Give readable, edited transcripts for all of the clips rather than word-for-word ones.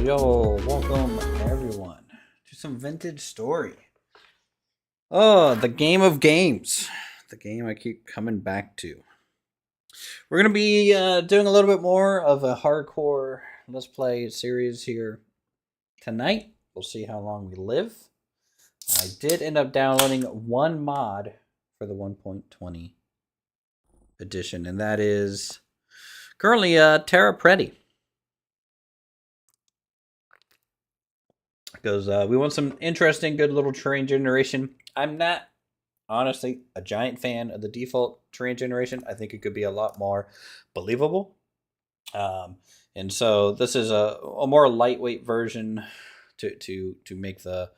Yo, welcome everyone to some vintage story. Oh, the game of games. The game I keep coming back to. We're going to be doing a little bit more of a hardcore Let's Play series here tonight. We'll see how long we live. I did end up downloading one mod for the 1.20 edition, and that is currently Terra Preti. Because we want some interesting, good little terrain generation. I'm not, honestly, a giant fan of the default terrain generation. I think it could be a lot more believable. And so this is a more lightweight version to make the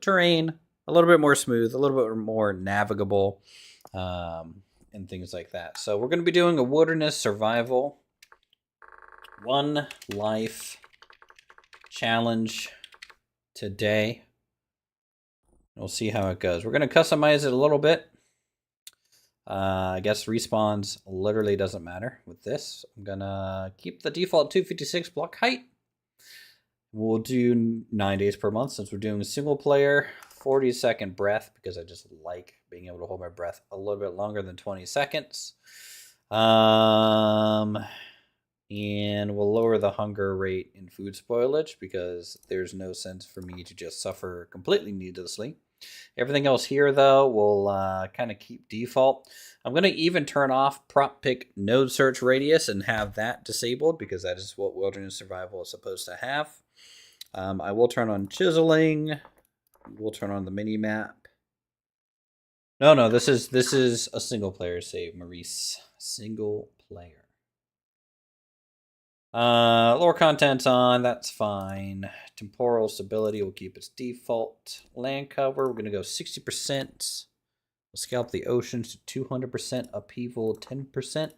terrain a little bit more smooth, a little bit more navigable, and things like that. So we're going to be doing a wilderness survival, one life challenge today. We'll see how it goes. We're going to customize it a little bit. I guess respawns literally doesn't matter with this. I'm going to keep the default 256 block height. We'll do 9 days per month since we're doing a single player. 40-second breath because I just like being able to hold my breath a little bit longer than 20 seconds. And we'll lower the hunger rate in food spoilage because there's no sense for me to just suffer completely needlessly. Everything else here, though, will kind of keep default. I'm going to even turn off prop pick node search radius and have that disabled because that is what wilderness survival is supposed to have. I will turn on chiseling. We'll turn on the mini map. No, this is a single player save, Maurice. Single player. Lower contents on, that's fine. Temporal stability will keep its default. Land cover, we're going to go 60%. We'll scale up the oceans to 200%. Upheaval, 10%.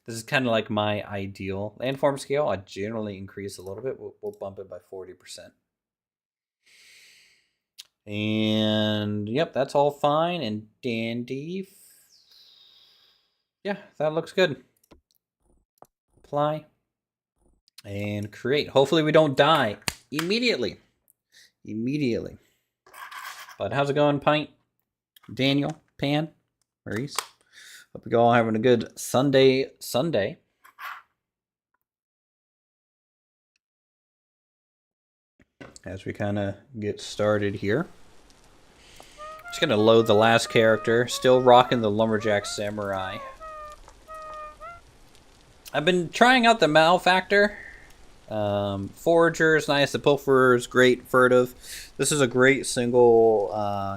This is kind of like my ideal. Landform scale, I generally increase a little bit. We'll bump it by 40%. And, yep, that's all fine and dandy. Yeah, that looks good. Apply. And create. Hopefully we don't die immediately. But how's it going, Pint? Daniel? Pan? Maurice? Hope you all having a good Sunday. As we kind of get started here. Just going to load the last character. Still rocking the Lumberjack Samurai. I've been trying out the Malefactor. Forager is nice. The Pilferer is great. Furtive. This is a great single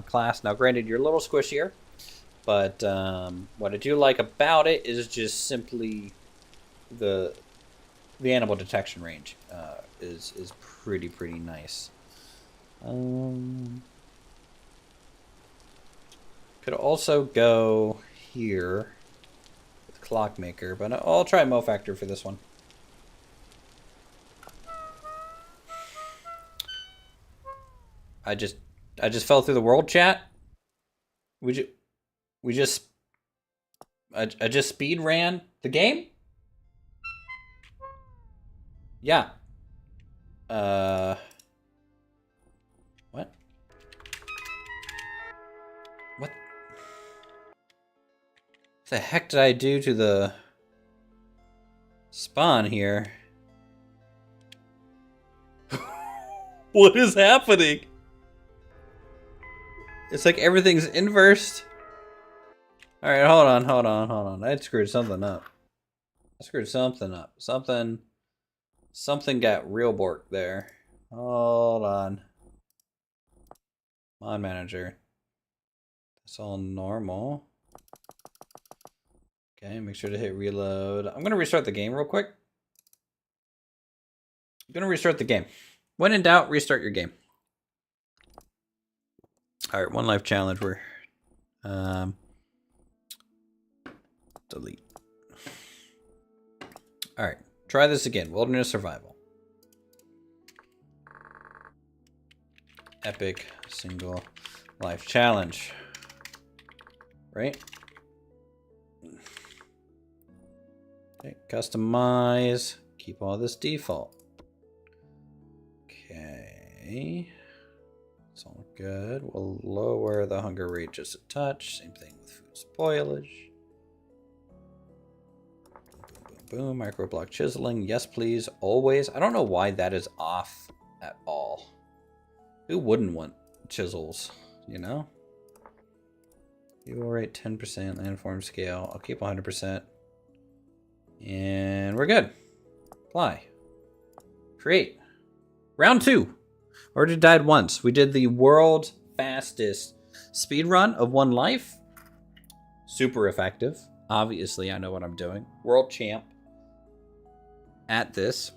class. Now, granted, you're a little squishier, but what I do like about it is just simply the animal detection range is pretty nice. Could also go here with Clockmaker, but I'll try Malefactor for this one. I just fell through the world, chat. I just speed ran the game. Yeah. What? What the heck did I do to the spawn here? What is happening? It's like everything's inversed. Alright, hold on. I screwed something up. Something got real borked there. Hold on. Mod manager. That's all normal. Okay, make sure to hit reload. I'm going to restart the game real quick. When in doubt, restart your game. All right, one life challenge. We're delete. All right, try this again. Wilderness survival. Epic single life challenge. Right? Okay, customize. Keep all this default. Okay. It's all good. We'll lower the hunger rate just a touch. Same thing with food spoilage. Boom, boom, boom. Microblock chiseling. Yes, please. Always. I don't know why that is off at all. Who wouldn't want chisels, you know? Fuel rate 10%, landform scale. I'll keep 100%. And we're good. Apply. Create. Round 2. Already died once. We did the world fastest speed run of 1 life. Super effective. Obviously, I know what I'm doing. World champ at this.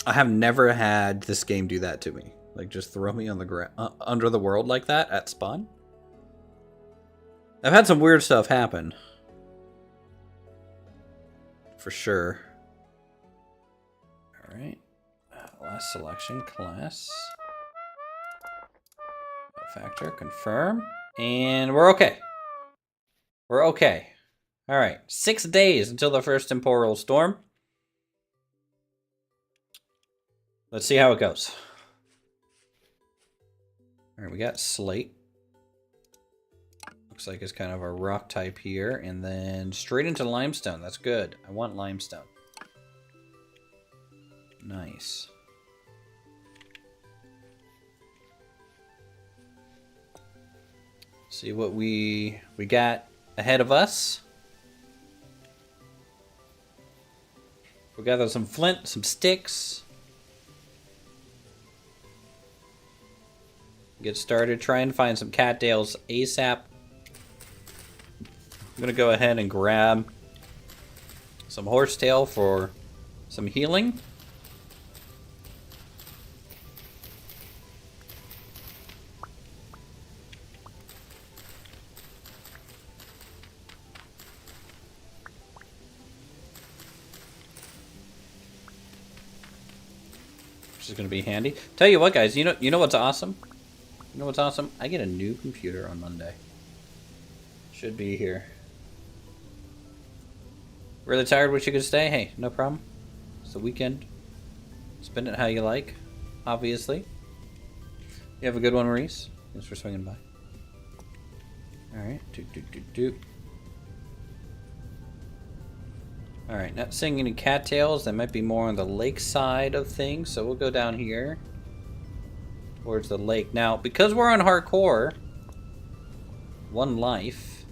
I have never had this game do that to me. Like, just throw me on the ground, under the world like that at spawn. I've had some weird stuff happen. For sure. Alright. Last selection, class. Factor, confirm. And we're okay. We're okay. Alright. 6 days until the first temporal storm. Let's see how it goes. Alright, we got slate. Looks like it's kind of a rock type here. And then straight into limestone. That's good. I want limestone. Nice. See what we got ahead of us. We got some flint, some sticks. Get started. Try and find some cattails ASAP. I'm gonna go ahead and grab some horsetail for some healing. Which is gonna be handy. Tell you what, guys. You know what's awesome? You know what's awesome? I get a new computer on Monday. Should be here. Really tired, wish you could stay? Hey, no problem. It's the weekend. Spend it how you like, obviously. You have a good one, Maurice. Thanks for swinging by. Alright. Alright, not seeing any cattails. That might be more on the lake side of things, so we'll go down here. Towards the lake. Now, because we're on hardcore, 1 life,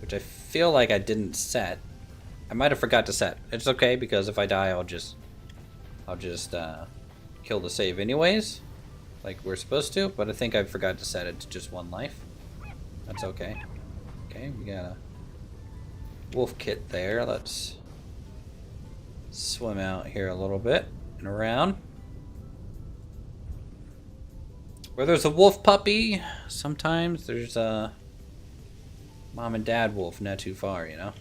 which I feel like I didn't set. I might have forgot to set. It's okay, because if I die, I'll just kill the save anyways, like we're supposed to. But I think I forgot to set it to just 1 life. That's okay. Okay, we got a wolf kit there. Let's swim out here a little bit and around. Where there's a wolf puppy, sometimes there's a mom and dad wolf not too far, you know?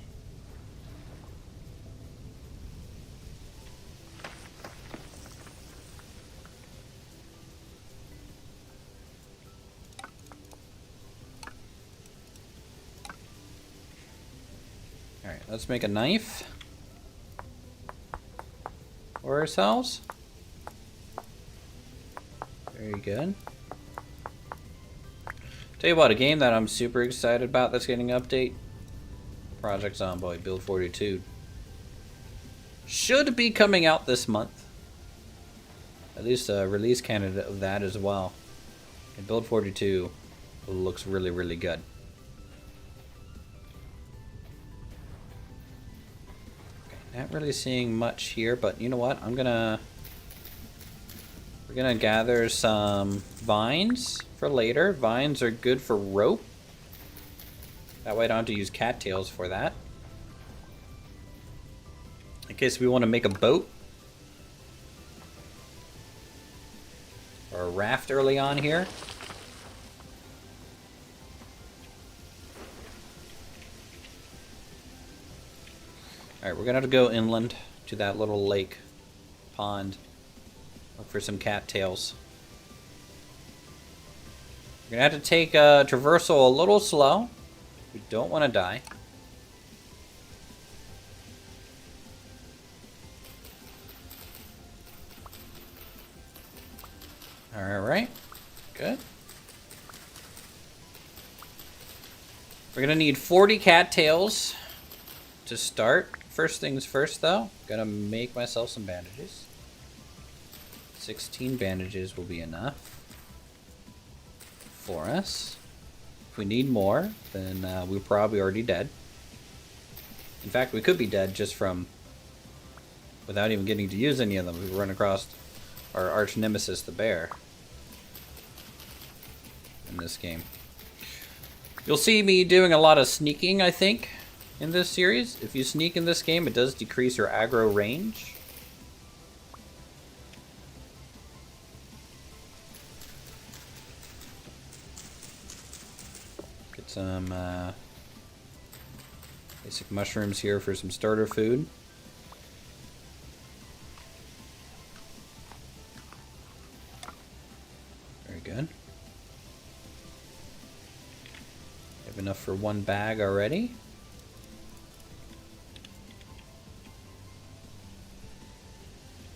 Alright, let's make a knife for ourselves. Very good. Tell you what, a game that I'm super excited about that's getting an update. Project Zomboid Build 42. Should be coming out this month. At least a release candidate of that as well. And Build 42 looks really, really good. Okay, not really seeing much here, but you know what? We're gonna gather some vines for later. Vines are good for rope. That way I don't have to use cattails for that. In case we want to make a boat. Or a raft early on here. Alright, we're gonna have to go inland to that little lake pond. Look for some cattails. We're gonna have to take traversal a little slow. We don't want to die. Alright. Good. We're gonna need 40 cattails to start. First things first, though. Gonna make myself some bandages. 16 bandages will be enough for us. If we need more, then we're probably already dead. In fact, we could be dead just from without even getting to use any of them. We run across our arch nemesis, the bear, in this game. You'll see me doing a lot of sneaking, I think, in this series. If you sneak in this game, it does decrease your aggro range. Get some basic mushrooms here for some starter food. Very good. Have enough for one bag already.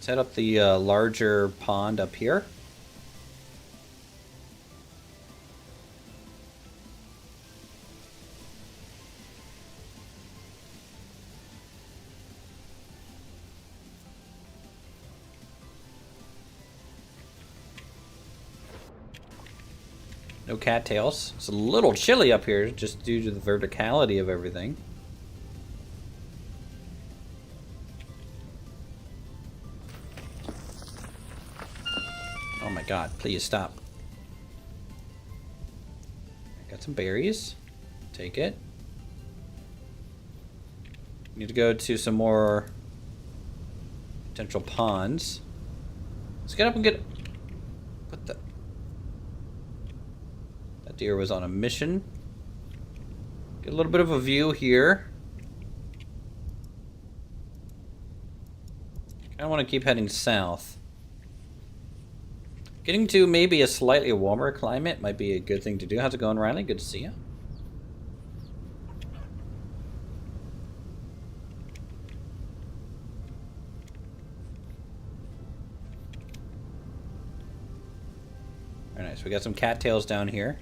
Set up the larger pond up here. No cattails. It's a little chilly up here just due to the verticality of everything. Oh my god, please stop. I got some berries. Take it. Need to go to some more potential ponds. Let's get up and get... What the... That deer was on a mission. Get a little bit of a view here. I want to keep heading south. Getting to maybe a slightly warmer climate might be a good thing to do. How's it going, Riley? Good to see you. Very nice. We got some cattails down here.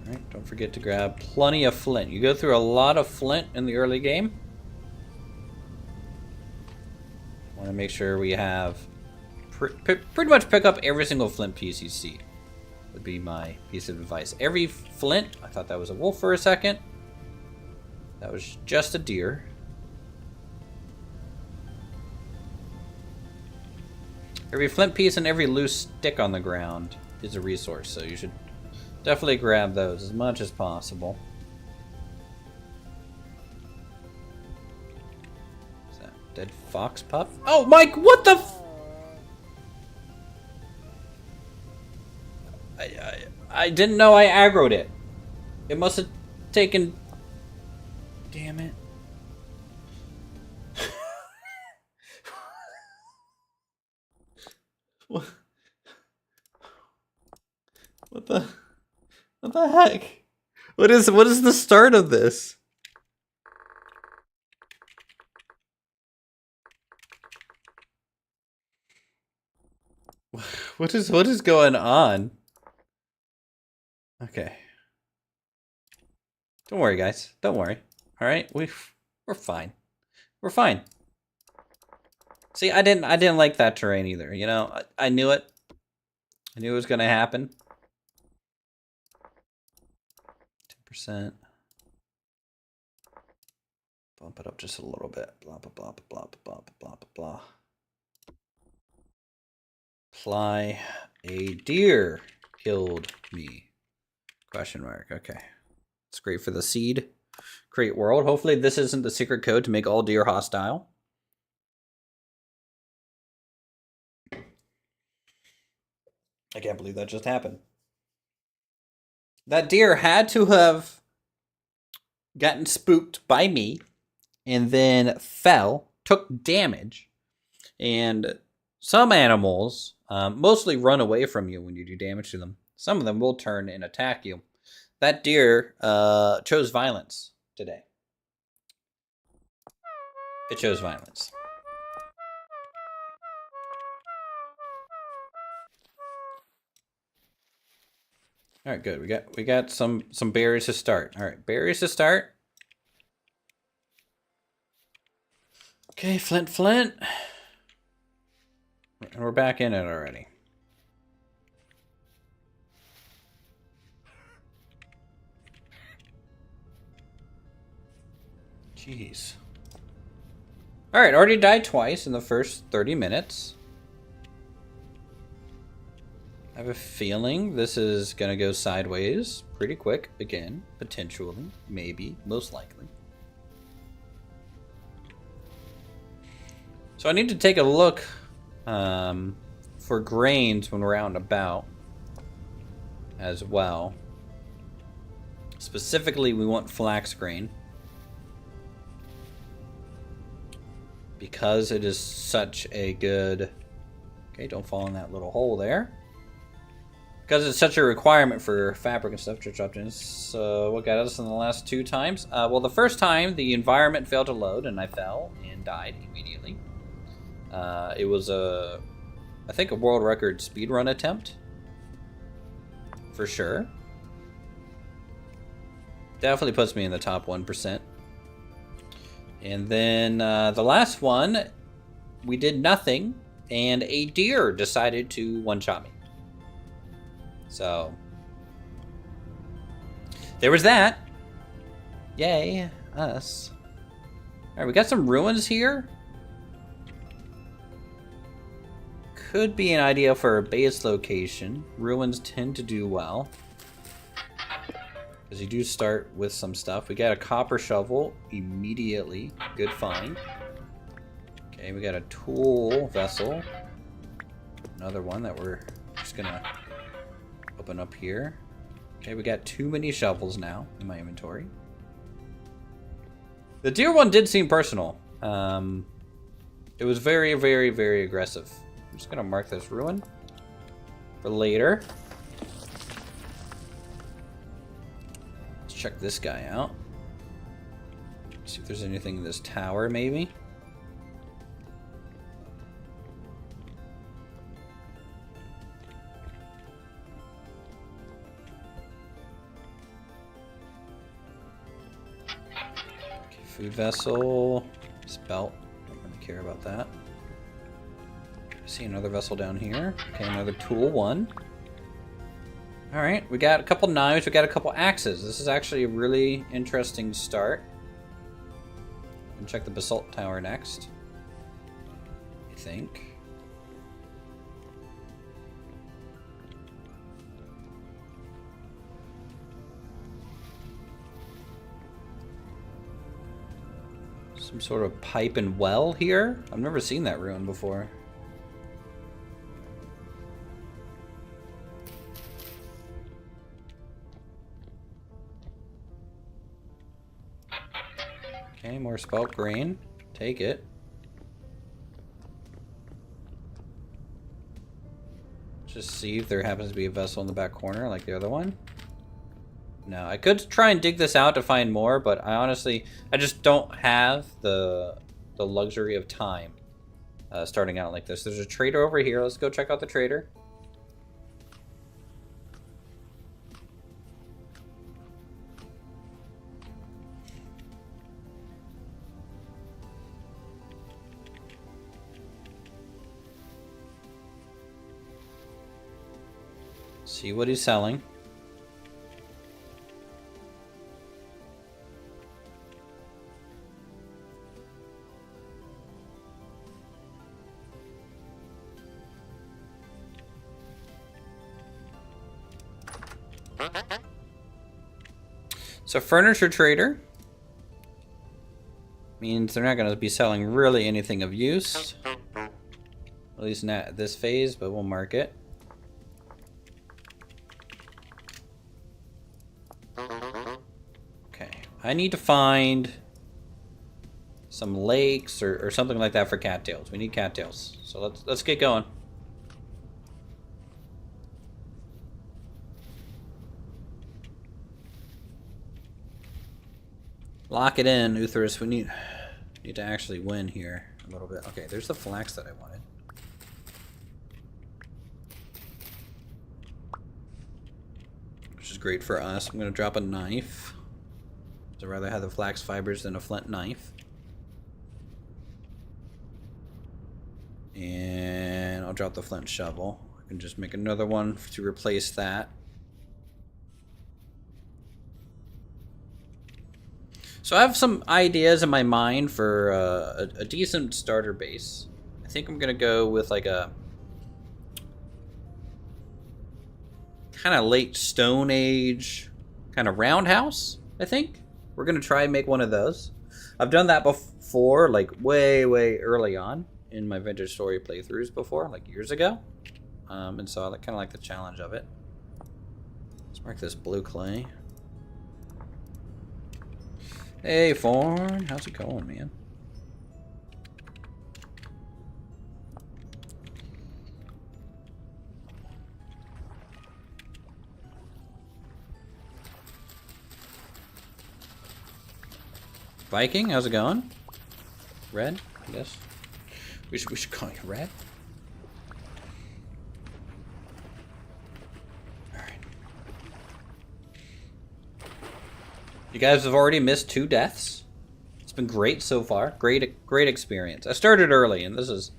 Alright, don't forget to grab plenty of flint. You go through a lot of flint in the early game. Want to make sure we have... pretty much pick up every single flint piece you see. Would be my piece of advice. Every flint... I thought that was a wolf for a second. That was just a deer. Every flint piece and every loose stick on the ground is a resource, so you should definitely grab those as much as possible. Is that dead fox pup? Oh, Mike, what the f... I didn't know I aggroed it. It must have taken... Damn it. What the... What the heck? What is the start of this? What is going on? Okay. Don't worry, guys. Don't worry. All right, we're fine. We're fine. See, I didn't like that terrain either. You know, I knew it. I knew it was gonna happen. 10%. Bump it up just a little bit. Blah blah blah blah blah blah blah blah blah. Fly. A deer killed me. Question mark. Okay. It's great for the seed. Create world. Hopefully this isn't the secret code to make all deer hostile. I can't believe that just happened. That deer had to have gotten spooked by me and then fell, took damage, and some animals mostly run away from you when you do damage to them. Some of them will turn and attack you. That deer chose violence today. It chose violence. All right, good. We got some berries to start. All right, berries to start. Okay, flint. And we're back in it already. Jeez. All right, already died twice in the first 30 minutes. I have a feeling this is going to go sideways pretty quick again, potentially, maybe, most likely. So I need to take a look for grains when we're out and about as well. Specifically, we want flax grain because it is such a good... Okay, don't fall in that little hole there. Because it's such a requirement for fabric and stuff, church options. So what got us in the last 2 times? Well, the first time, the environment failed to load, and I fell and died immediately. It was I think a world record speedrun attempt. For sure. Definitely puts me in the top 1%. And then the last one, we did nothing, and a deer decided to one-shot me. So, there was that. Yay, us. Alright, we got some ruins here. Could be an idea for a base location. Ruins tend to do well, because you do start with some stuff. We got a copper shovel immediately. Good find. Okay, we got a tool vessel. Another one that we're just gonna open up here. Okay, we got too many shovels now in my inventory. The deer one did seem personal. It was very, very, very aggressive. I'm just gonna mark this ruin for later. Let's check this guy out. See if there's anything in this tower, maybe. Food vessel, spelt, don't really care about that. I see another vessel down here. Okay, another tool one. Alright, we got a couple knives, we got a couple axes. This is actually a really interesting start. And check the basalt tower next, I think. Some sort of pipe and well here? I've never seen that ruin before. Okay, more spelt grain. Take it. Just see if there happens to be a vessel in the back corner like the other one. No, I could try and dig this out to find more, but I just don't have the luxury of time starting out like this. There's a trader over here. Let's go check out the trader. See what he's selling. So furniture trader means they're not going to be selling really anything of use. At least not at this phase, but we'll mark it. Okay, I need to find some lakes or something like that for cattails. We need cattails. So let's get going. Lock it in, Uthris. We need to actually win here a little bit. Okay, there's the flax that I wanted. Which is great for us. I'm going to drop a knife. I'd rather have the flax fibers than a flint knife. And I'll drop the flint shovel. I can just make another one to replace that. So I have some ideas in my mind for a decent starter base. I think I'm going to go with like a kind of late Stone Age kind of roundhouse, I think. We're going to try and make one of those. I've done that before, like way early on in my Vintage Story playthroughs before, like years ago. And so I kind of like the challenge of it. Let's mark this blue clay. Hey, Fawn. How's it going, man? Viking, how's it going? Red, I guess. We should call you Red. You guys have already missed 2 deaths. It's been great so far. Great experience. I started early, and this is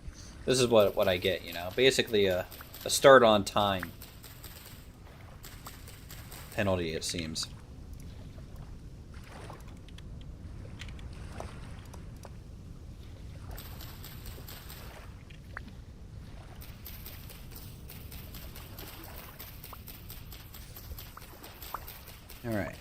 what I get. You know, basically a start on time penalty, it seems. All right.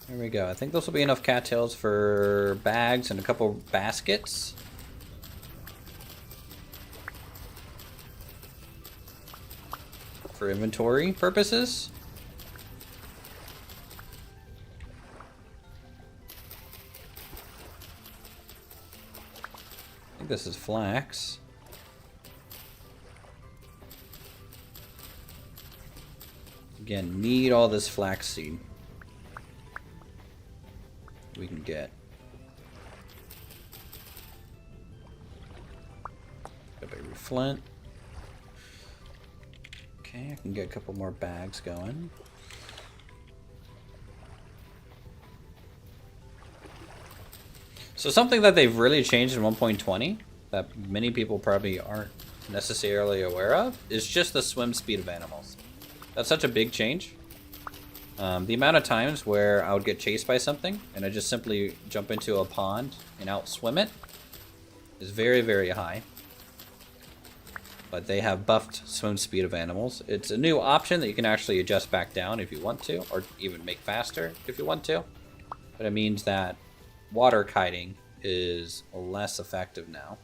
There we go. I think this will be enough cattails for bags and a couple baskets. For inventory purposes. I think this is flax. Again, need all this flax seed we can get. Got baby flint. Okay, I can get a couple more bags going. So something that they've really changed in 1.20 that many people probably aren't necessarily aware of is just the swim speed of animals. That's such a big change. The amount of times where I would get chased by something and I just simply jump into a pond and outswim it is very high. But they have buffed swim speed of animals. It's a new option that you can actually adjust back down if you want to, or even make faster if you want to. But it means that water kiting is less effective now.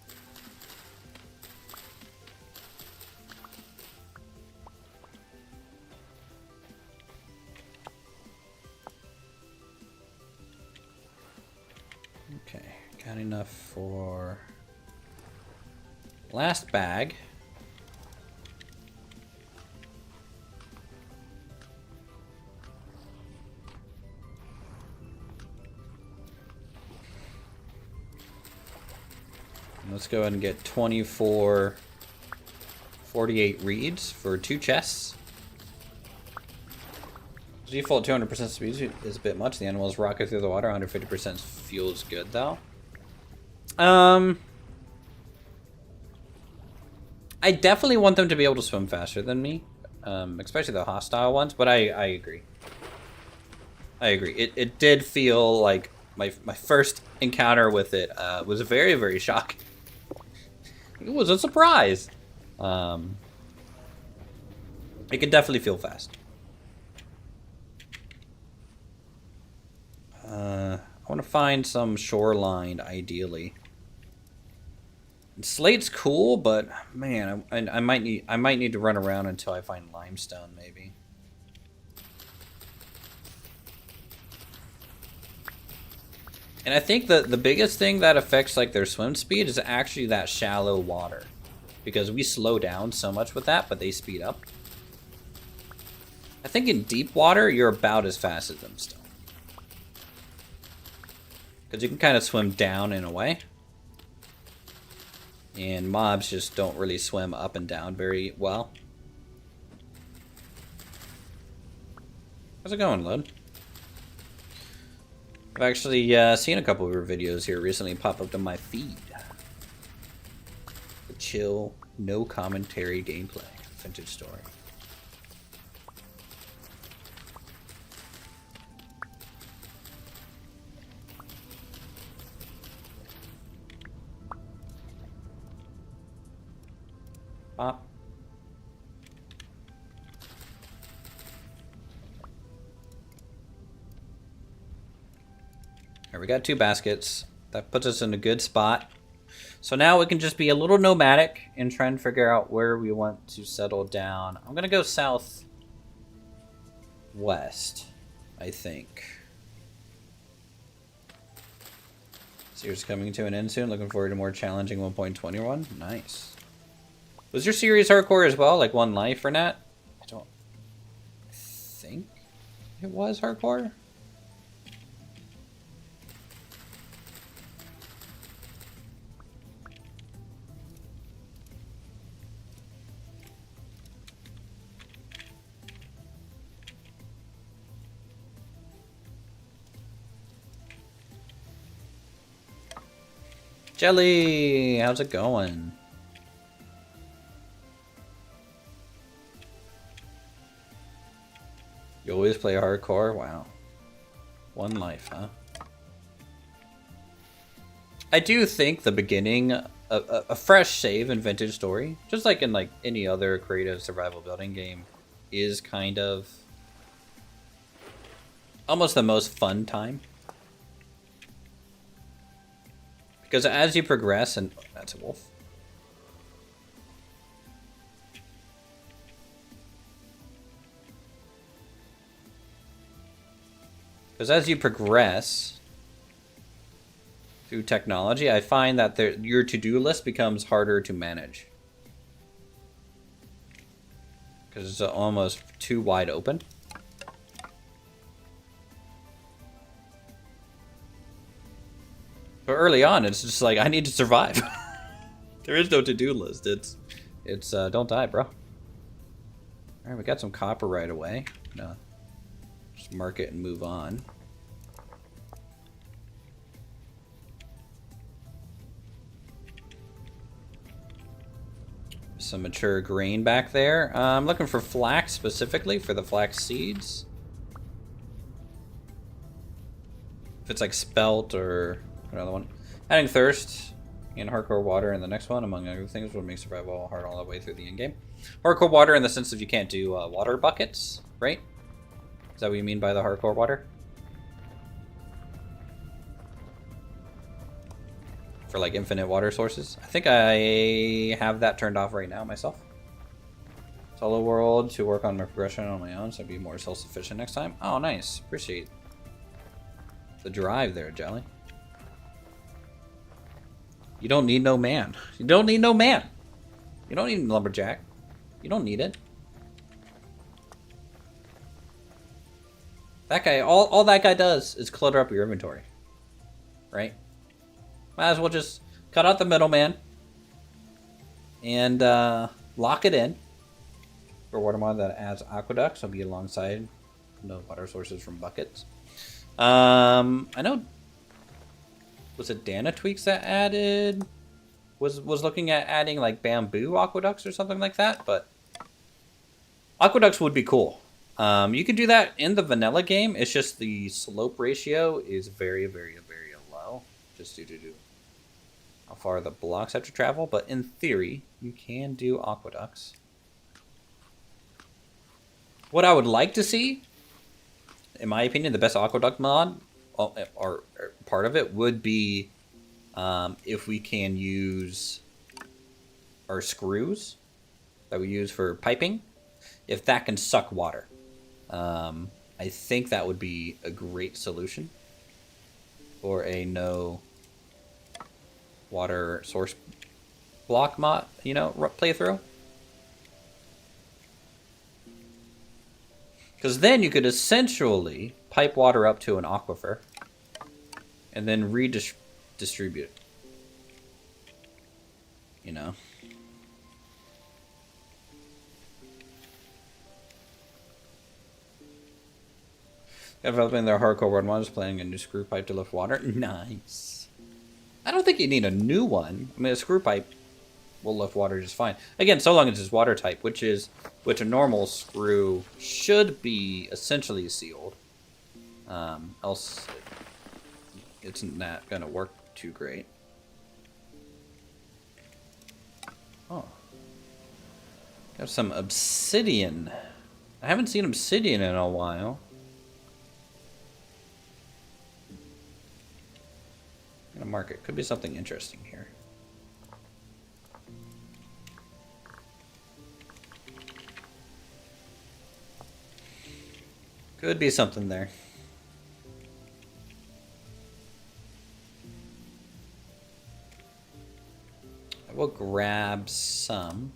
Okay, got enough for last bag. Let's go ahead and get 24, 48 reeds for 2 chests. Default 200% speed is a bit much. The animals rocket through the water. 150% fuel is good, though. I definitely want them to be able to swim faster than me, especially the hostile ones. But I agree. I agree. It did feel like my first encounter with it was very shocking. It was a surprise. It can definitely feel fast. I want to find some shoreline, ideally. And slate's cool, but man, I might need to run around until I find limestone, maybe. And I think that the biggest thing that affects like their swim speed is actually that shallow water, because we slow down so much with that, but they speed up. I think in deep water you're about as fast as them still, because you can kind of swim down in a way. And mobs just don't really swim up and down very well. How's it going, Lud? I've actually seen a couple of your videos here recently pop up to my feed. The chill, no commentary gameplay. Vintage story. Pop. There, we got 2 baskets. That puts us in a good spot. So now we can just be a little nomadic and try and figure out where we want to settle down. I'm gonna go southwest, I think. Series coming to an end soon. Looking forward to more challenging 1.21. Nice. Was your series hardcore as well, like One Life or not? I don't think it was hardcore. Jelly, how's it going? You always play hardcore? Wow. One Life, huh? I do think the beginning, a fresh save in Vintage Story, just like in like any other creative survival building game, is kind of almost the most fun time. Because as you progress, and that's a wolf. Because as you progress through technology, I find that your to-do list becomes harder to manage. Because it's almost too wide open. But early on, it's just like, I need to survive. There is no to-do list. It's don't die, bro. Alright, we got some copper right away. No. Just mark it and move on. Some mature grain back there. I'm looking for flax specifically for the flax seeds. If it's like spelt or another one. Adding thirst and hardcore water in the next one, among other things, will make survival hard all the way through the end game. Hardcore water in the sense of you can't do water buckets, right? Is that what you mean by the hardcore water? For like infinite water sources? I think I have that turned off right now myself. Solo world to work on my progression on my own, so I'd be more self-sufficient next time. Oh, nice. Appreciate the drive there, Jelly. You don't need no man. You don't need no man. You don't need a lumberjack. You don't need it. That guy, all that guy does is clutter up your inventory. Right? Might as well just cut out the middleman and lock it in. For water mod that adds aqueducts, I'll be alongside no water sources from buckets. I know, was it Dana Tweaks that added, was looking at adding like bamboo aqueducts or something like that, but aqueducts would be cool. You can do that in the vanilla game. It's just the slope ratio is very, very, very low, just due to how far the blocks have to travel, but in theory, you can do aqueducts. What I would like to see, in my opinion, the best aqueduct mod, or part of it, would be if we can use our screws that we use for piping, if that can suck water. I think that would be a great solution for a no water source block mod, you know, playthrough. Because then you could essentially pipe water up to an aquifer and then redistribute. You know. Developing their hardcore world mods, planning a new screw pipe to lift water. Nice. I don't think you need a new one. I mean, a screw pipe will lift water just fine. Again, so long as it's water type, which a normal screw should be essentially sealed. Else, it's not gonna work too great. Oh, got some obsidian. I haven't seen obsidian in a while. I'm gonna mark it. Could be something interesting here. Could be something there. I will grab some.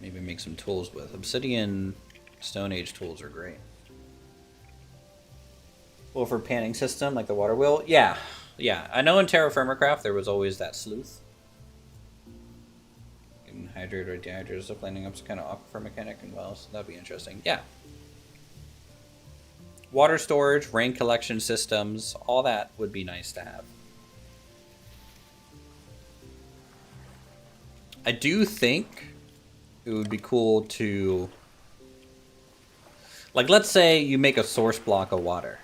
Maybe make some tools with. Obsidian Stone Age tools are great. Well, for panning system, like the water wheel? Yeah. Yeah. I know in Terraformercraft there was always that sleuth. Getting hydrated or dehydrated, so planning up some kind of aquifer mechanic and wells. That'd be interesting. Yeah. Water storage, rain collection systems, all that would be nice to have. I do think it would be cool to... Like, let's say you make a source block of water.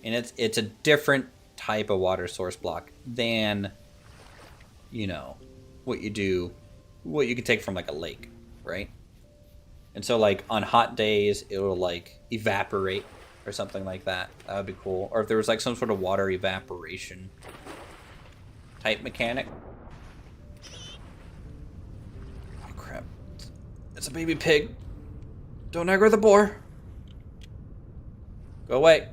And it's a different type of water source block than, you know, what you can take from like a lake, right? And so like on hot days, it'll like evaporate or something like that. That would be cool. Or if there was like some sort of water evaporation type mechanic. Oh crap. It's a baby pig. Don't aggro the boar. Go away.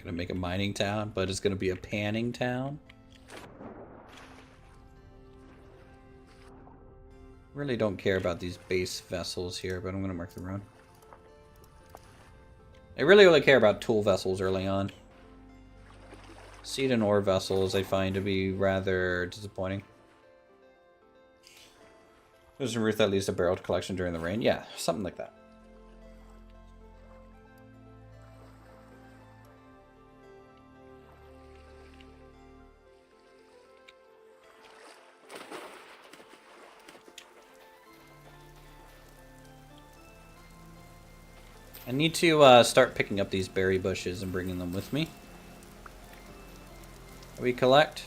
Gonna make a mining town, but it's gonna be a panning town. Really don't care about these base vessels here, but I'm gonna mark them around. I really only care about tool vessels early on. Seed and ore vessels I find to be rather disappointing. There's a roof that leads to barreled collection during the rain. Yeah, something like that. I need to start picking up these berry bushes and bringing them with me. We collect.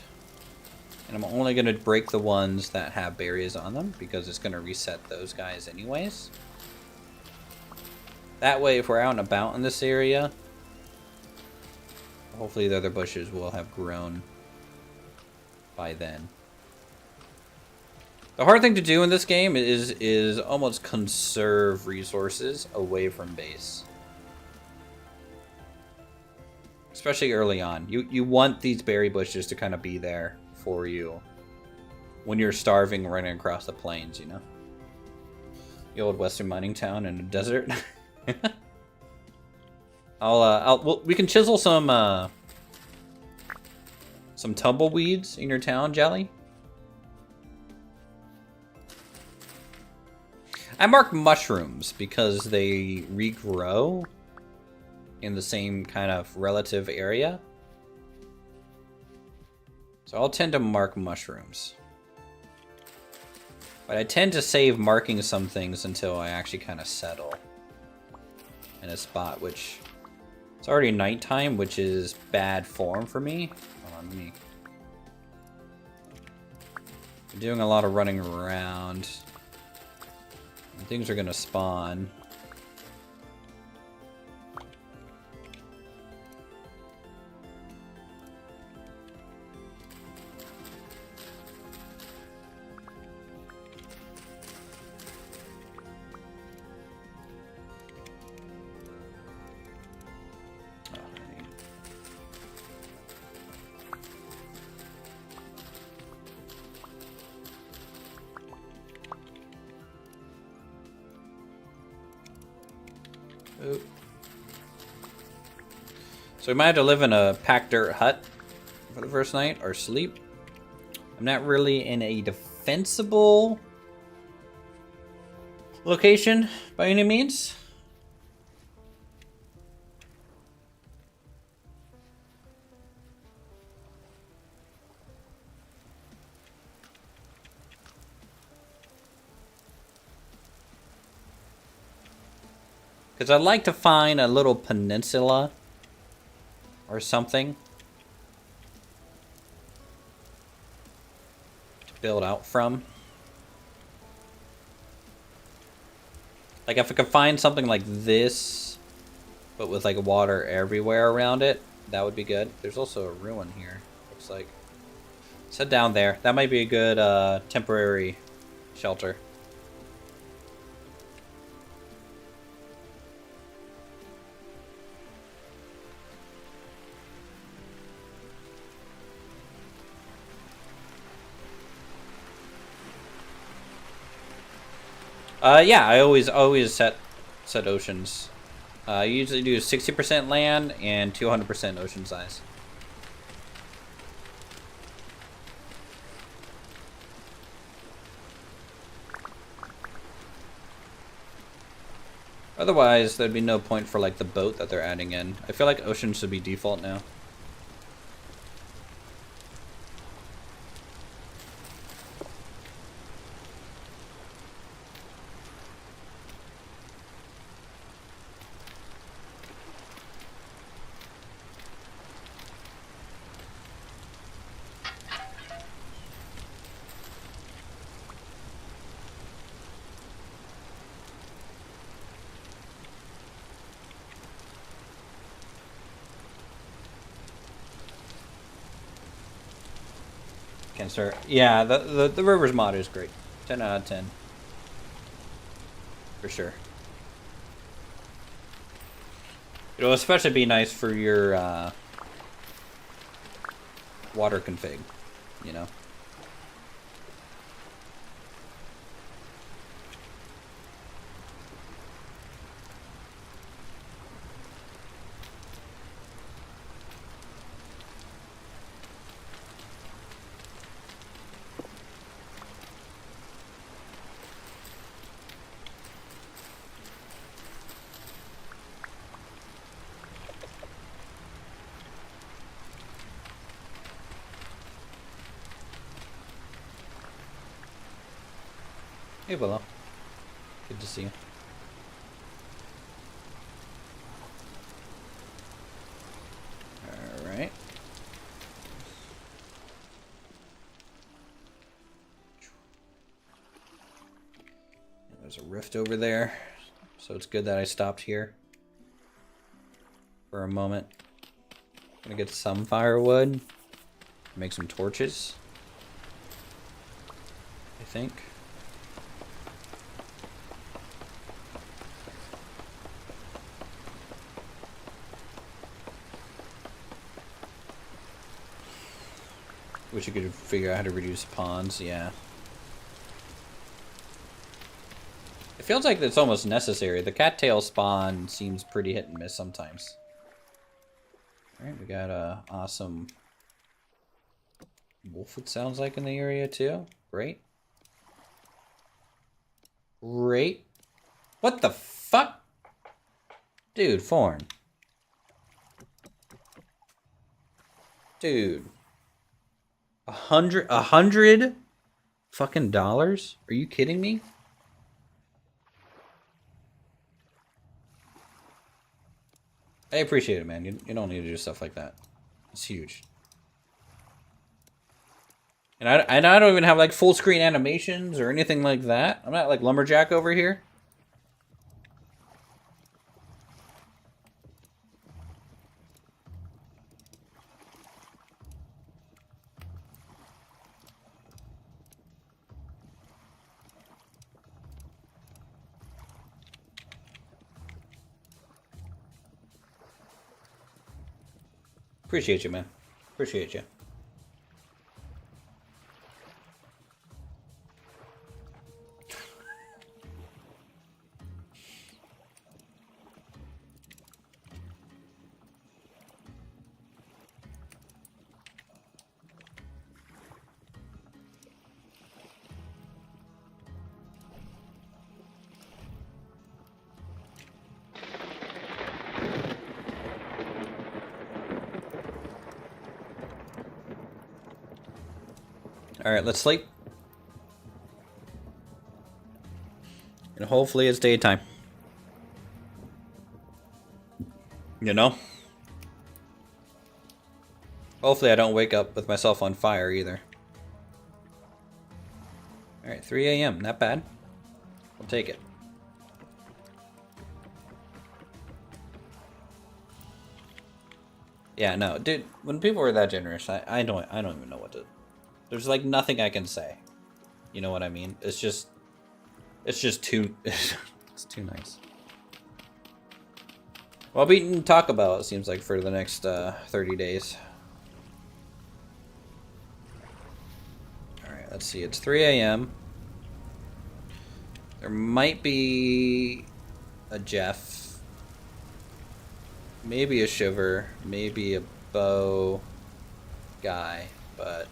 And I'm only going to break the ones that have berries on them because it's going to reset those guys anyways. That way, if we're out and about in this area, hopefully the other bushes will have grown by then. The hard thing to do in this game is almost conserve resources away from base. Especially early on. You want these berry bushes to kind of be there for you when you're starving running across the plains, you know? The old western mining town in a desert. we can chisel some Some tumbleweeds in your town, Jelly? I mark mushrooms because they regrow in the same kind of relative area. So I'll tend to mark mushrooms. But I tend to save marking some things until I actually kind of settle in a spot, which it's already nighttime, which is bad form for me. Hold on, I'm doing a lot of running around. And things are gonna spawn. So we might have to live in a packed dirt hut for the first night, or sleep. I'm not really in a defensible location by any means. Because I'd like to find a little peninsula or something to build out from. Like if I could find something like this, but with like water everywhere around it, that would be good. There's also a ruin here, looks like. Let's head down there. That might be a good temporary shelter. Yeah, I always set oceans. I usually do 60% land and 200% ocean size. Otherwise, there'd be no point for like the boat that they're adding in. I feel like ocean should be default now. Cancer. Yeah, the Rivers mod is great. 10 out of 10. For sure. It'll especially be nice for your water config, you know. Hey, Willow. Good to see you. Alright. There's a rift over there, so it's good that I stopped here for a moment. I'm gonna get some firewood, make some torches, I think. Wish you could figure out how to reduce ponds, yeah. It feels like it's almost necessary. The cattail spawn seems pretty hit and miss sometimes. Alright, we got a awesome Wolf, it sounds like, in the area too. Great. Great. What the fuck? Dude, Forn. Dude. $100 fucking dollars? Are you kidding me? I appreciate it, man. You don't need to do stuff like that. It's huge. And I don't even have like full screen animations or anything like that. I'm not like Lumberjack over here. Appreciate you, man. Appreciate you. Alright, let's sleep. And hopefully it's daytime. You know? Hopefully I don't wake up with myself on fire either. Alright, 3 a.m. Not bad. I'll take it. Yeah, no, dude, when people are that generous, I don't even know what to... There's like nothing I can say. You know what I mean? It's just too it's too nice. Well, I'll be eating Taco Bell, it seems like, for the next 30 days. Alright, let's see. It's 3 a.m. There might be a Jeff. Maybe a Shiver. Maybe a Bow guy, but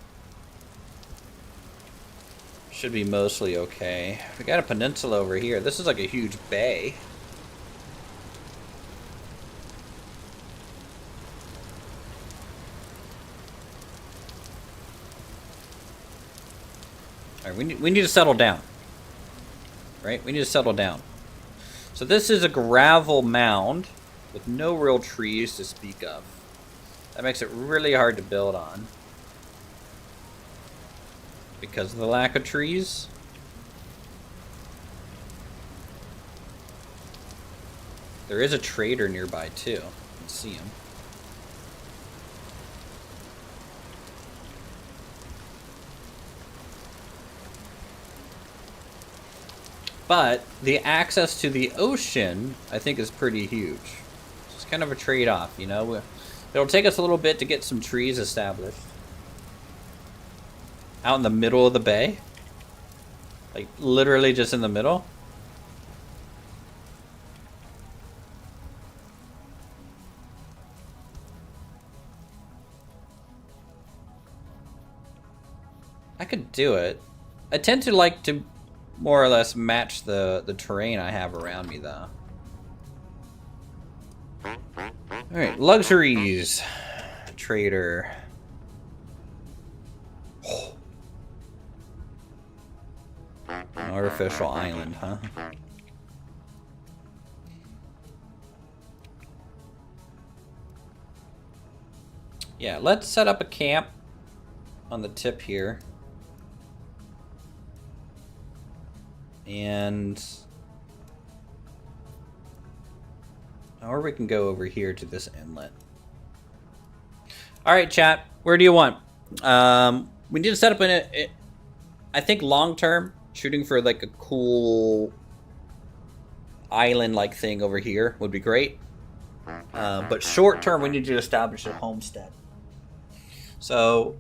should be mostly okay. We got a peninsula over here. This is like a huge bay. Alright, we need to settle down. Right? We need to settle down. So this is a gravel mound with no real trees to speak of. That makes it really hard to build on. Because of the lack of trees. There is a trader nearby too. You can see him. But the access to the ocean, I think, is pretty huge. It's kind of a trade-off, you know? It'll take us a little bit to get some trees established. Out in the middle of the bay? Like, literally just in the middle? I could do it. I tend to like to more or less match the terrain I have around me, though. Alright, luxuries. Trader. An artificial island, huh? Yeah, let's set up a camp on the tip here. And... or we can go over here to this inlet. Alright, chat. Where do you want? We need to set up I think long term, shooting for like a cool island-like thing over here would be great. But short term, we need to establish a homestead. So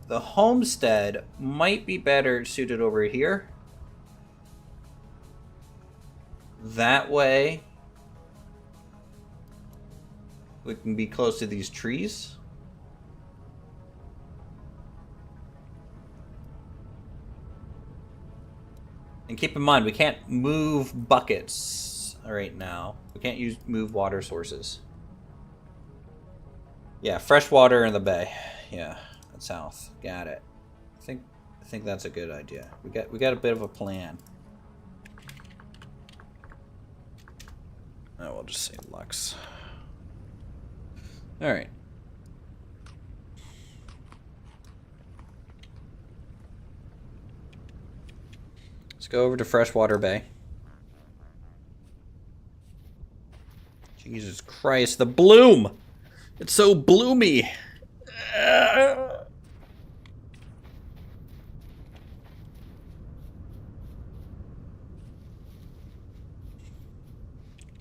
the homestead might be better suited over here. That way we can be close to these trees. And keep in mind, we can't move buckets right now. We can't move water sources. Yeah, fresh water in the bay. Yeah, that's south. Got it. I think that's a good idea. We got a bit of a plan. Oh, we'll just say Lux. All right. Let's go over to Freshwater Bay. Jesus Christ, the bloom! It's so bloomy!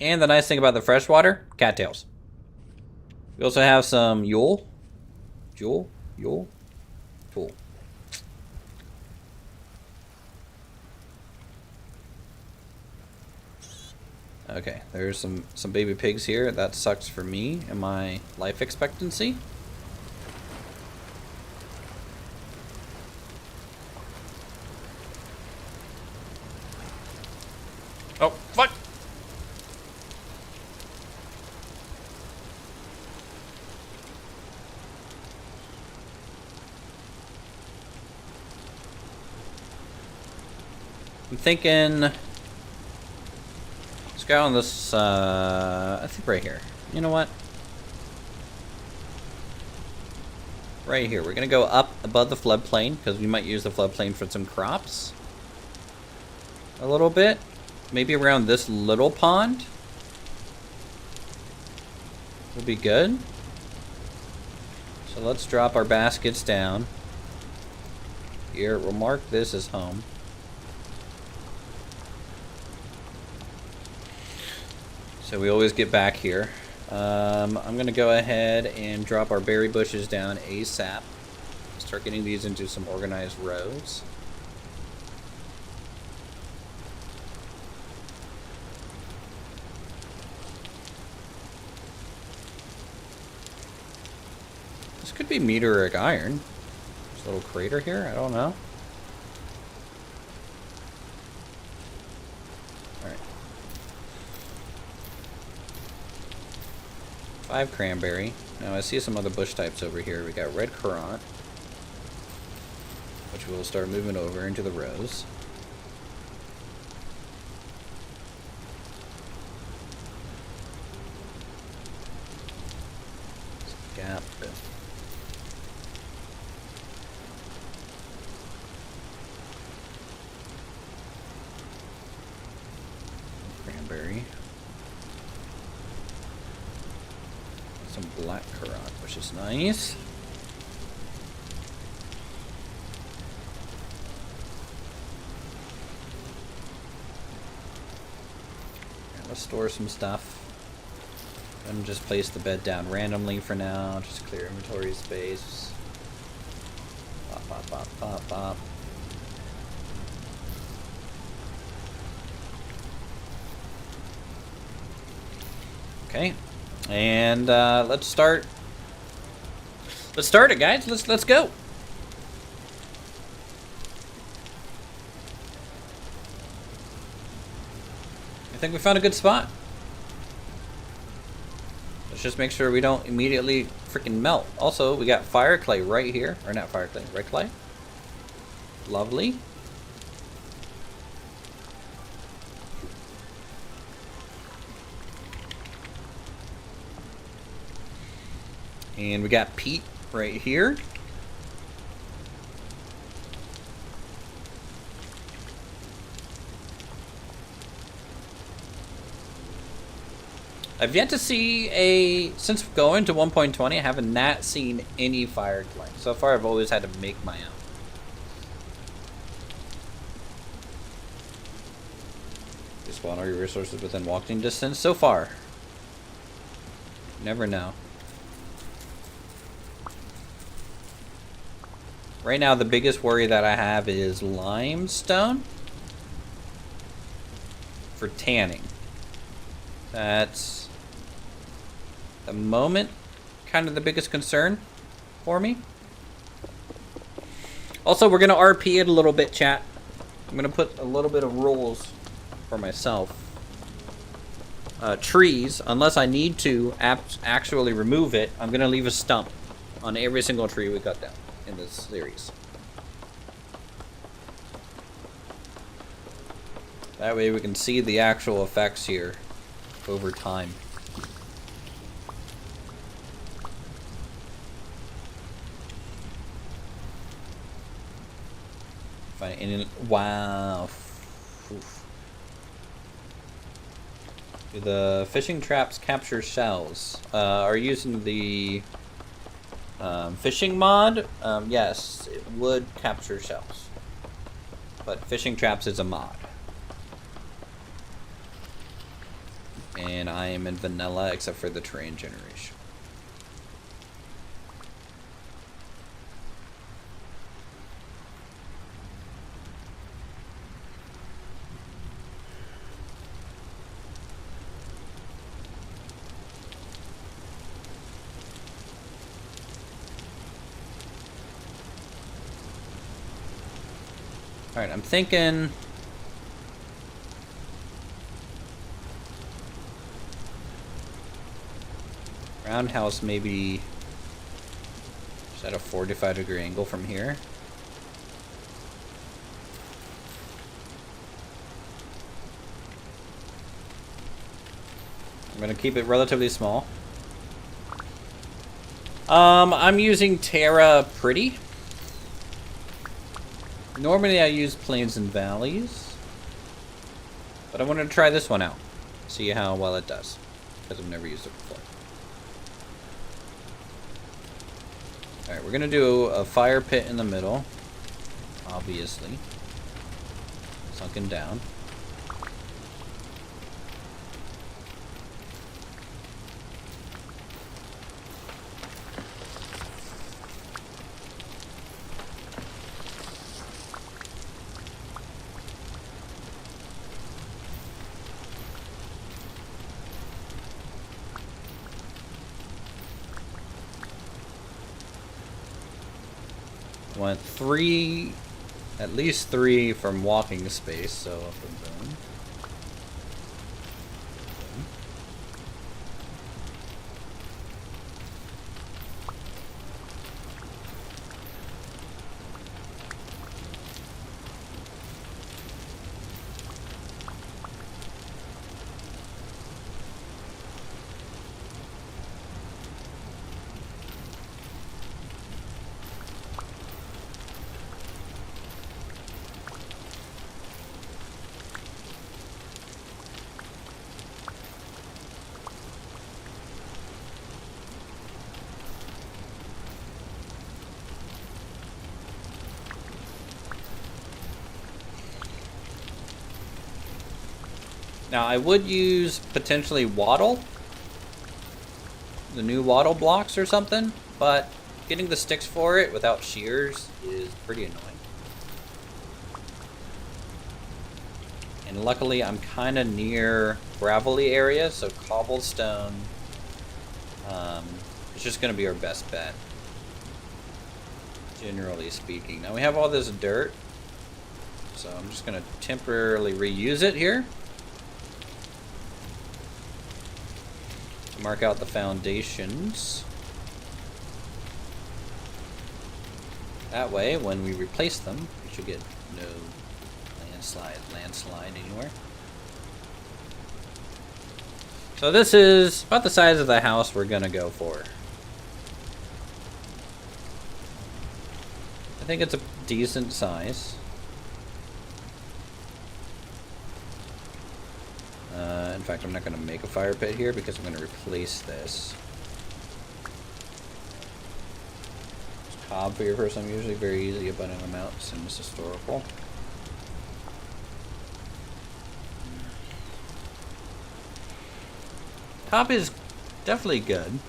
And the nice thing about the freshwater, cattails. We also have some Yule. Jewel? Okay, there's some baby pigs here. That sucks for me and my life expectancy. Oh, fuck! I'm thinking... Let's go on this, I think right here. You know what? Right here. We're going to go up above the floodplain, because we might use the floodplain for some crops. A little bit. Maybe around this little pond. Would be good. So let's drop our baskets down. Here, we'll mark this as home. So we always get back here. I'm going to go ahead and drop our berry bushes down ASAP. Start getting these into some organized rows. This could be meteoric iron. There's a little crater here, I don't know. Alright. 5 cranberry. Now I see some other bush types over here. We got red currant, which we'll start moving over into the rows. Gap. Cranberry. Some black currant, which is nice. And let's store some stuff. And just place the bed down randomly for now. Just clear inventory space. Pop, pop, pop, pop, pop. Okay. And let's start. Let's start it, guys. Let's go. I think we found a good spot. Let's just make sure we don't immediately freaking melt. Also, we got fire clay right here, or not fire clay, red clay. Lovely. And we got peat right here. I've yet to see since going to 1.20, I have not seen any fire clay. So far, I've always had to make my own. You spawn all your resources within walking distance. So far, never know. Right now, the biggest worry that I have is limestone for tanning. That's, the moment, kind of the biggest concern for me. Also, we're going to RP it a little bit, chat. I'm gonna put a little bit of rules for myself. Trees, unless I need to actually remove it, I'm gonna leave a stump on every single tree we cut down in this series. That way we can see the actual effects here over time. Wow. Oof. Do the fishing traps capture shells? Are you using the fishing mod? Yes, it would capture shells. But fishing traps is a mod. And I am in vanilla except for the terrain generation. Alright, I'm thinking... roundhouse maybe... is at a 45-degree angle from here. I'm gonna keep it relatively small. I'm using Terra Pretty. Normally I use plains and valleys, but I wanted to try this one out, see how well it does, because I've never used it before. Alright, we're gonna do a fire pit in the middle, obviously, sunken down. Went at least three from walking space, so up and down. Now I would use potentially wattle, the new wattle blocks or something, but getting the sticks for it without shears is pretty annoying. And luckily I'm kind of near gravelly areas, so cobblestone is just going to be our best bet, generally speaking. Now we have all this dirt, so I'm just going to temporarily reuse it here. Mark out the foundations. That way, when we replace them, we should get no landslide anywhere. So this is about the size of the house we're gonna go for. I think it's a decent size. In fact, I'm not going to make a fire pit here because I'm going to replace this. Cob for your first time, usually very easy, abundant amounts, and it's historical. Top is definitely good.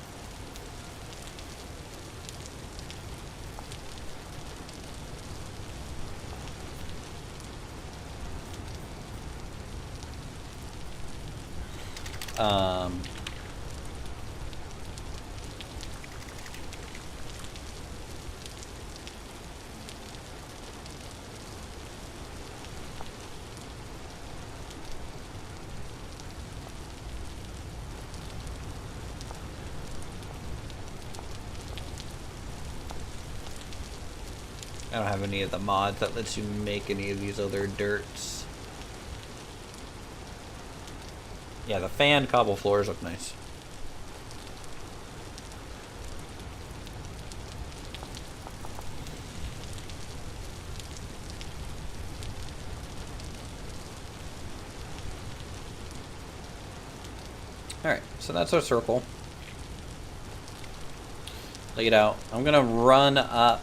I don't have any of the mods that lets you make any of these other dirts. Yeah, the fan cobble floors look nice. Alright, so that's our circle. Lay it out. I'm gonna run up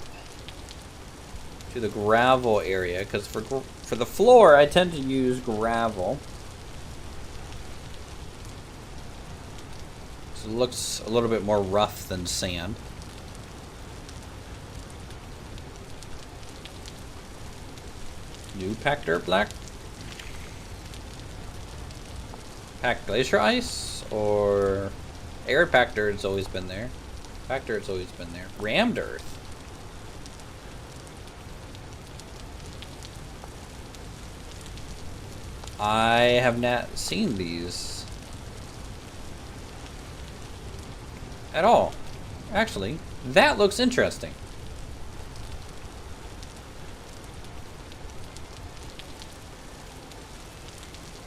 to the gravel area, because for the floor, I tend to use gravel. So it looks a little bit more rough than sand. New packed dirt black? Packed glacier ice? Or air packed dirt's always been there. Packed dirt's always been there. Rammed earth. I have not seen these at all. Actually, that looks interesting.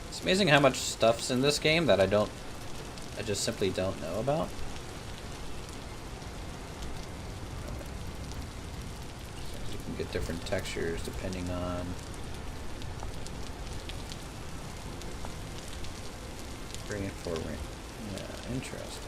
It's amazing how much stuff's in this game that I just simply don't know about. You can get different textures depending on bring it forward. Yeah, interesting.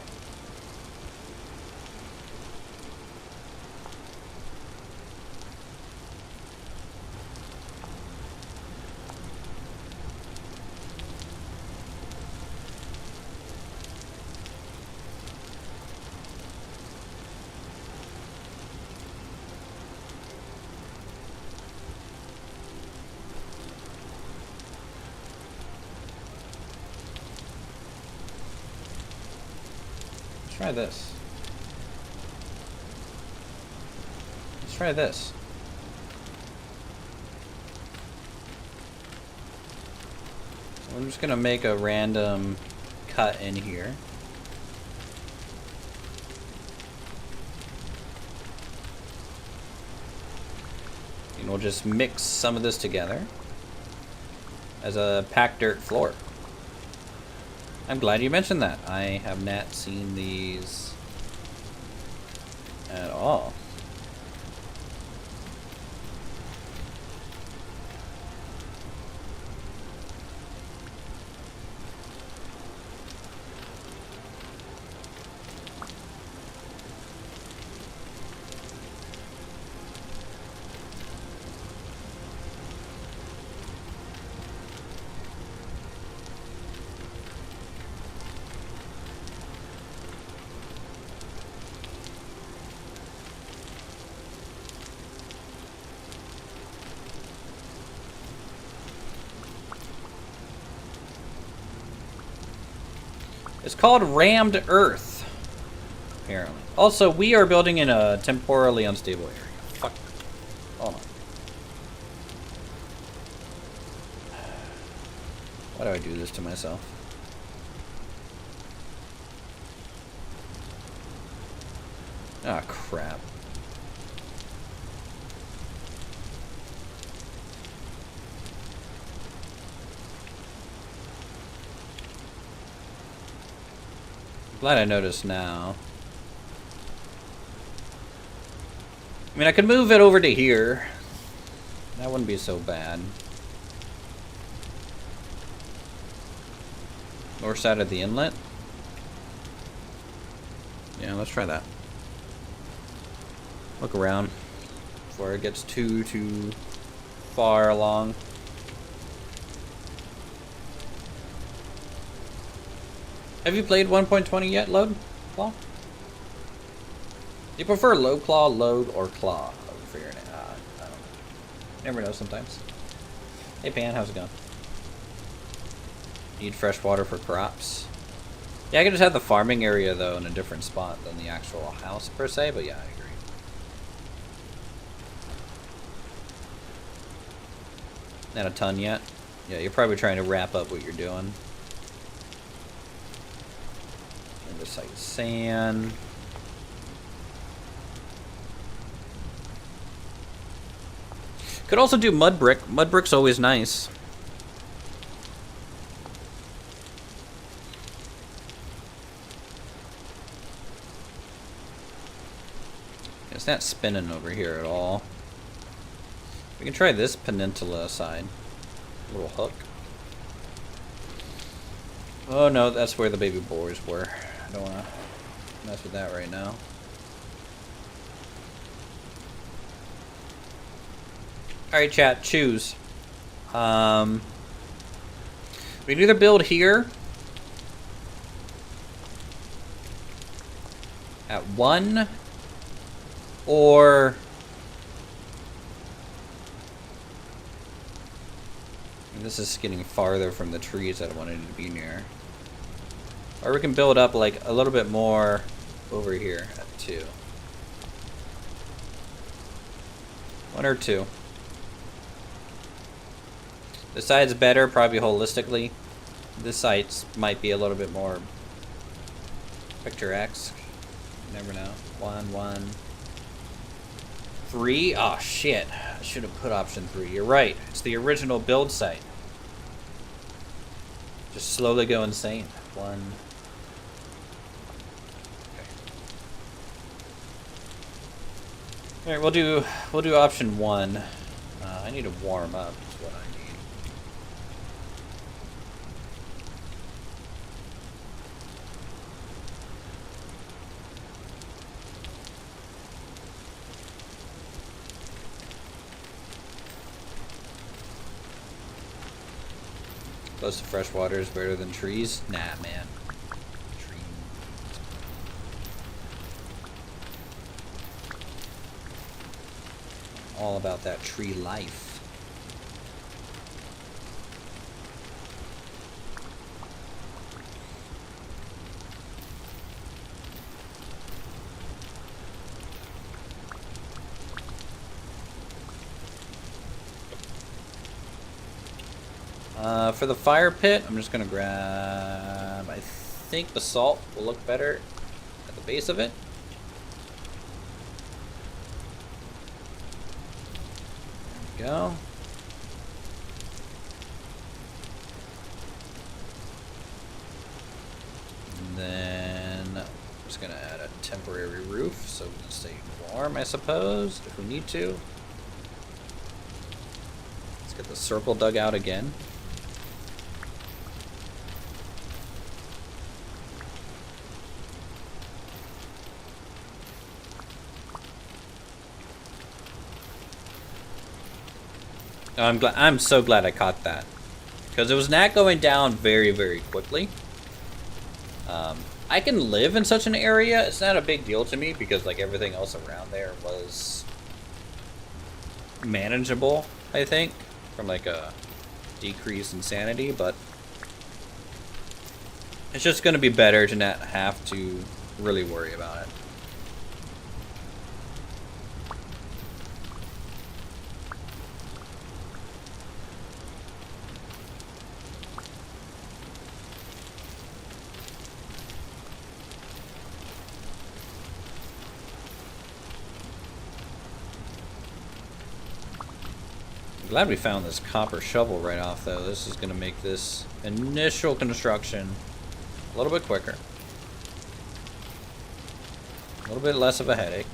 Try this. Let's try this. So I'm just gonna make a random cut in here. And we'll just mix some of this together as a packed dirt floor. I'm glad you mentioned that. I have not seen these at all. It's called Rammed Earth, apparently. Also, we are building in a temporally unstable area. Fuck. Hold on. Why do I do this to myself? Ah, crap. Glad I noticed now. I mean, I could move it over to here. That wouldn't be so bad. North side of the inlet. Yeah, let's try that. Look around before it gets too far along. Have you played 1.20 yet, Load? Claw? Do you prefer Low Claw, Load, or Claw for your name? I don't know. Never know sometimes. Hey Pan, how's it going? Need fresh water for crops. Yeah, I could just have the farming area though in a different spot than the actual house per se, but yeah, I agree. Not a ton yet. Yeah, you're probably trying to wrap up what you're doing. Andesite sand. Could also do mud brick. Mud brick's always nice. It's not spinning over here at all. We can try this peninsula side. Little hook. Oh no, that's where the baby boars were. I don't want to mess with that right now. Alright chat, choose. We can either build here at 1 or this is getting farther from the trees that I wanted to be near. Or we can build up like a little bit more over here at 2. 1 or 2. This side's better, probably holistically. This side might be a little bit more picturesque. You never know. 1, 1. 3? Oh shit. I should have put option 3. You're right. It's the original build site. Just slowly go insane. 1. Okay. Alright, we'll do option 1. I need to warm up is what I need. Close to fresh water is better than trees? Nah, man. Trees. All about that tree life. For the fire pit, I'm just gonna grab, I think basalt will look better at the base of it. There we go. And then I'm just gonna add a temporary roof so we can stay warm, I suppose, if we need to. Let's get the circle dug out again. I'm so glad I caught that, because it was not going down very, very quickly. I can live in such an area. It's not a big deal to me because like everything else around there was manageable, I think, from like a decrease in sanity, but it's just going to be better to not have to really worry about it. Glad we found this copper shovel right off though. This is going to make this initial construction a little bit quicker. A little bit less of a headache.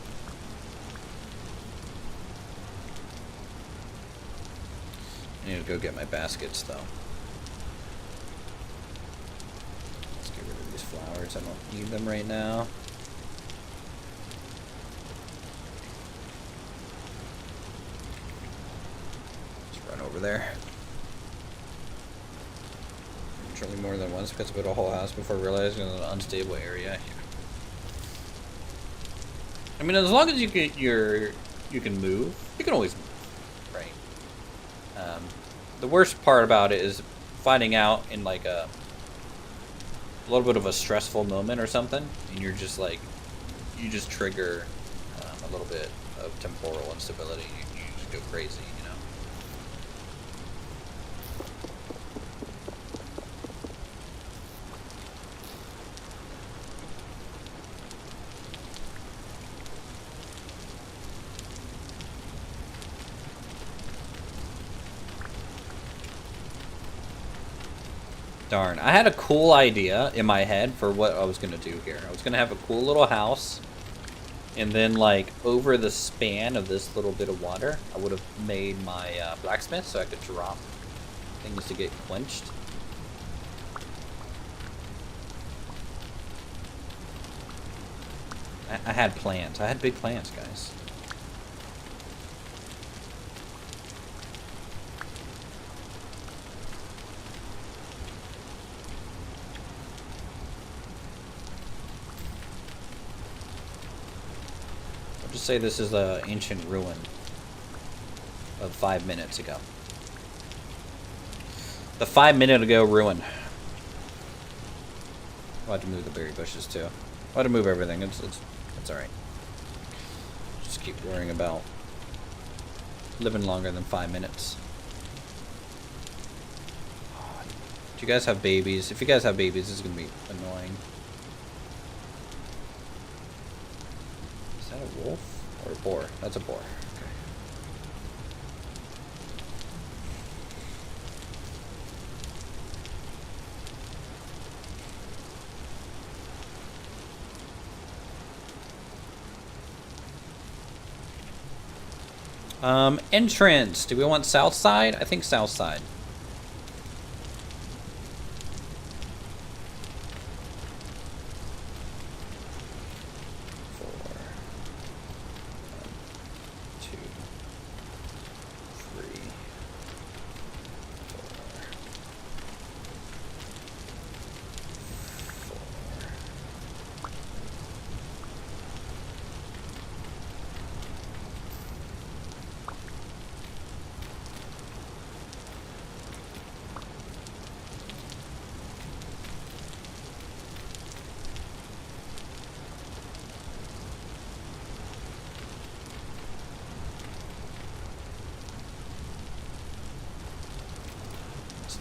I need to go get my baskets though. Let's get rid of these flowers. I don't need them right now. Over there. Surely more than once because I built a whole house before realizing it was an unstable area. I mean, as long as you can move, you can always move, right? The worst part about it is finding out in like a little bit of a stressful moment or something, and you're just like, you just trigger a little bit of temporal instability. You just go crazy. Darn. I had a cool idea in my head for what I was going to do here. I was going to have a cool little house. And then, like, over the span of this little bit of water, I would have made my blacksmith so I could drop things to get quenched. I had plans. I had big plans, guys. I'll just say this is an ancient ruin of 5 minutes ago. The 5 minute ago ruin. I'll have to move the berry bushes too. I'll have to move everything. It's alright. Just keep worrying about living longer than 5 minutes. Do you guys have babies? If you guys have babies, this is going to be annoying. Is that a wolf or a boar? That's a boar. Entrance. Do we want south side? I think south side.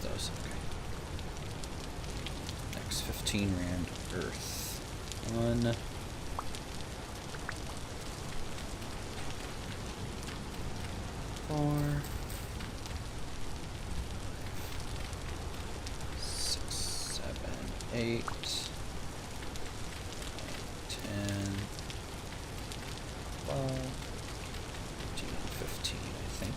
Those. Okay. Next 15 rand earth. 1. 4. 6, 7, 8. 10. 12. 13, 15, I think.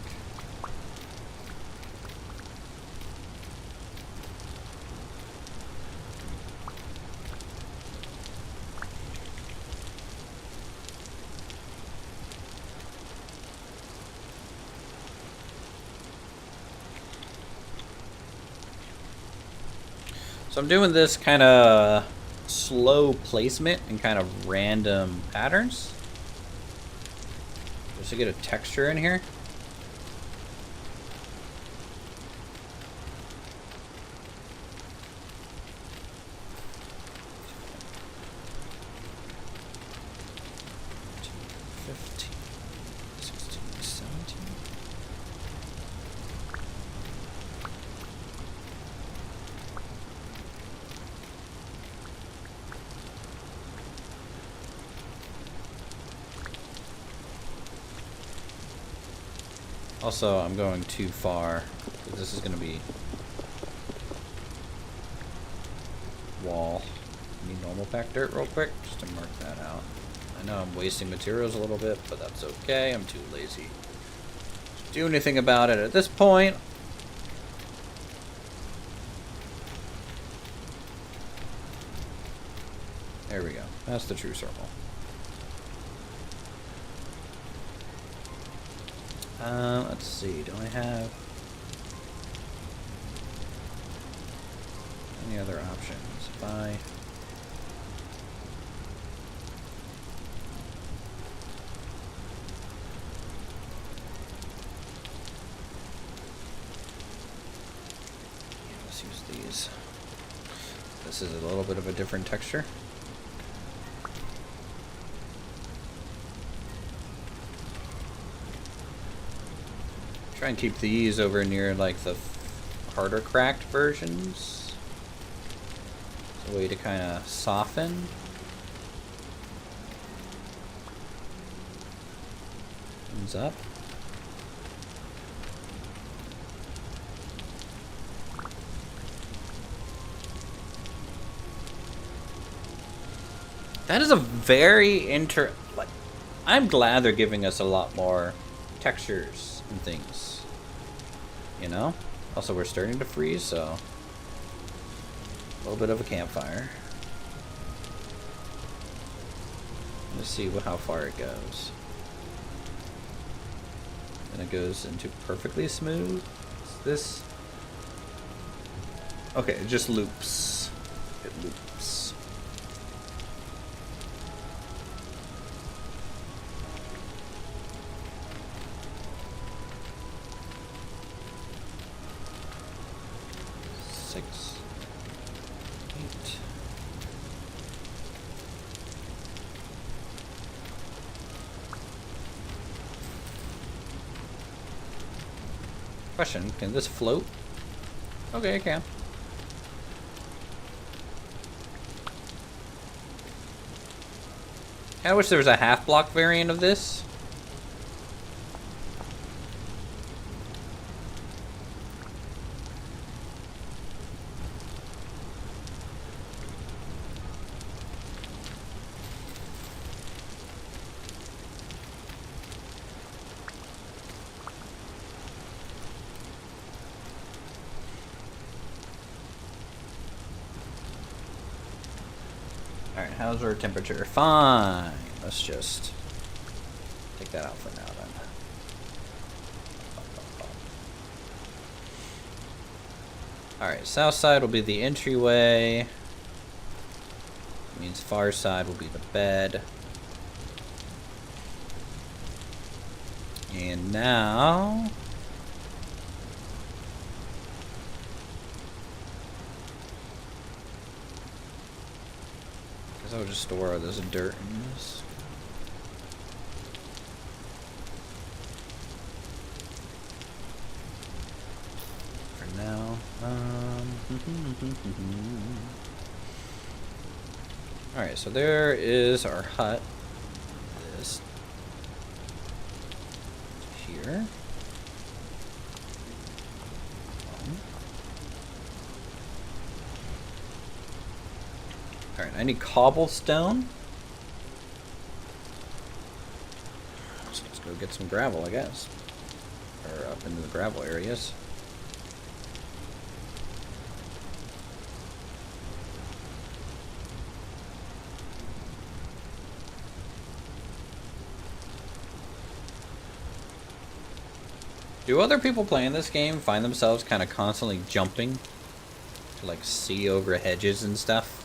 So I'm doing this kind of slow placement and kind of random patterns just to get a texture in here. Also, I'm going too far. This is going to be wall. I need normal pack dirt real quick just to mark that out. I know I'm wasting materials a little bit, but that's okay. I'm too lazy to do anything about it at this point. There we go. That's the true circle. Let's see, do I have any other options? If I let's use these. This is a little bit of a different texture. Try and keep these over near like the harder cracked versions. It's a way to kind of soften. Thumbs up. That is a very like, I'm glad they're giving us a lot more textures and things. You know? Also, we're starting to freeze, so a little bit of a campfire. Let's see how far it goes. And it goes into perfectly smooth. Is this? Okay, it just loops. It loops. Question, can this float? Okay, it can. I wish there was a half block variant of this. Alright, how's our temperature? Fine. Let's just take that out for now then. Alright, south side will be the entryway. Means far side will be the bed. And now... I'll just store all this dirt in this. For now. Alright, so there is our hut. This here. Alright, I need cobblestone. So let's go get some gravel, I guess. Or up into the gravel areas. Do other people playing this game find themselves kind of constantly jumping to like see over hedges and stuff?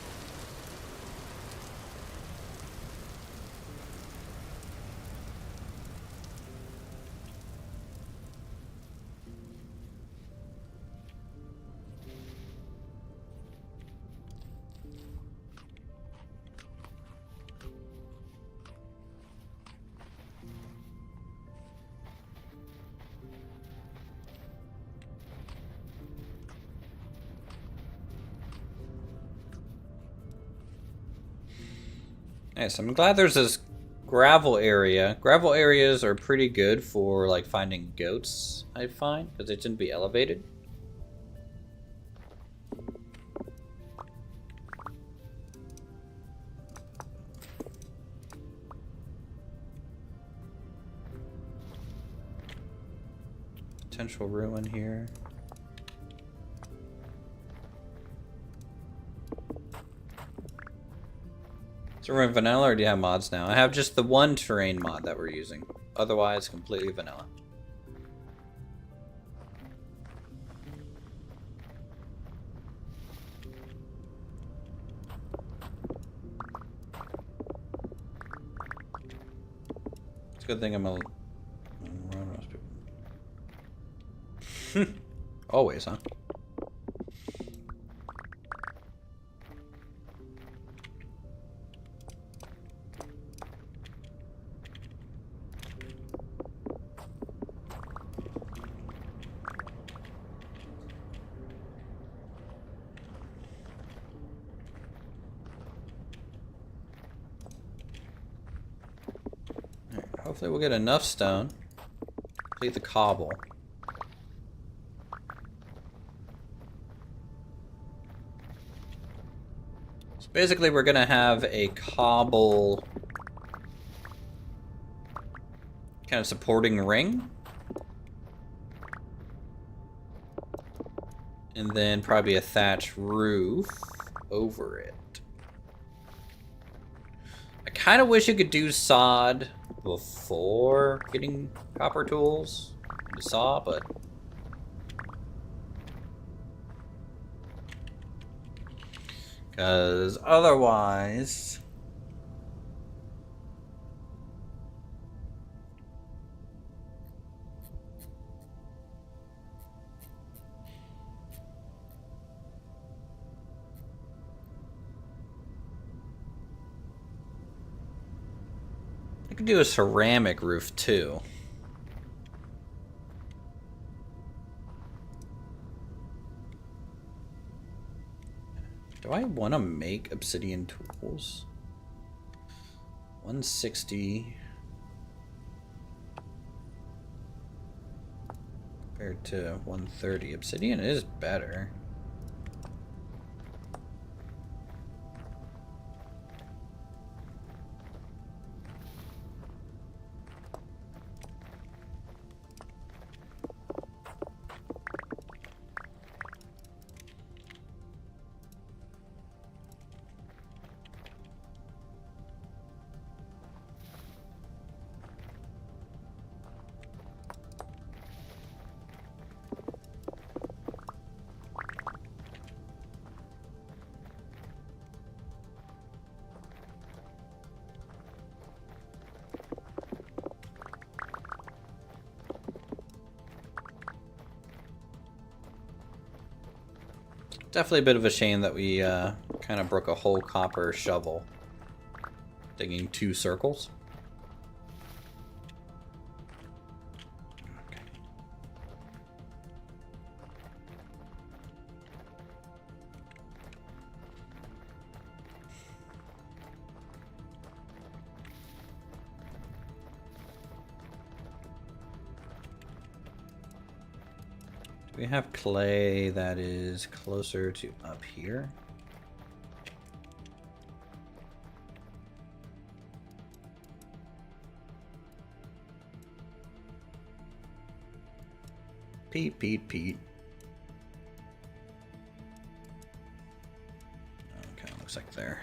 Nice, I'm glad there's this gravel area. Gravel areas are pretty good for like finding goats, I find, because they tend to be elevated. Potential ruin here. So we're in vanilla, or do you have mods now? I have just the one terrain mod that we're using. Otherwise, completely vanilla. It's a good thing I'm a roundhouse people. Always, huh? Hopefully we'll get enough stone. Complete the cobble. Basically, we're gonna have a cobble kind of supporting ring. And then probably a thatch roof over it. I kind of wish you could do sod before getting copper tools to saw, but because otherwise I could do a ceramic roof too. Do I want to make obsidian tools? 160 compared to 130. Obsidian is better. Definitely a bit of a shame that we kind of broke a whole copper shovel digging 2 circles. Okay. We have clay that is closer to up here. Pete. Okay, looks like there.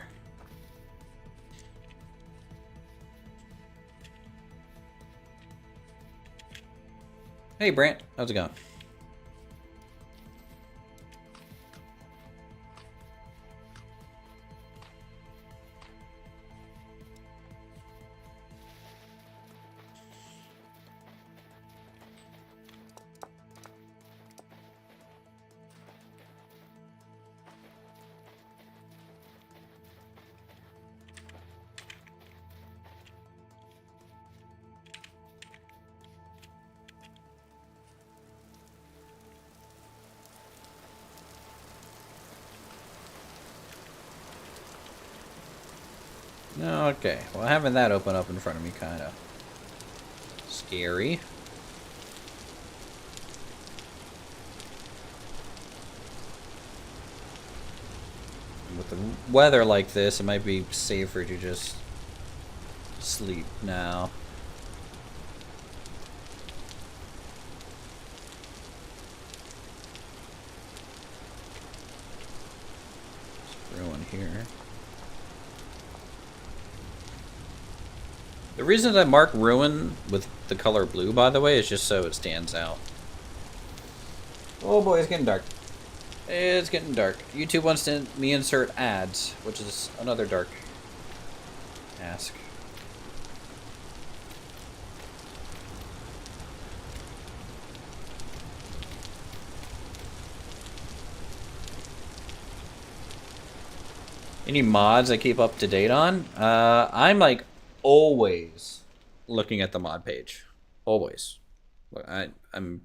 Hey Brant, how's it going? Okay, well having that open up in front of me kind of scary. With the weather like this, it might be safer to just sleep now. Let's ruin here. The reason I mark ruin with the color blue, by the way, is just so it stands out. Oh boy, it's getting dark. It's getting dark. YouTube wants me insert ads, which is another dark ask. Any mods I keep up to date on? I'm like always looking at the mod page. Always. I'm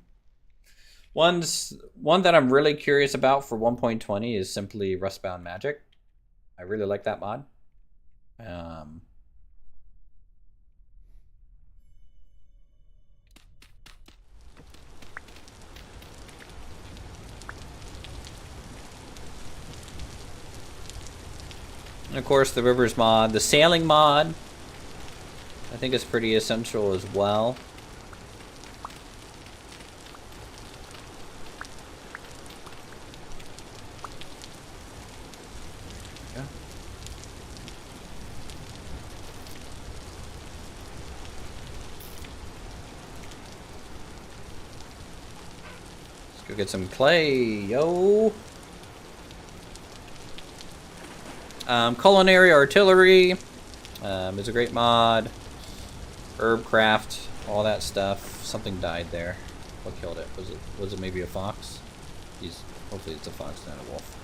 one that I'm really curious about for 1.20 is simply Rustbound Magic. I really like that mod. And of course, the rivers mod, the sailing mod, I think is pretty essential as well. Yeah. Let's go get some clay, yo. Culinary artillery is a great mod. Herb craft, all that stuff. Something died there. What killed it? Was it maybe a fox? Hopefully it's a fox, not a wolf.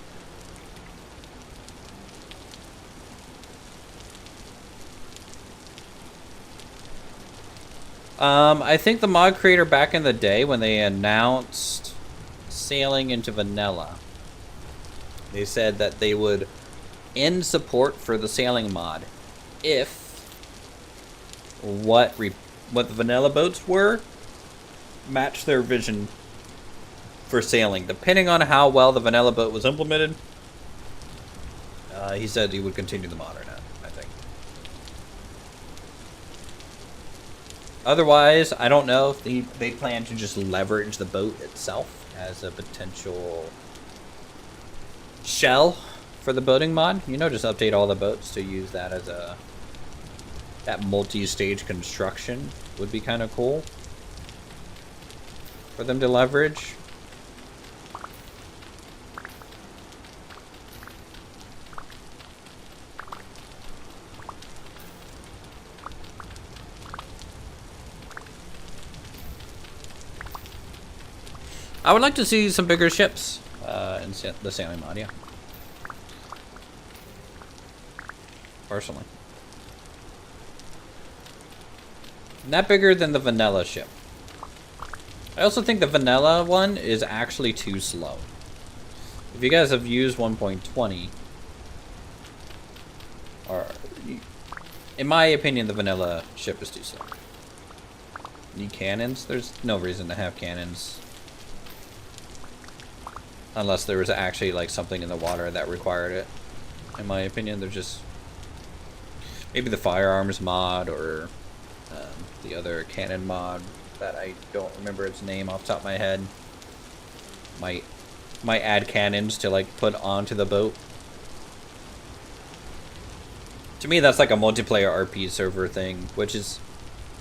I think the mod creator back in the day when they announced sailing into vanilla, they said that they would end support for the sailing mod if what the vanilla boats were matched their vision for sailing. Depending on how well the vanilla boat was implemented, he said he would continue the mod or not, I think. Otherwise, I don't know if they plan to just leverage the boat itself as a potential shell for the boating mod. You know, just update all the boats to use that as that multi-stage construction would be kind of cool for them to leverage. I would like to see some bigger ships in the sailing mod, yeah. Personally. Not bigger than the vanilla ship. I also think the vanilla one is actually too slow. If you guys have used 1.20, or in my opinion, the vanilla ship is too slow. Need cannons? There's no reason to have cannons. Unless there was actually like something in the water that required it. In my opinion, they're just maybe the firearms mod or the other cannon mod that I don't remember its name off the top of my head. Might add cannons to like put onto the boat. To me, that's like a multiplayer RP server thing, which is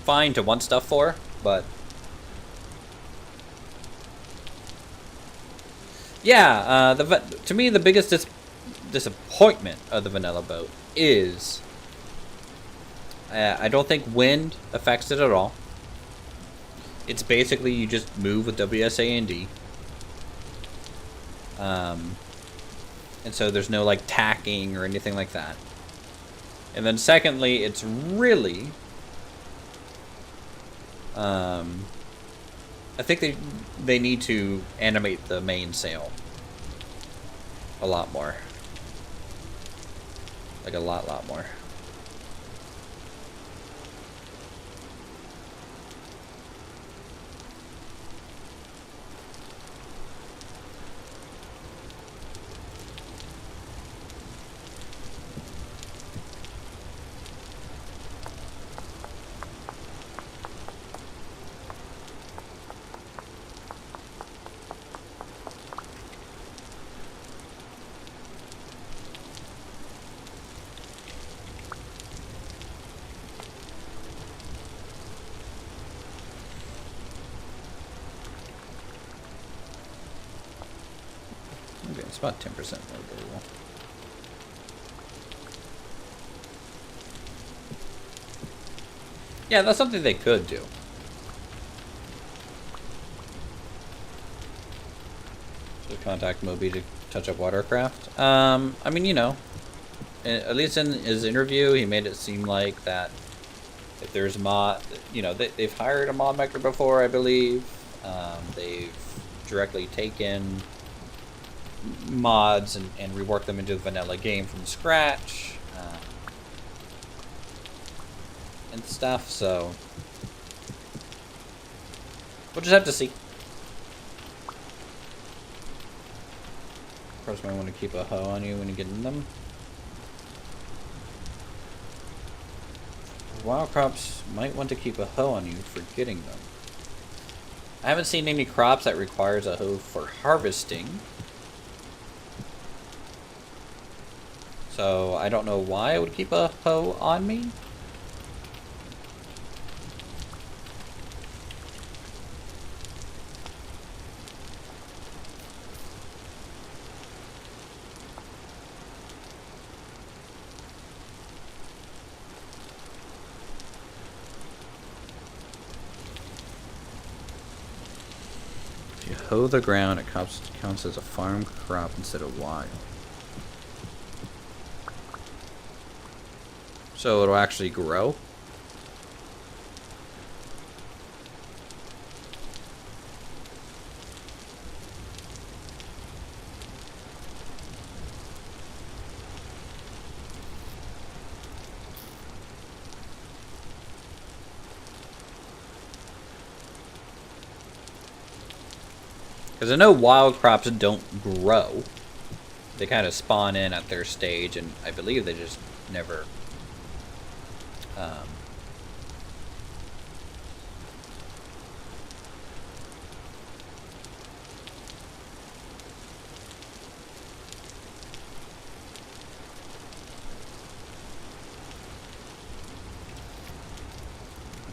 fine to want stuff for, but yeah, to me the biggest disappointment of the vanilla boat is I don't think wind affects it at all. It's basically you just move with WSA and D. And so there's no like tacking or anything like that. And then secondly, it's really I think they need to animate the mainsail a lot more. Like a lot more. Okay, it's about 10% more durable. Yeah, that's something they could do. So contact Moby to touch up watercraft. I mean, you know, at least in his interview, he made it seem like that if there's mod, you know, they've hired a mod maker before, I believe. They've directly taken mods and reworked them into the vanilla game from scratch. And stuff, so we'll just have to see. Of course, might want to keep a hoe on you when you get in them. Wild crops might want to keep a hoe on you for getting them. I haven't seen any crops that requires a hoe for harvesting. So I don't know why I would keep a hoe on me. If you hoe the ground, it counts as a farm crop instead of wild. So it'll actually grow. Because I know wild crops don't grow. They kind of spawn in at their stage, and I believe they just never...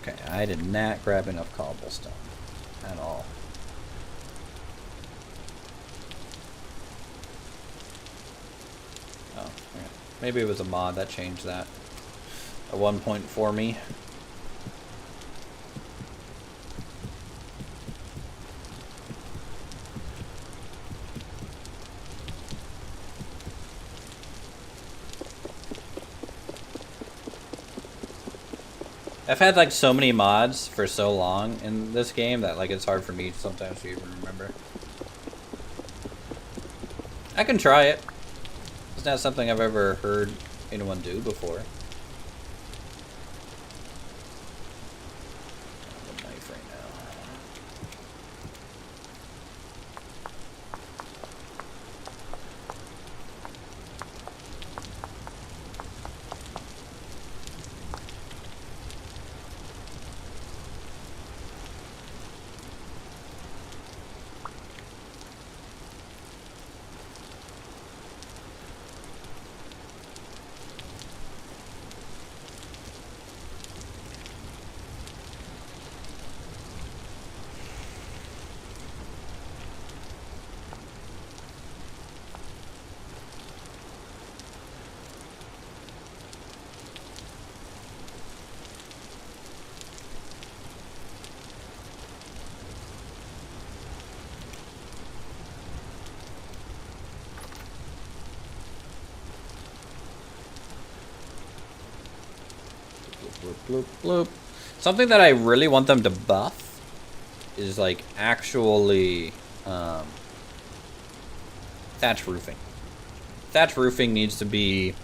Okay, I did not grab enough cobblestone at all. Oh, okay. Maybe it was a mod that changed that at one point for me. I've had like so many mods for so long in this game that like it's hard for me sometimes to even remember. I can try it. It's not something I've ever heard anyone do before. The knife right now. Bloop, bloop, bloop. Something that I really want them to buff is like actually thatch roofing. Thatch roofing needs to be...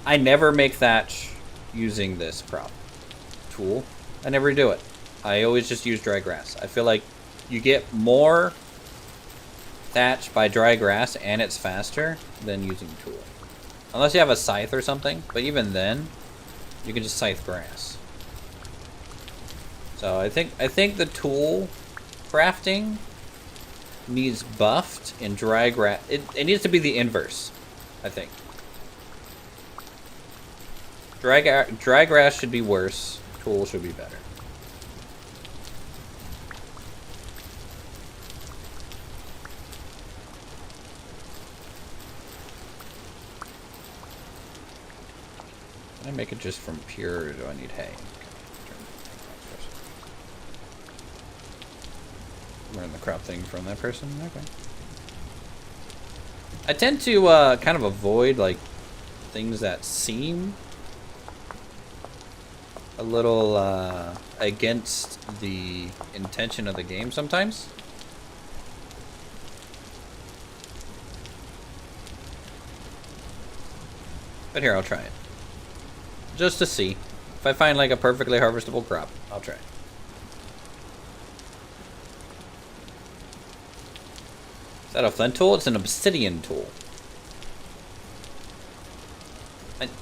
I never make thatch using this prop tool. I never do it. I always just use dry grass. I feel like you get more thatch by dry grass and it's faster than using the tool. Unless you have a scythe or something, but even then, you can just scythe grass. So I think the tool crafting needs buffed in dry grass. It needs to be the inverse, I think. Dry grass should be worse. Tool should be better. Can I make it just from pure, or do I need hay? Learn the crop thing from that person? Okay. I tend to kind of avoid like things that seem a little against the intention of the game sometimes. But here, I'll try it. Just to see. If I find like a perfectly harvestable crop, I'll try it. Is that a flint tool? It's an obsidian tool.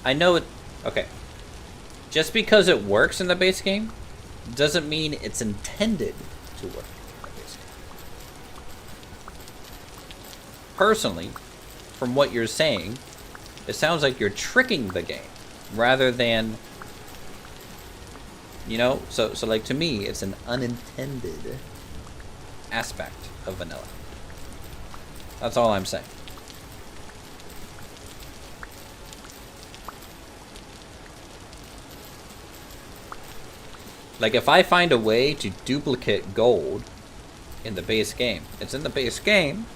I know it... Okay. Just because it works in the base game doesn't mean it's intended to work in the base game. Personally, from what you're saying, it sounds like you're tricking the game rather than, you know, so like to me, it's an unintended aspect of vanilla. That's all I'm saying. Like, if I find a way to duplicate gold in the base game, it's in the base game.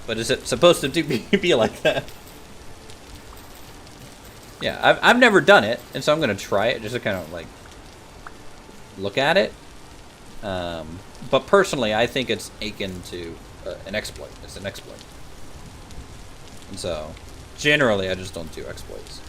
But is it supposed to be like that? Yeah, I've never done it, and so I'm going to try it just to kind of, like, look at it. But personally, I think it's akin to an exploit. It's an exploit. And so, generally, I just don't do exploits.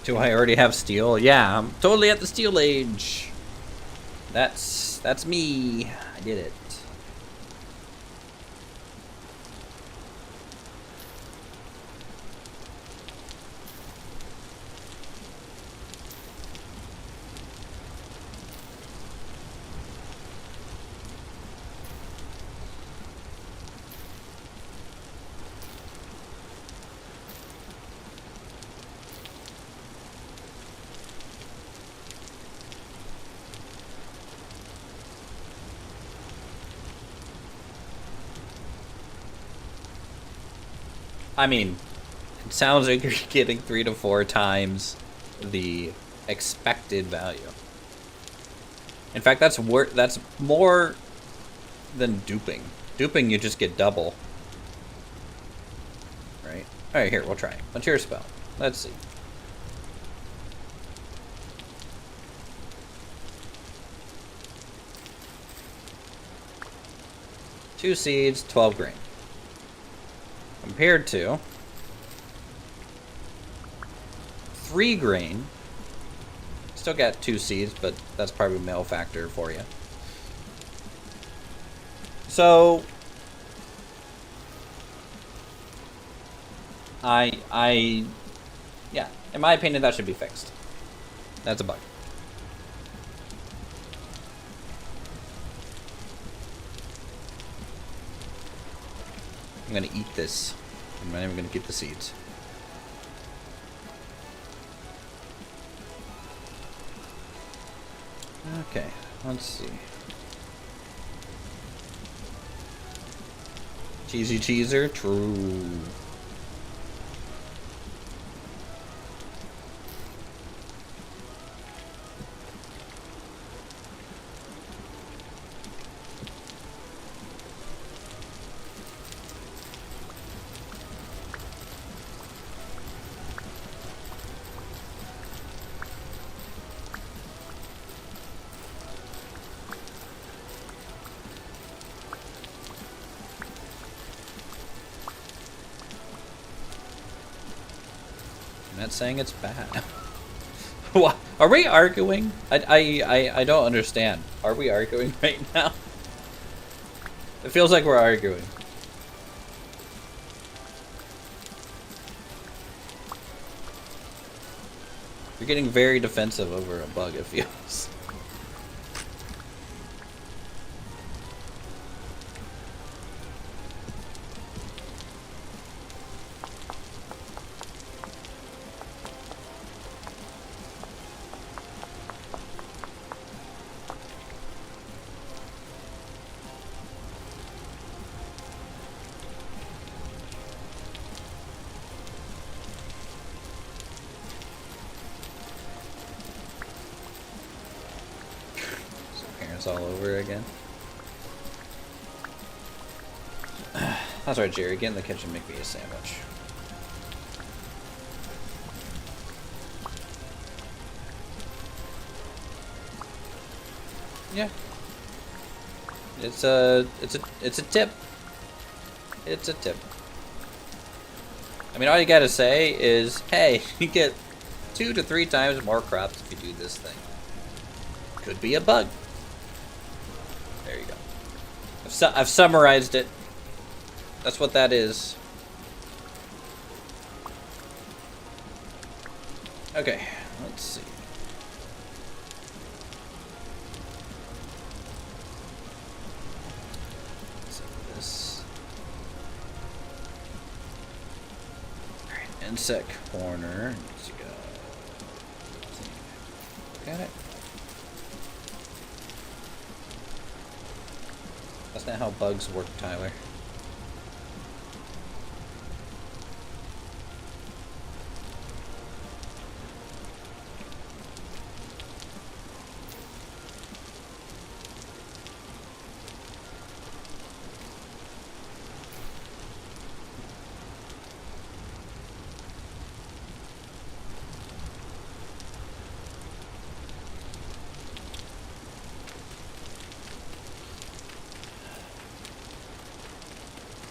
Do I already have steel? Yeah, I'm totally at the steel age. That's me. I did it. I mean, it sounds like you're getting 3 to 4 times the expected value. In fact, that's more than duping. Duping, you just get double. Right? Alright, here, we'll try it. What's your spell? Let's see. Two seeds, 12 grain. Compared to 3 grain. Still got 2 seeds, but that's probably male factor for you. So yeah, in my opinion, that should be fixed. That's a bug. I'm gonna eat this. I'm not even gonna get the seeds. Okay, let's see. Cheesy cheeser, true. I'm not saying it's bad. What? Are we arguing? I don't understand. Are we arguing right now? It feels like we're arguing. You're getting very defensive over a bug, it feels. All over again. That's right, Jerry. Get in the kitchen, make me a sandwich. Yeah. It's a tip. It's a tip. I mean, all you gotta say is, hey, you get 2 to 3 times more crops if you do this thing. Could be a bug. There you go. I've summarized it. That's what that is. Okay, let's see. This. Alright, insect corner. Let's go. Got it. That's not how bugs work, Tyler.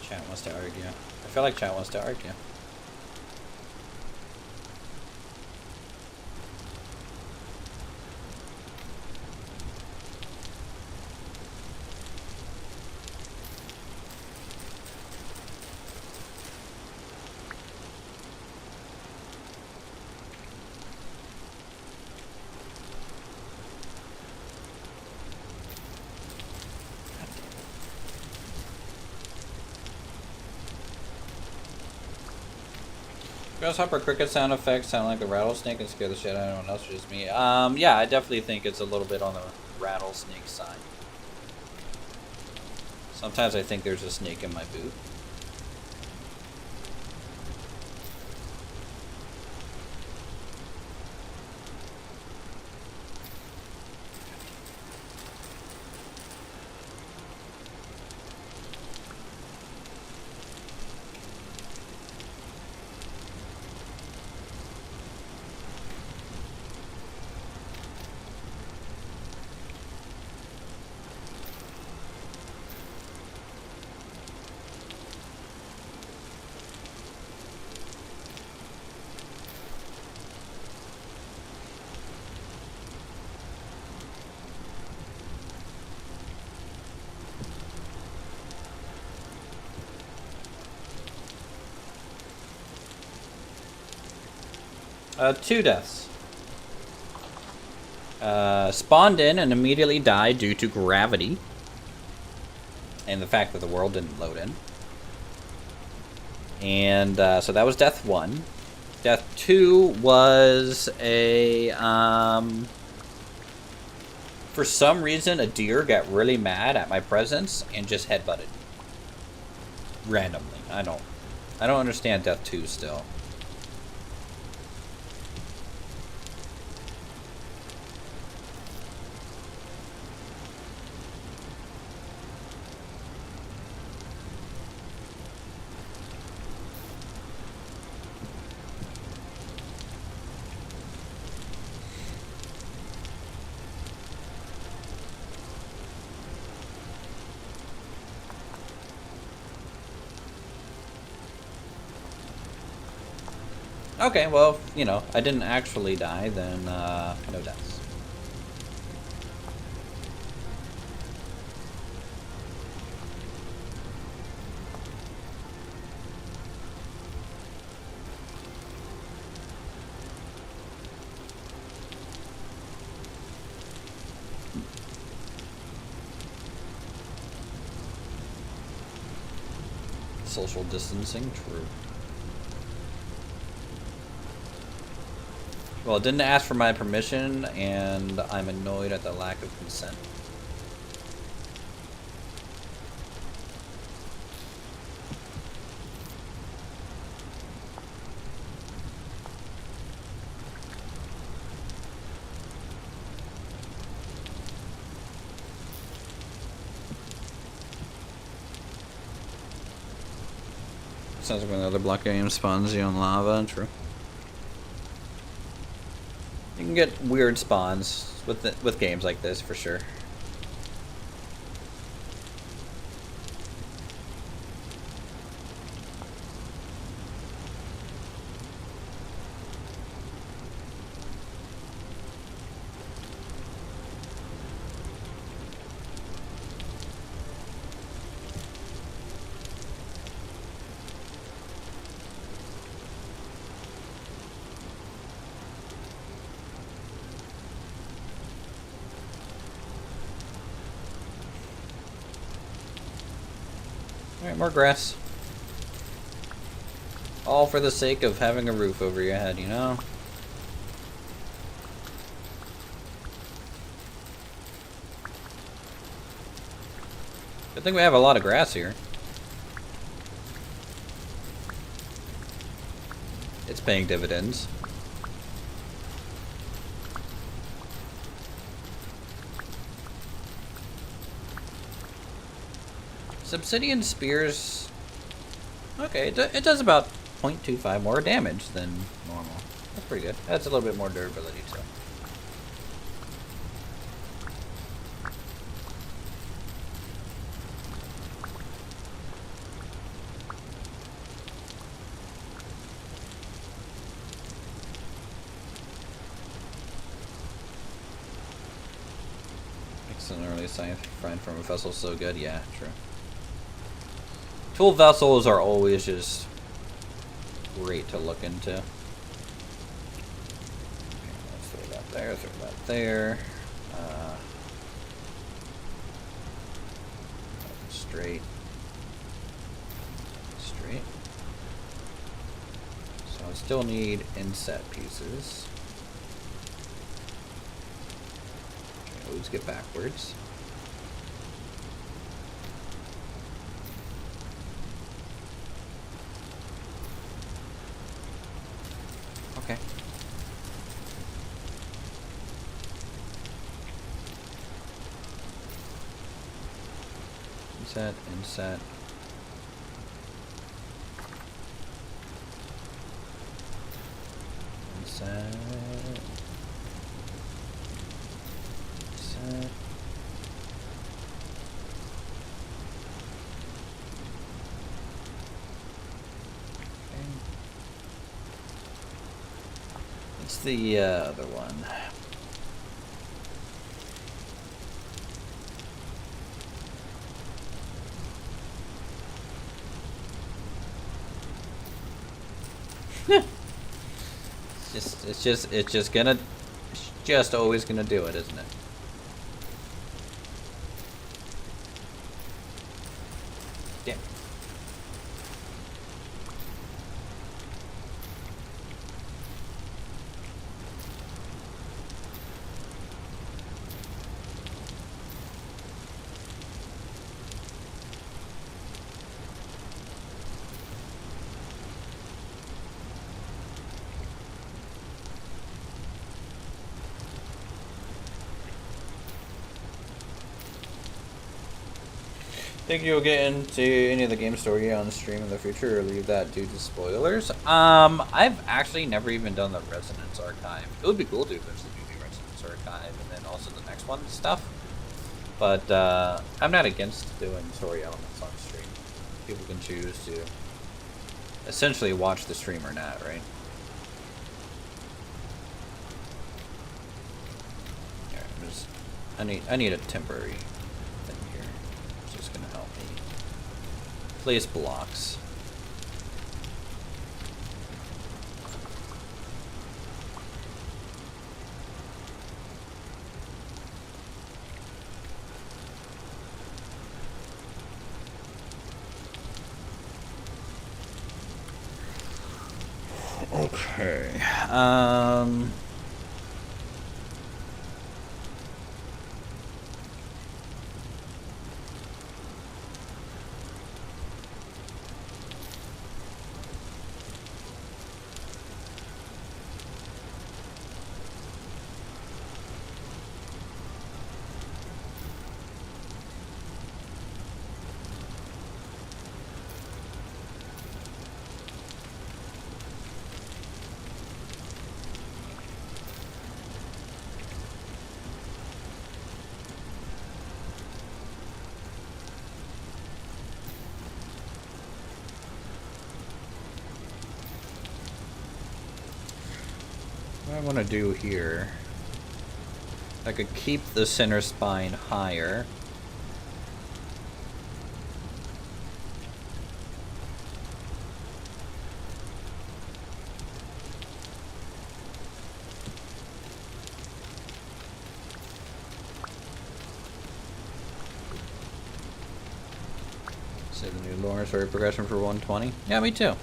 Chat wants to argue. I feel like chat wants to argue. Grasshopper cricket sound effects sound like a rattlesnake and scare the shit out of anyone else, or just me. Yeah, I definitely think it's a little bit on the rattlesnake side. Sometimes I think there's a snake in my boot. Two deaths. Spawned in and immediately died due to gravity. And the fact that the world didn't load in. And so that was death 1. Death 2 was a... for some reason, a deer got really mad at my presence and just headbutted. Randomly. I don't understand death 2 still. Okay, well, you know, I didn't actually die, then, no deaths. Social distancing, true. Well, it didn't ask for my permission, and I'm annoyed at the lack of consent. Sounds like another block game spawns you on lava, true. You can get weird spawns with games like this, for sure. Alright, more grass. All for the sake of having a roof over your head, you know? Good thing we have a lot of grass here. It's paying dividends. Obsidian spears. Okay, it does about 0.25 more damage than normal. That's pretty good. That's a little bit more durability too. Makes an early science find from a vessel so good. Yeah, true. Tool vessels are always just great to look into. Okay, let's throw that there, throw that there. Straight. Straight. So I still need inset pieces. Okay, always get backwards. Okay. Inset, inset. Inset. Inset. What's the other one? It's just always gonna do it, isn't it? Damn. Think you'll get into any of the game story on the stream in the future, or leave that due to spoilers? I've actually never even done the Resonance Archive. It would be cool to eventually do the Resonance Archive, and then also the next one stuff. But I'm not against doing story elements on stream. People can choose to essentially watch the stream or not, right? Alright, I need a temporary thing here. It's just gonna help me place blocks. Okay. What I want to do here, I could keep the center spine higher. Save the new lore story progression for 120. Yeah, me too.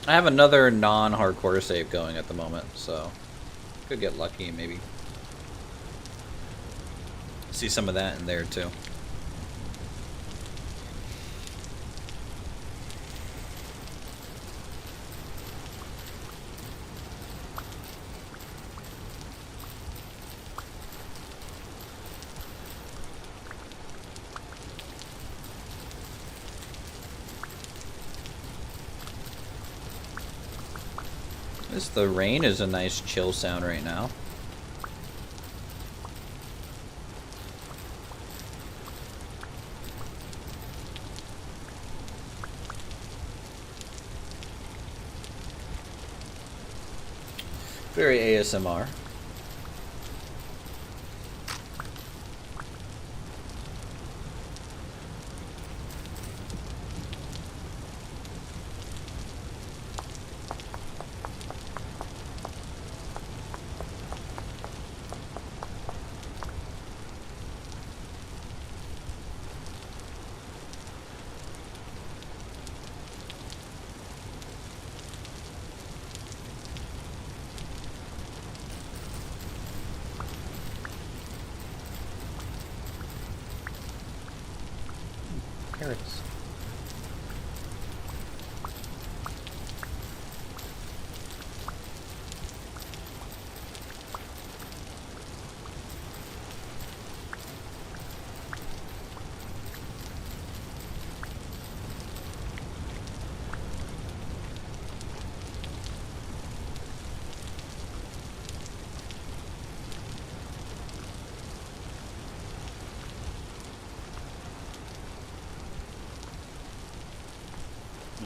I have another non-hardcore save going at the moment, so could get lucky and maybe see some of that in there too. The rain is a nice chill sound right now. Very ASMR. Carrots.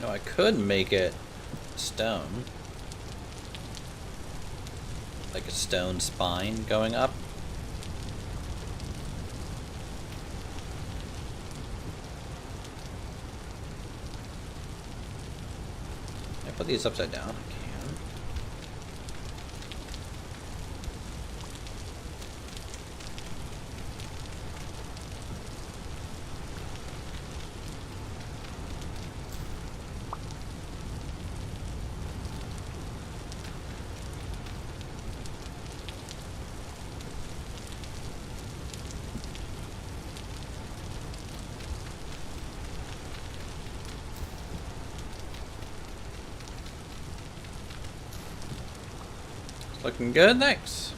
No, I could make it stone. Like a stone spine going up. Can I put these upside down? I can. Looking good, thanks.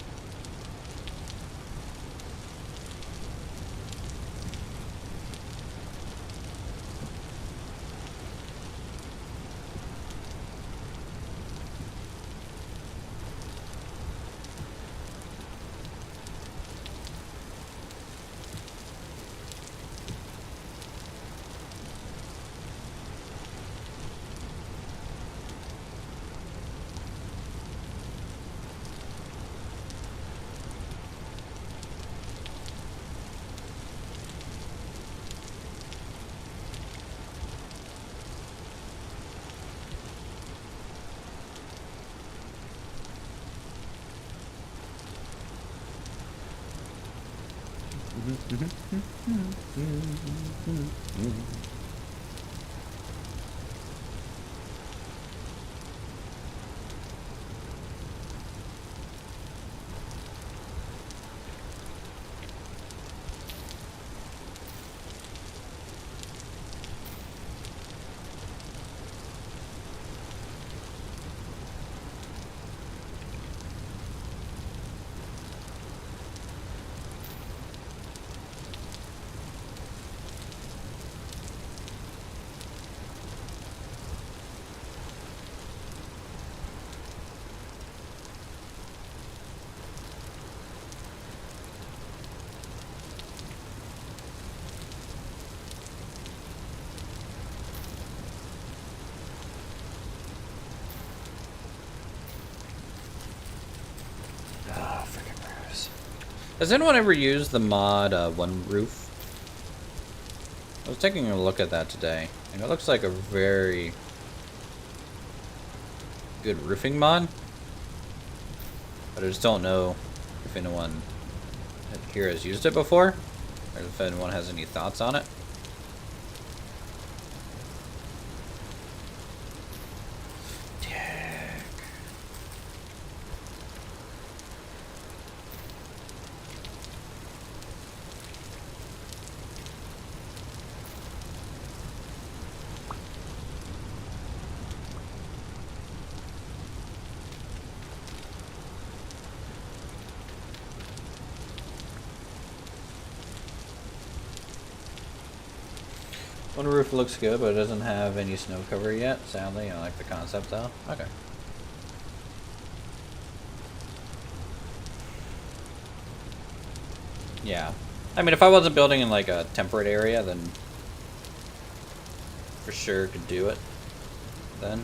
Has anyone ever used the mod One Roof? I was taking a look at that today, and it looks like a very good roofing mod. But I just don't know if anyone here has used it before, or if anyone has any thoughts on it. One roof looks good, but it doesn't have any snow cover yet. Sadly, I like the concept though. Okay. Yeah. I mean, if I wasn't building in like a temperate area, then for sure could do it then.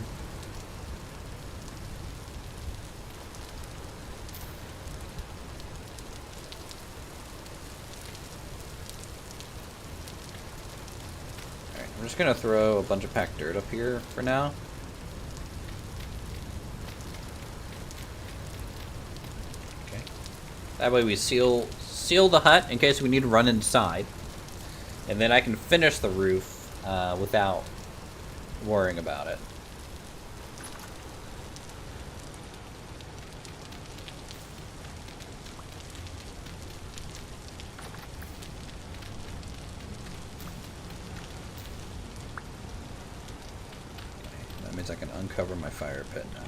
I'm just gonna throw a bunch of packed dirt up here for now. Okay. That way we seal the hut in case we need to run inside. And then I can finish the roof without worrying about it. I can uncover my fire pit now.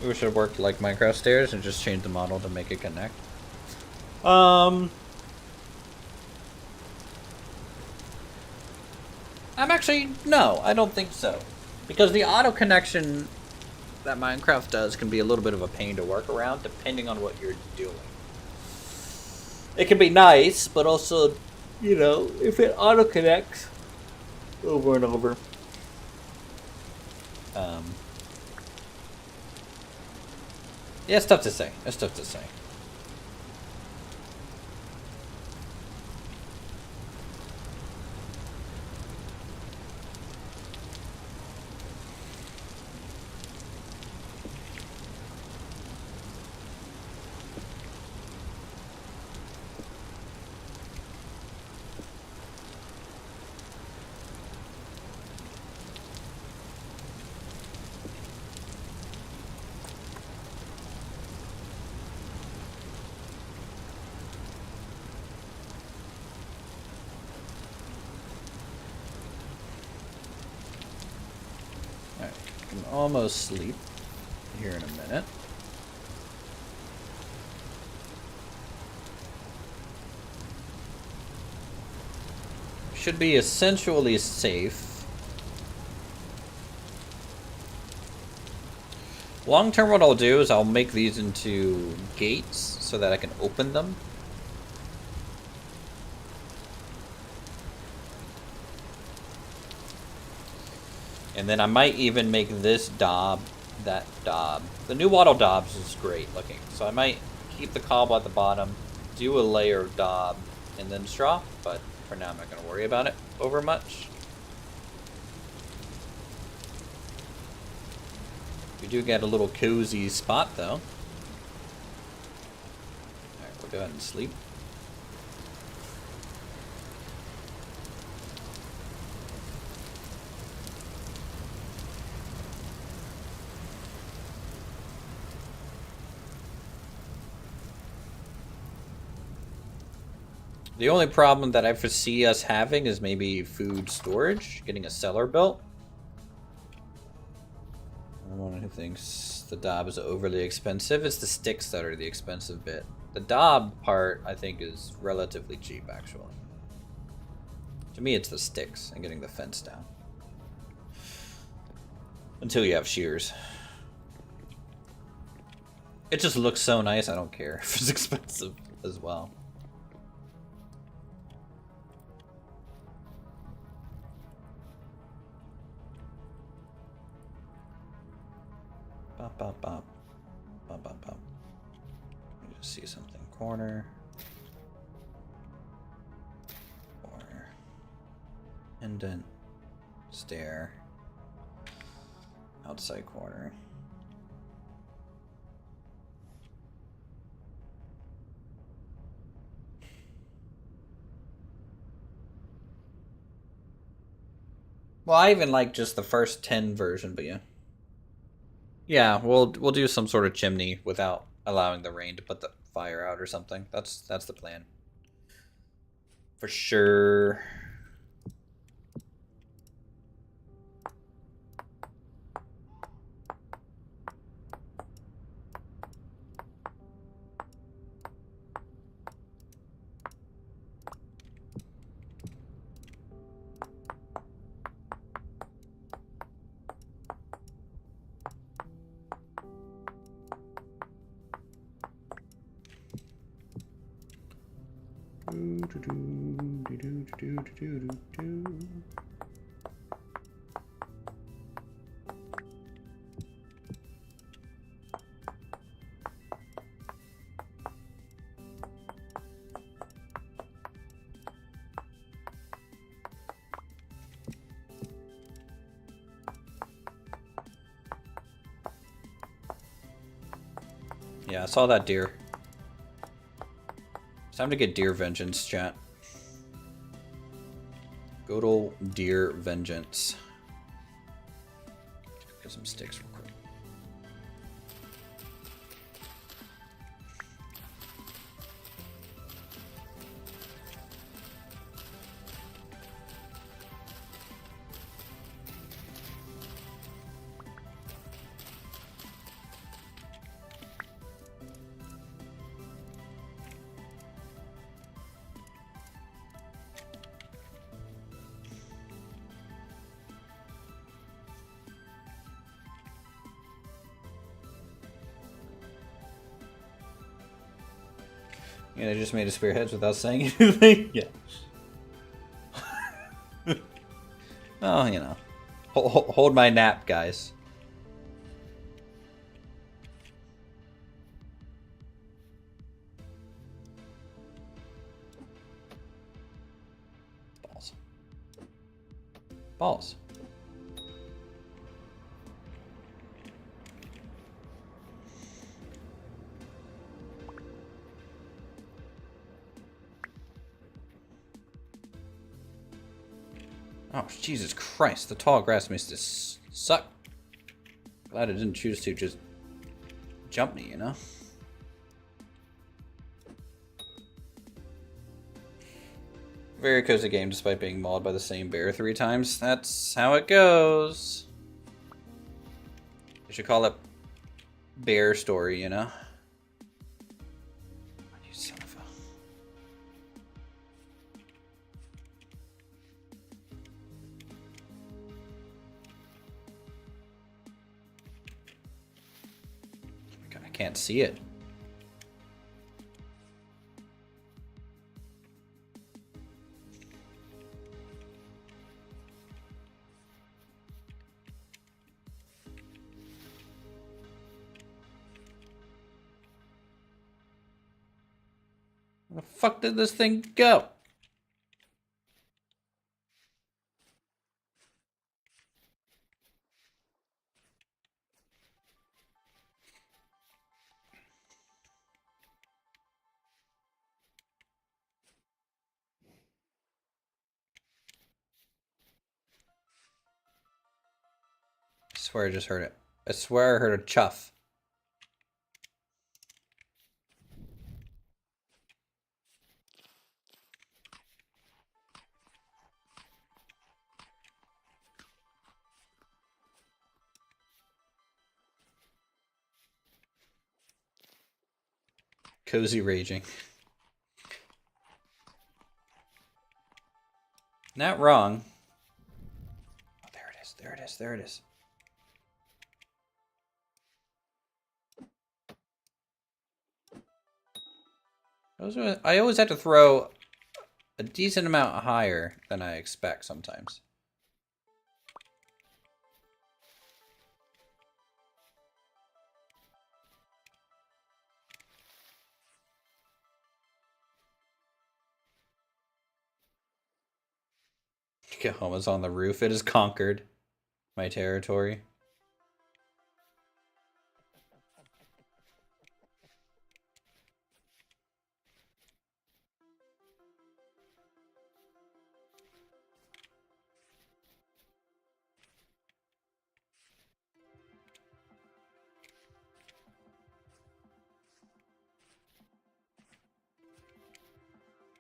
We wish it worked like Minecraft stairs and just change the model to make it connect. I'm actually, no, I don't think so. Because the auto connection that Minecraft does can be a little bit of a pain to work around depending on what you're doing. It can be nice, but also, you know, if it auto connects over and over. Yeah, it's tough to say. It's tough to say. Almost sleep here in a minute. Should be essentially safe. Long term, what I'll do is I'll make these into gates so that I can open them. And then I might even make this daub, that daub. The new wattle daubs is great looking. So I might keep the cobble at the bottom, do a layer of daub, and then straw. But for now I'm not going to worry about it over much. We do get a little cozy spot though. Alright, we'll go ahead and sleep. The only problem that I foresee us having is maybe food storage, getting a cellar built. Anyone who thinks the daub is overly expensive, it's the sticks that are the expensive bit. The daub part, I think, is relatively cheap, actually. To me, it's the sticks and getting the fence down. Until you have shears. It just looks so nice, I don't care if it's expensive as well. bop, bop. Bop, bop, bop. Let me just see something. Corner. Corner. Indent. Stair. Outside corner. Well, I even like just the first 10 version, but yeah. Yeah, we'll do some sort of chimney without allowing the rain to put the fire out or something. That's the plan. For sure. Yeah, I saw that deer. It's time to get deer vengeance, chat. Good old deer vengeance. Get some sticks real quick. Yeah, they just made a spearheads without saying anything. Yeah. Oh, you know. Hold my nap, guys. Balls. Balls. Oh, Jesus Christ. The tall grass makes this suck. Glad it didn't choose to just jump me, you know? Very cozy game despite being mauled by the same bear 3 times. That's how it goes. You should call it Bear Story, you know? You son of a... I can't see it. Where the fuck did this thing go? I swear I just heard it. I swear I heard a chuff. Cozy raging. Not wrong. Oh, there it is. There it is. There it is. I always have to throw a decent amount higher than I expect sometimes. Oklahoma's on the roof. It has conquered my territory.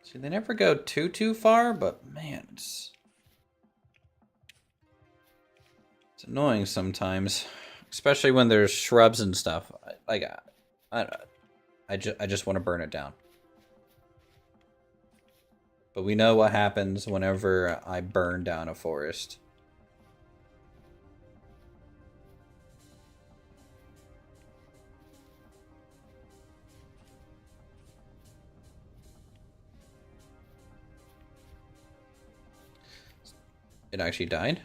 See, they never go too far, but man, it's annoying sometimes, especially when there's shrubs and stuff. I just want to burn it down. But we know what happens whenever I burn down a forest. It actually died?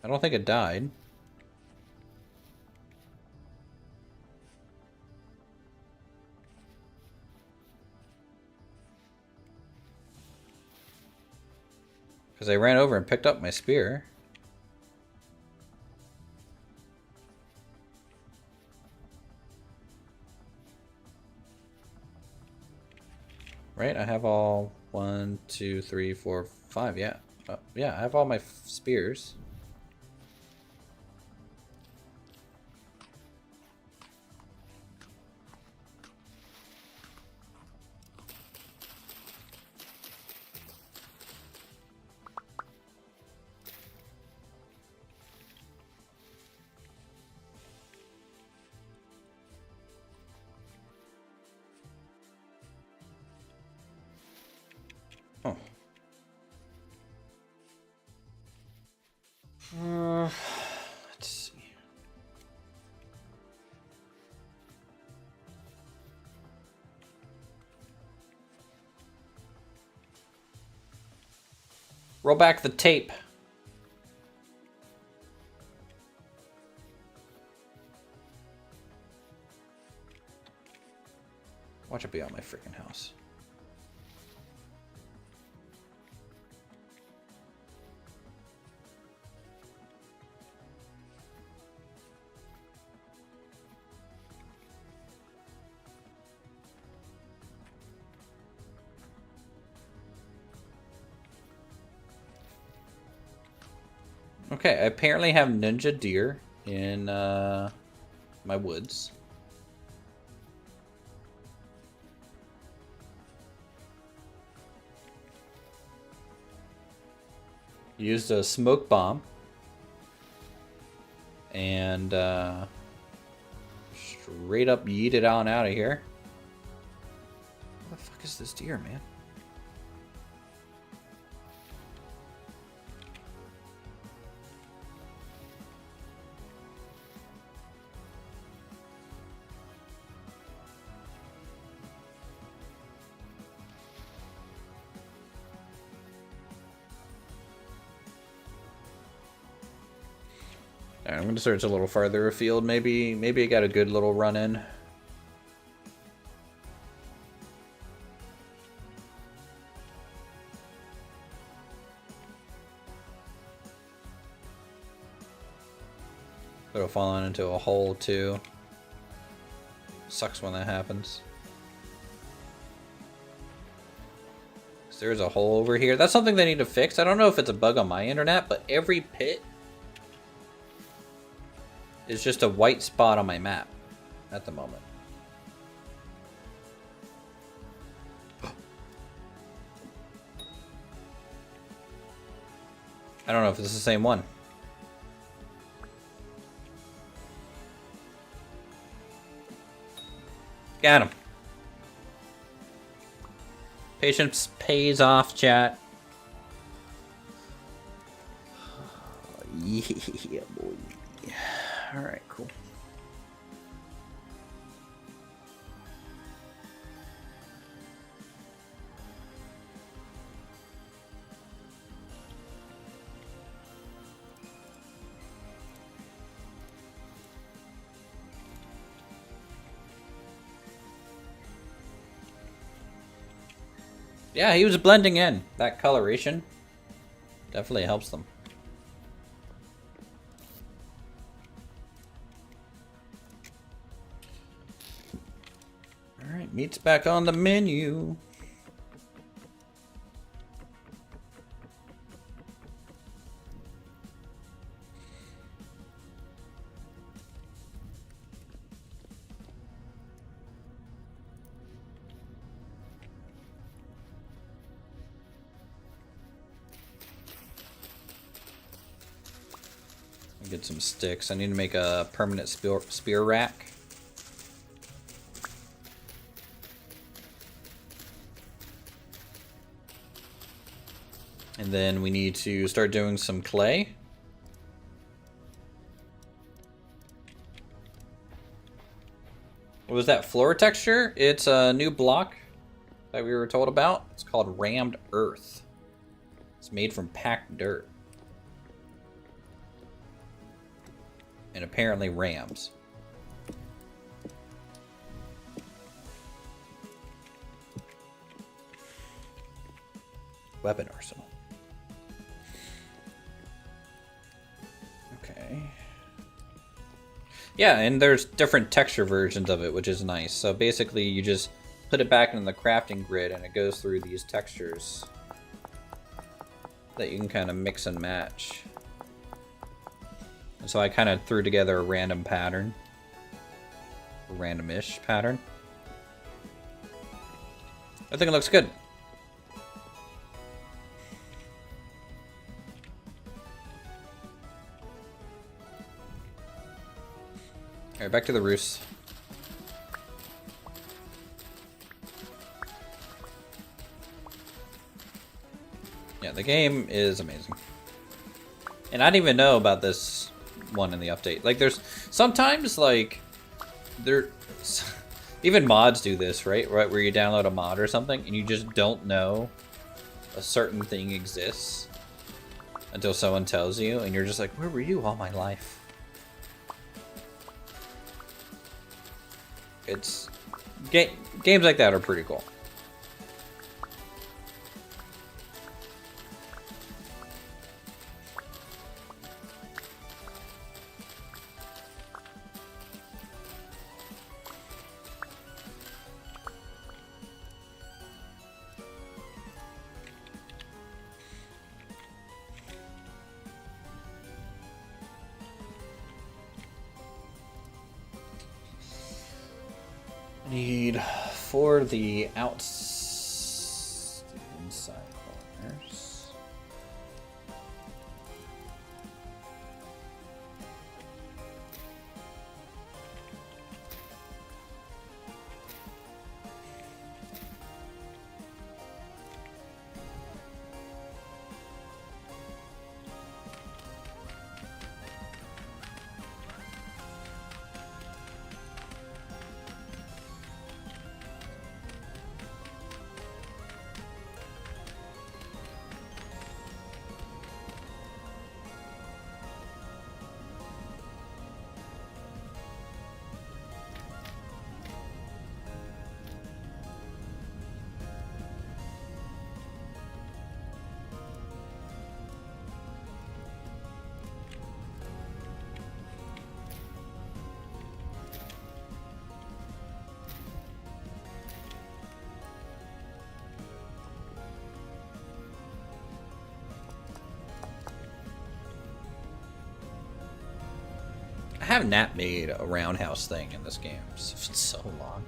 I don't think it died. Because I ran over and picked up my spear. Right? I have all 1, 2, 3, 4, 5. Yeah. Yeah, I have all my spears. Oh. Let's see. Roll back the tape. Watch it be on my freaking house. Okay, I apparently have ninja deer in my woods. Used a smoke bomb. And straight up yeet it on out of here. What the fuck is this deer, man? Alright, I'm gonna search a little farther afield. Maybe I got a good little run in. Could have fallen into a hole too. Sucks when that happens. There's a hole over here. That's something they need to fix. I don't know if it's a bug on my internet, but every pit is just a white spot on my map at the moment. I don't know if it's the same one. Got him. Patience pays off, chat. Yeah, boy. Alright, cool. Yeah, he was blending in. That coloration definitely helps them. Alright, meat's back on the menu. Get some sticks. I need to make a permanent spear rack. And then we need to start doing some clay. What was that floor texture? It's a new block that we were told about. It's called rammed earth. It's made from packed dirt. And apparently rams. Weapon arsenal. Okay. Yeah, and there's different texture versions of it, which is nice. So basically you just put it back in the crafting grid and it goes through these textures that you can kind of mix and match. And so I kind of threw together a random pattern. A random-ish pattern. I think it looks good. Alright, back to the roofs. Yeah, the game is amazing. And I didn't even know about this one in the update. Like, there's sometimes, like, even mods do this, right? Right, where you download a mod or something and you just don't know a certain thing exists until someone tells you, and you're just like, where were you all my life? It's games like that are pretty cool. Need for the inside corners. I have not made a roundhouse thing in this game. It's so long.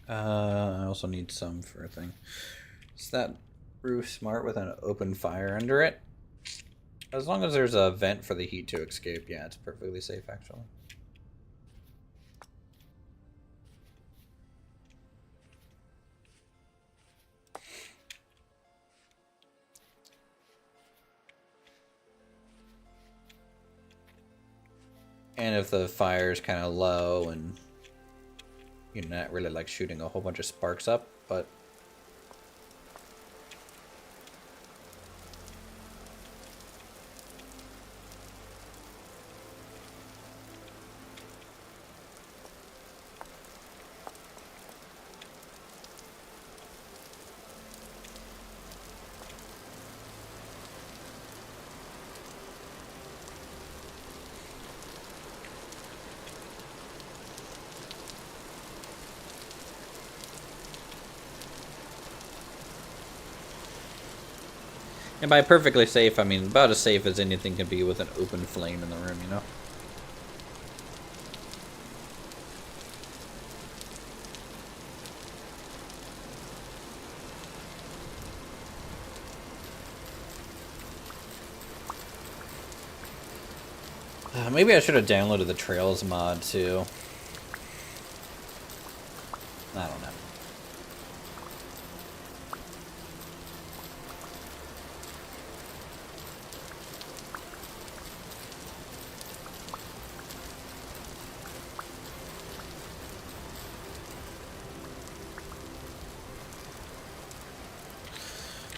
I also need some for a thing. Is that roof smart with an open fire under it? As long as there's a vent for the heat to escape, yeah, it's perfectly safe, actually. And if the fire is kind of low and you're not really like shooting a whole bunch of sparks up, but and by perfectly safe, I mean about as safe as anything can be with an open flame in the room, you know? Maybe I should have downloaded the Trails mod too. I don't know.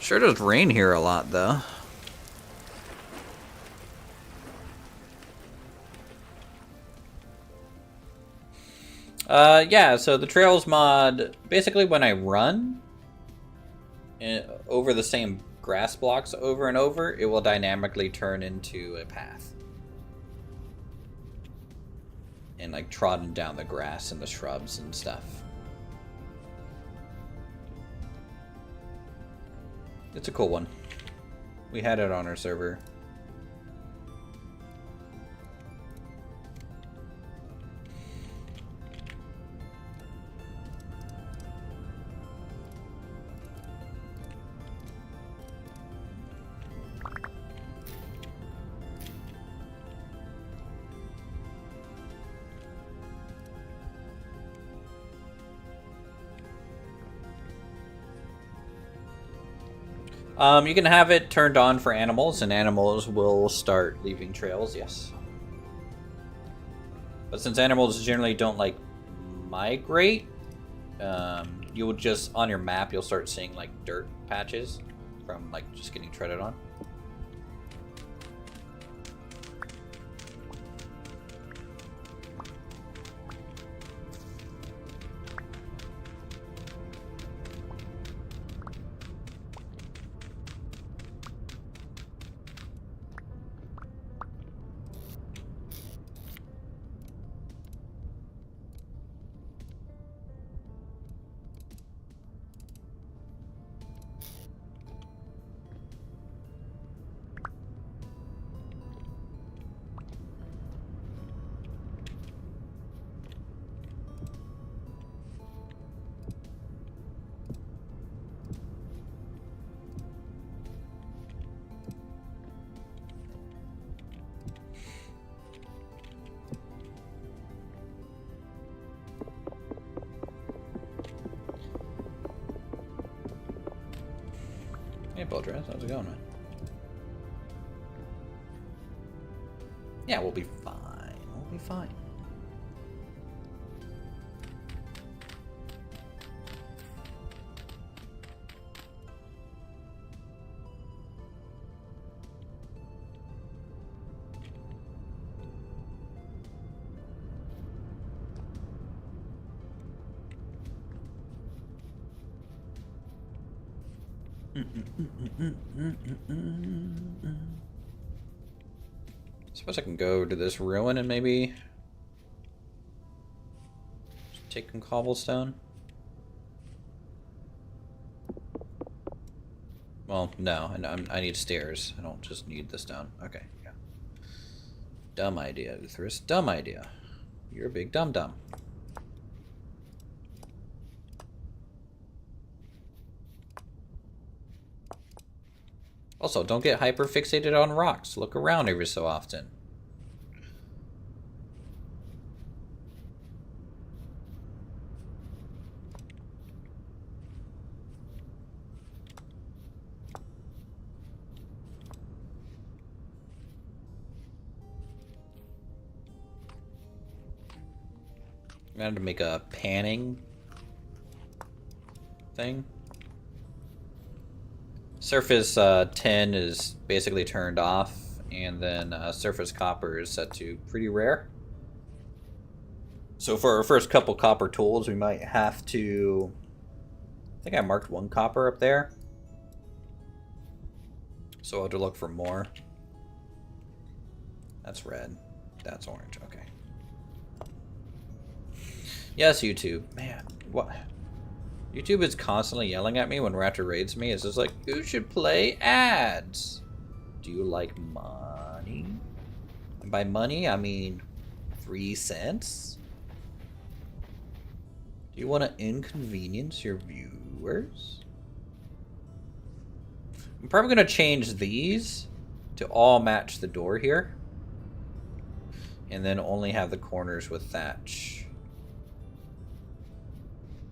Sure does rain here a lot, though. Yeah, so the Trails mod, basically when I run over the same grass blocks over and over, it will dynamically turn into a path. And like trodden down the grass and the shrubs and stuff. It's a cool one. We had it on our server. You can have it turned on for animals, and animals will start leaving trails, yes. But since animals generally don't, like, migrate, you will just, on your map, you'll start seeing, like, dirt patches from, like, just getting treaded on. Hey, Boldress, how's it going, man? Yeah, we'll be fine. We'll be fine. Suppose I can go to this ruin and maybe take some cobblestone. Well, no, I need stairs. I don't just need the stone. Okay, yeah. Dumb idea, Uthris. Dumb idea. You're a big dum-dum. Also, don't get hyper-fixated on rocks. Look around every so often. I had to make a panning thing. Surface 10 is basically turned off, and then surface copper is set to pretty rare. So for our first couple copper tools, we might have to... I think I marked 1 copper up there. So I'll have to look for more. That's red. That's orange. Okay. Yes, YouTube. Man, what? YouTube is constantly yelling at me when Raptor raids me. It's just like, you should play ads. Do you like money? And by money, I mean 3 cents. Do you want to inconvenience your viewers? I'm probably going to change these to all match the door here. And then only have the corners with thatch.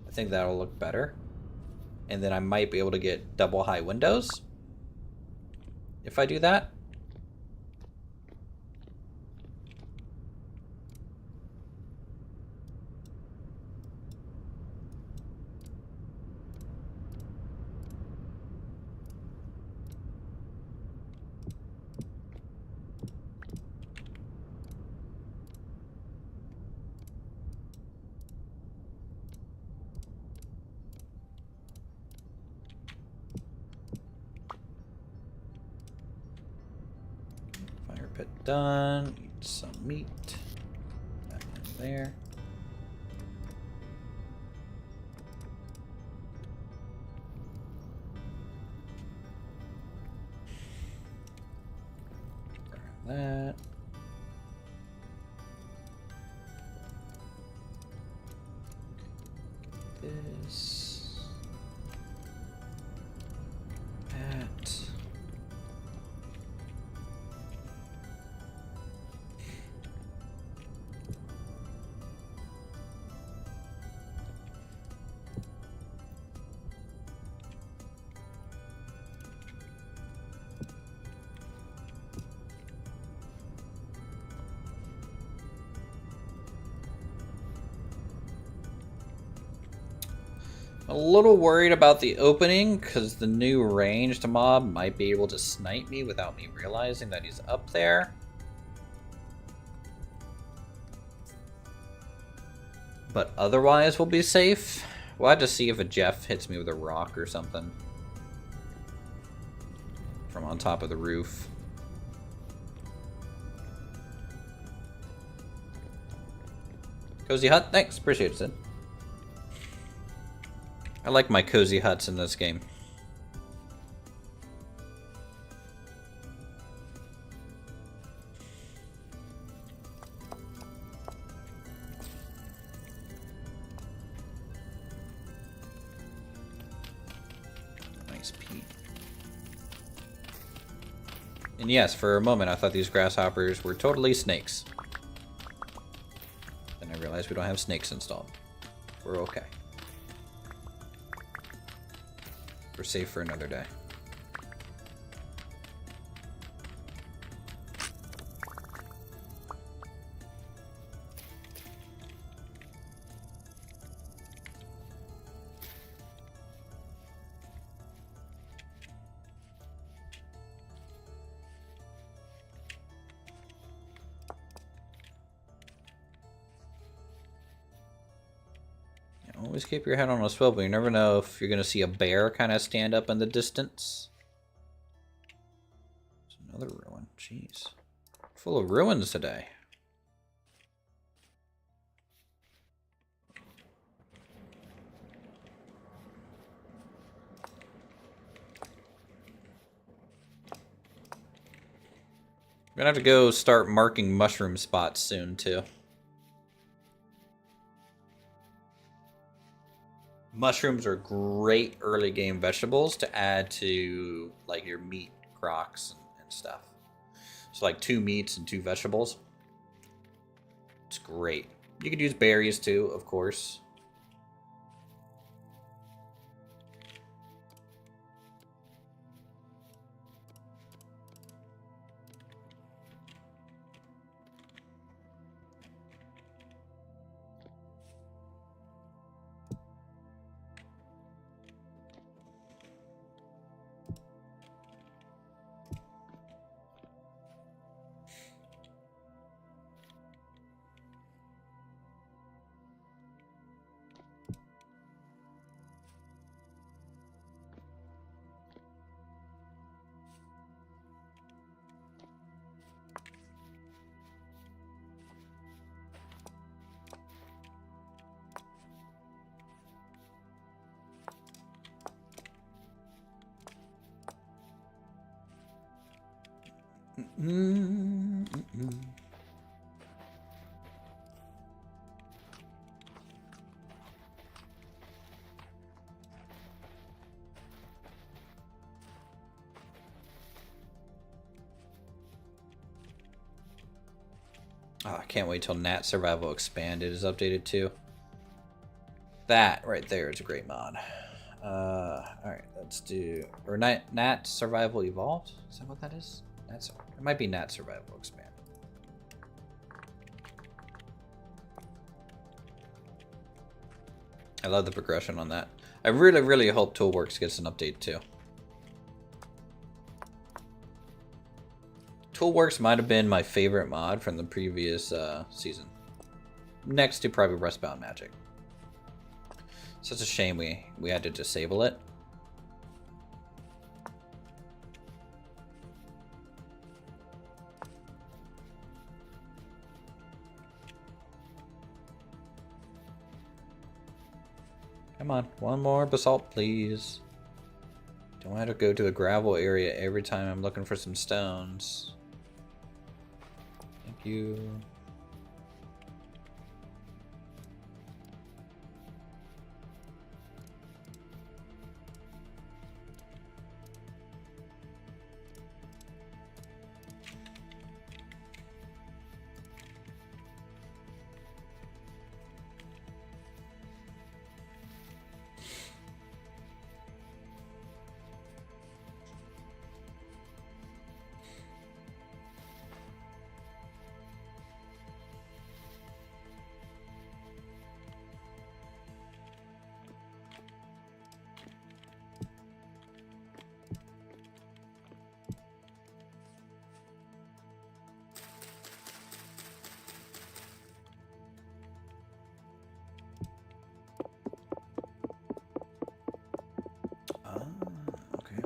I think that'll look better. And then I might be able to get double high windows if I do that. Fire pit done. Eat some meat. That in there. That. This. That. A little worried about the opening because the new ranged mob might be able to snipe me without me realizing that he's up there. But otherwise we'll be safe. We'll have to see if a Jeff hits me with a rock or something from on top of the roof. Cozy hut, thanks, appreciate it, Sid. I like my cozy huts in this game. Nice peat. And yes, for a moment I thought these grasshoppers were totally snakes. Then I realized we don't have snakes installed. We're okay. We're safe for another day. Always keep your head on a swivel. You never know if you're going to see a bear kind of stand up in the distance. There's another ruin. Jeez. Full of ruins today. I'm going to have to go start marking mushroom spots soon, too. Mushrooms are great early game vegetables to add to like your meat crocs and stuff. So like 2 meats and 2 vegetables. It's great. You could use berries too, of course. I can't wait till Nat Survival Expanded is updated too. That right there is a great mod. Alright, let's do... Or Nat Survival Evolved? Is that what that is? It might be Nat Survival Expanded. I love the progression on that. I really, really hope Toolworks gets an update too. Toolworks might have been my favorite mod from the previous season. Next to probably Westbound Magic. Such a shame we had to disable it. Come on, one more basalt, please. Don't have to go to a gravel area every time I'm looking for some stones. Thank you.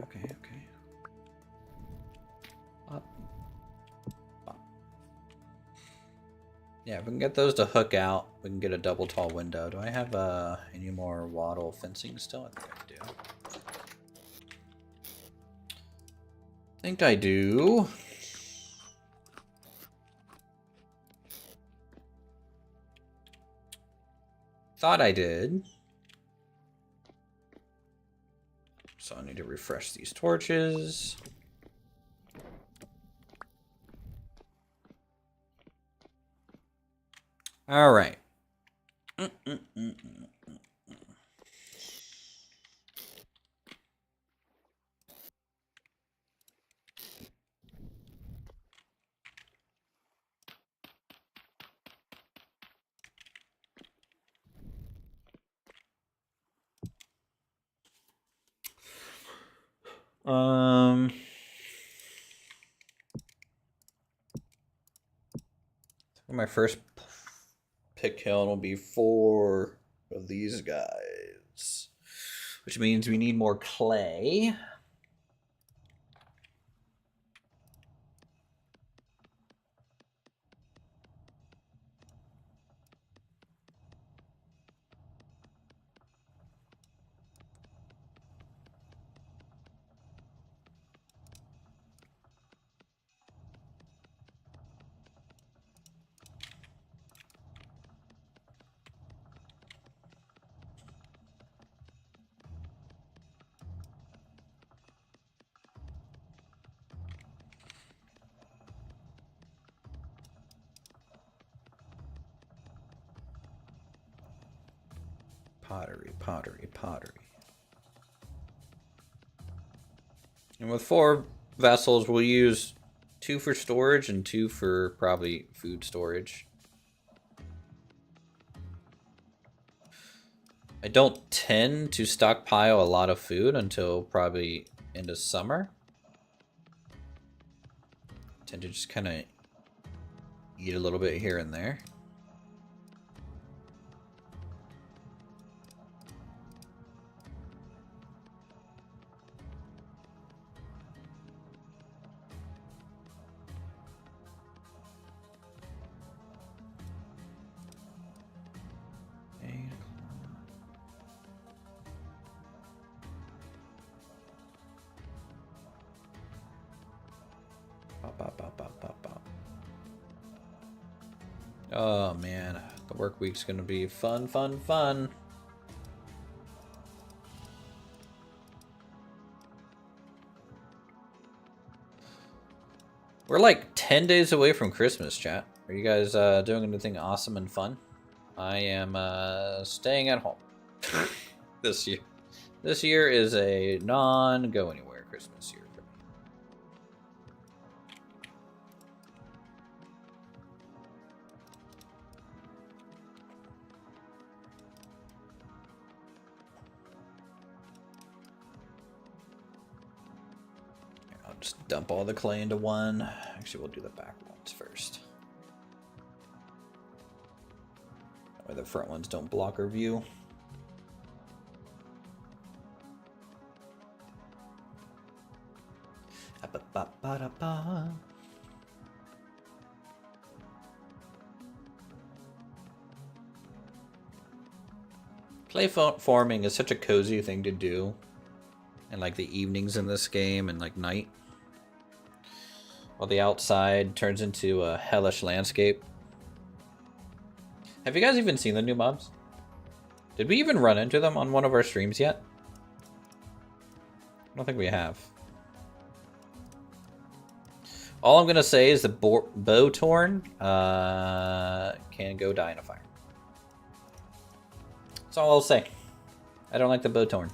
Okay. Up. Yeah, if we can get those to hook out, we can get a double tall window. Do I have any more wattle fencing still? I think I do. Thought I did. So I need to refresh these torches. All right. My first pick kiln will be 4 of these guys, which means we need more clay. Pottery. And with 4 vessels, we'll use 2 for storage and 2 for probably food storage. I don't tend to stockpile a lot of food until probably into summer. I tend to just kind of eat a little bit here and there. Oh man, the work week's gonna be fun, fun, fun. We're like 10 days away from Christmas, chat. Are you guys doing anything awesome and fun? I am staying at home this year. This year is a non-go-anywhere Christmas year for me. I'll just dump all the clay into one. Actually, we'll do the back ones first. That way the front ones don't block our view. Clay forming is such a cozy thing to do, and like the evenings in this game and like night, while the outside turns into a hellish landscape. Have you guys even seen the new mobs? Did we even run into them on one of our streams yet? I don't think we have. All I'm gonna say is the Bowtorn can go die in a fire. That's all I'll say. I don't like the Bowtorn.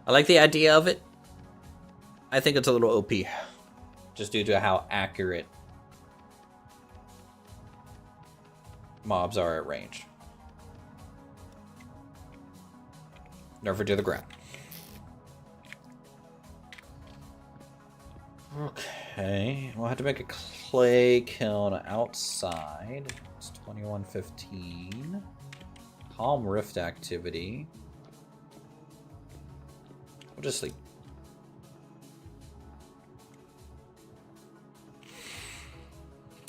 I like the idea of it. I think it's a little OP, just due to how accurate mobs are at range. Nerf it to the ground. Okay, we'll have to make a clay kiln outside. It's 21:15. Calm Rift activity. We'll just sleep.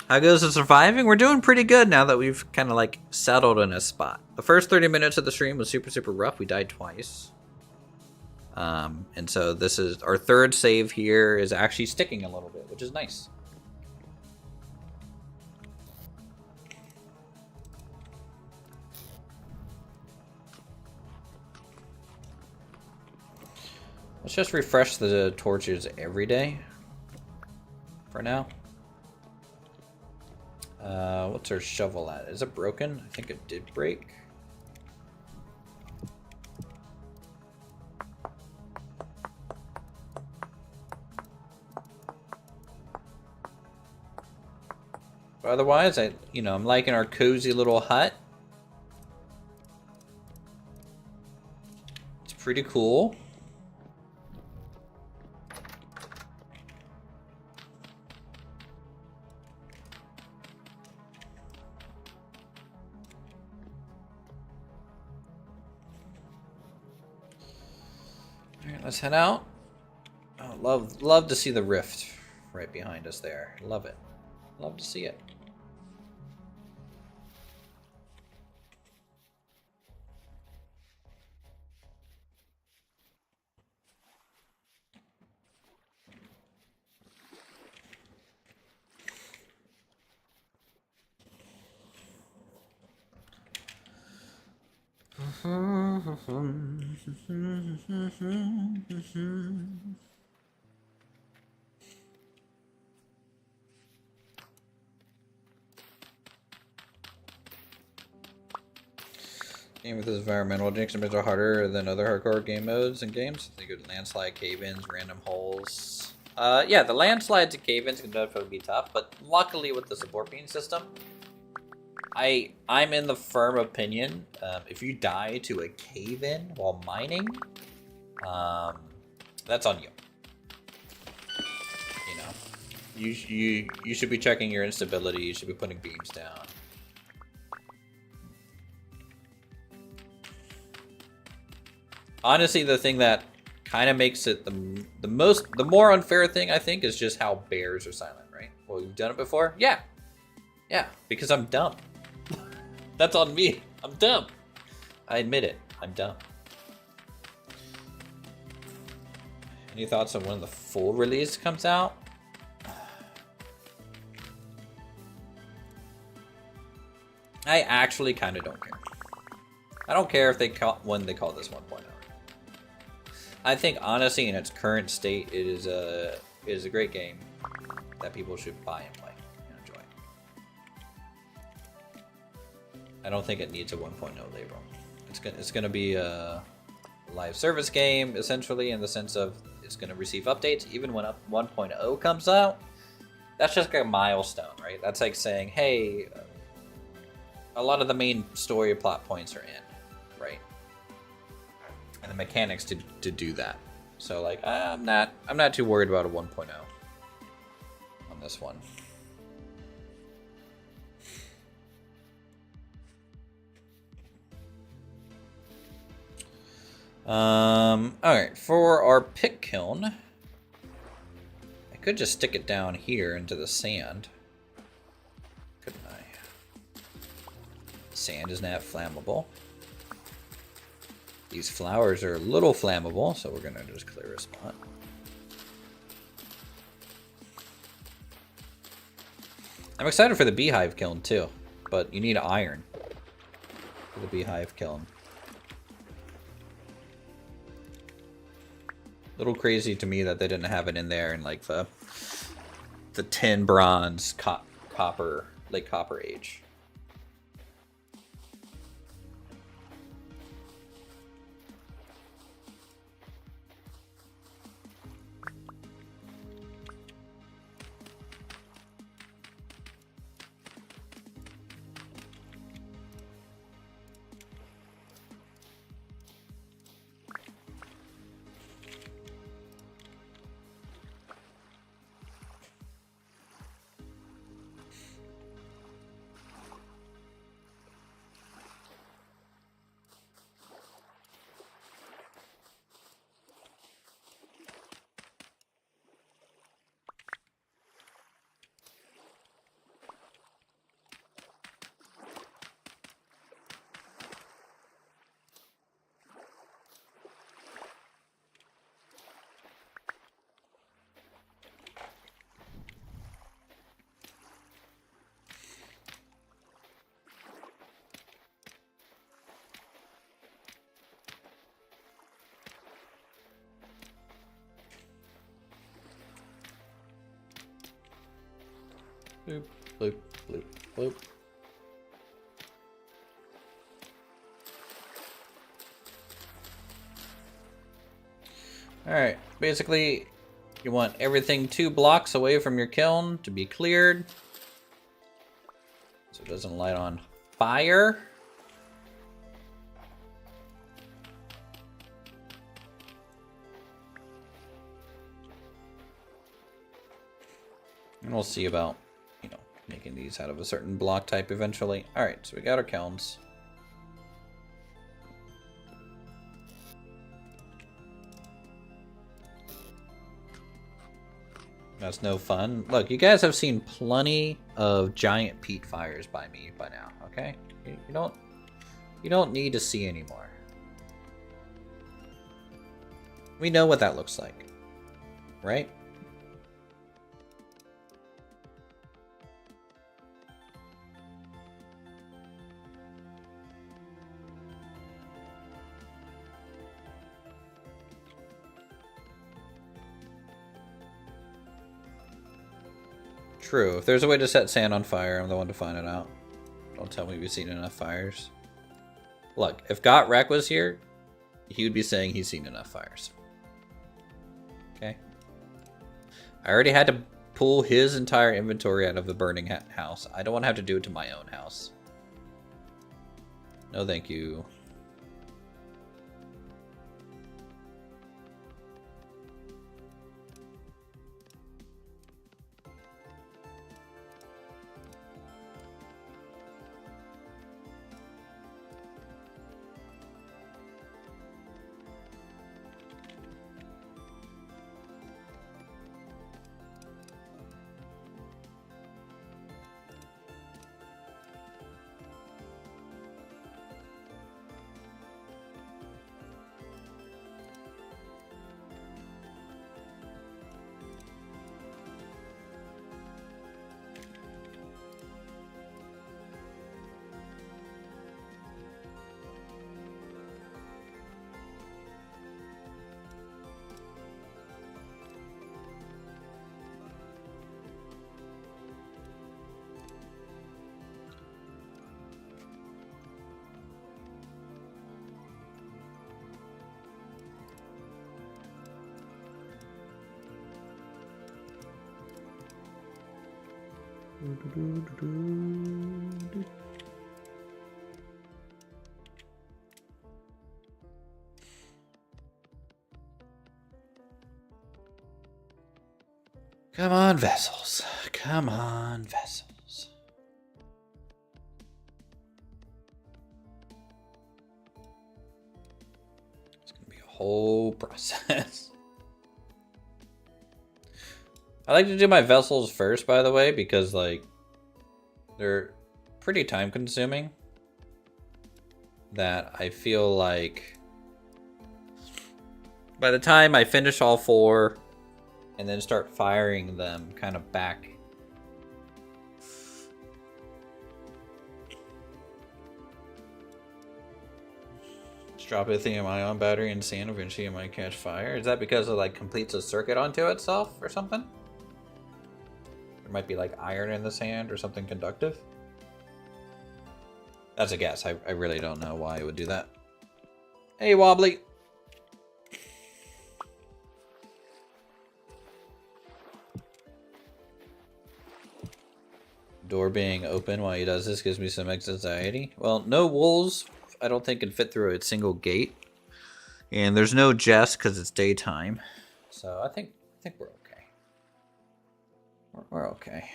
How goes the surviving? We're doing pretty good now that we've kind of like settled in a spot. The first 30 minutes of the stream was super rough. We died twice. And so this is our third save here is actually sticking a little bit, which is nice. Let's just refresh the torches every day for now. What's our shovel at? Is it broken? I think it did break. But otherwise, I'm liking our cozy little hut. It's pretty cool. Let's head out. Oh, love to see the rift right behind us there. Love it. Love to see it. Game with this environmental jinx are harder than other hardcore game modes and games. They could landslide, cave-ins, random holes. Yeah, the landslides and cave-ins can definitely be tough, but luckily with the support beam system, I'm in the firm opinion, if you die to a cave-in while mining, that's on you. You know, you should be checking your instability. You should be putting beams down. Honestly, the thing that kind of makes it the more unfair thing, I think, is just how bears are silent, right? Well, you've done it before? Yeah, because I'm dumb. That's on me. I'm dumb. I admit it. I'm dumb. Any thoughts on when the full release comes out? I actually kind of don't care. I don't care if when they call this 1.0. I think honestly, in its current state, it is a great game that people should buy and play and enjoy. I don't think it needs a 1.0 label. It's gonna be a live service game essentially, in the sense of it's gonna receive updates even when 1.0 comes out. That's just like a milestone, right? That's like saying, hey, a lot of the main story plot points are in, right? And the mechanics to do that. So like I'm not too worried about a 1.0 on this one. Alright, for our pick kiln, I could just stick it down here into the sand. Couldn't I? Sand is not flammable. These flowers are a little flammable, so we're gonna just clear a spot. I'm excited for the beehive kiln too, but you need iron for the beehive kiln. Little crazy to me that they didn't have it in there in like the tin, bronze, copper, late copper age. Bloop, bloop, bloop, bloop. Alright, basically, you want everything 2 blocks away from your kiln to be cleared, so it doesn't light on fire. And we'll see about, making these out of a certain block type eventually. Alright, so we got our kilns. That's no fun. Look, you guys have seen plenty of giant peat fires by me by now, okay? You don't need to see anymore. We know what that looks like, right? True. If there's a way to set sand on fire, I'm the one to find it out. Don't tell me we've seen enough fires. Look, if Got Wreck was here, he would be saying he's seen enough fires. Okay? I already had to pull his entire inventory out of the burning house. I don't want to have to do it to my own house. No, thank you. Come on, vessels. Come on, vessels. It's going to be a whole process. I like to do my vessels first, by the way, because, like, they're pretty time consuming. That I feel like by the time I finish all 4 and then start firing them kind of back, just drop a lithium-ion battery in sand, eventually it might catch fire. Is that because it like completes a circuit onto itself or something? There might be like iron in the sand or something conductive. That's a guess. I really don't know why it would do that. Hey, Wobbly. Door being open while he does this gives me some anxiety. Well, no wolves, I don't think, can fit through a single gate. And there's no Jess because it's daytime. So I think we're okay. We're okay.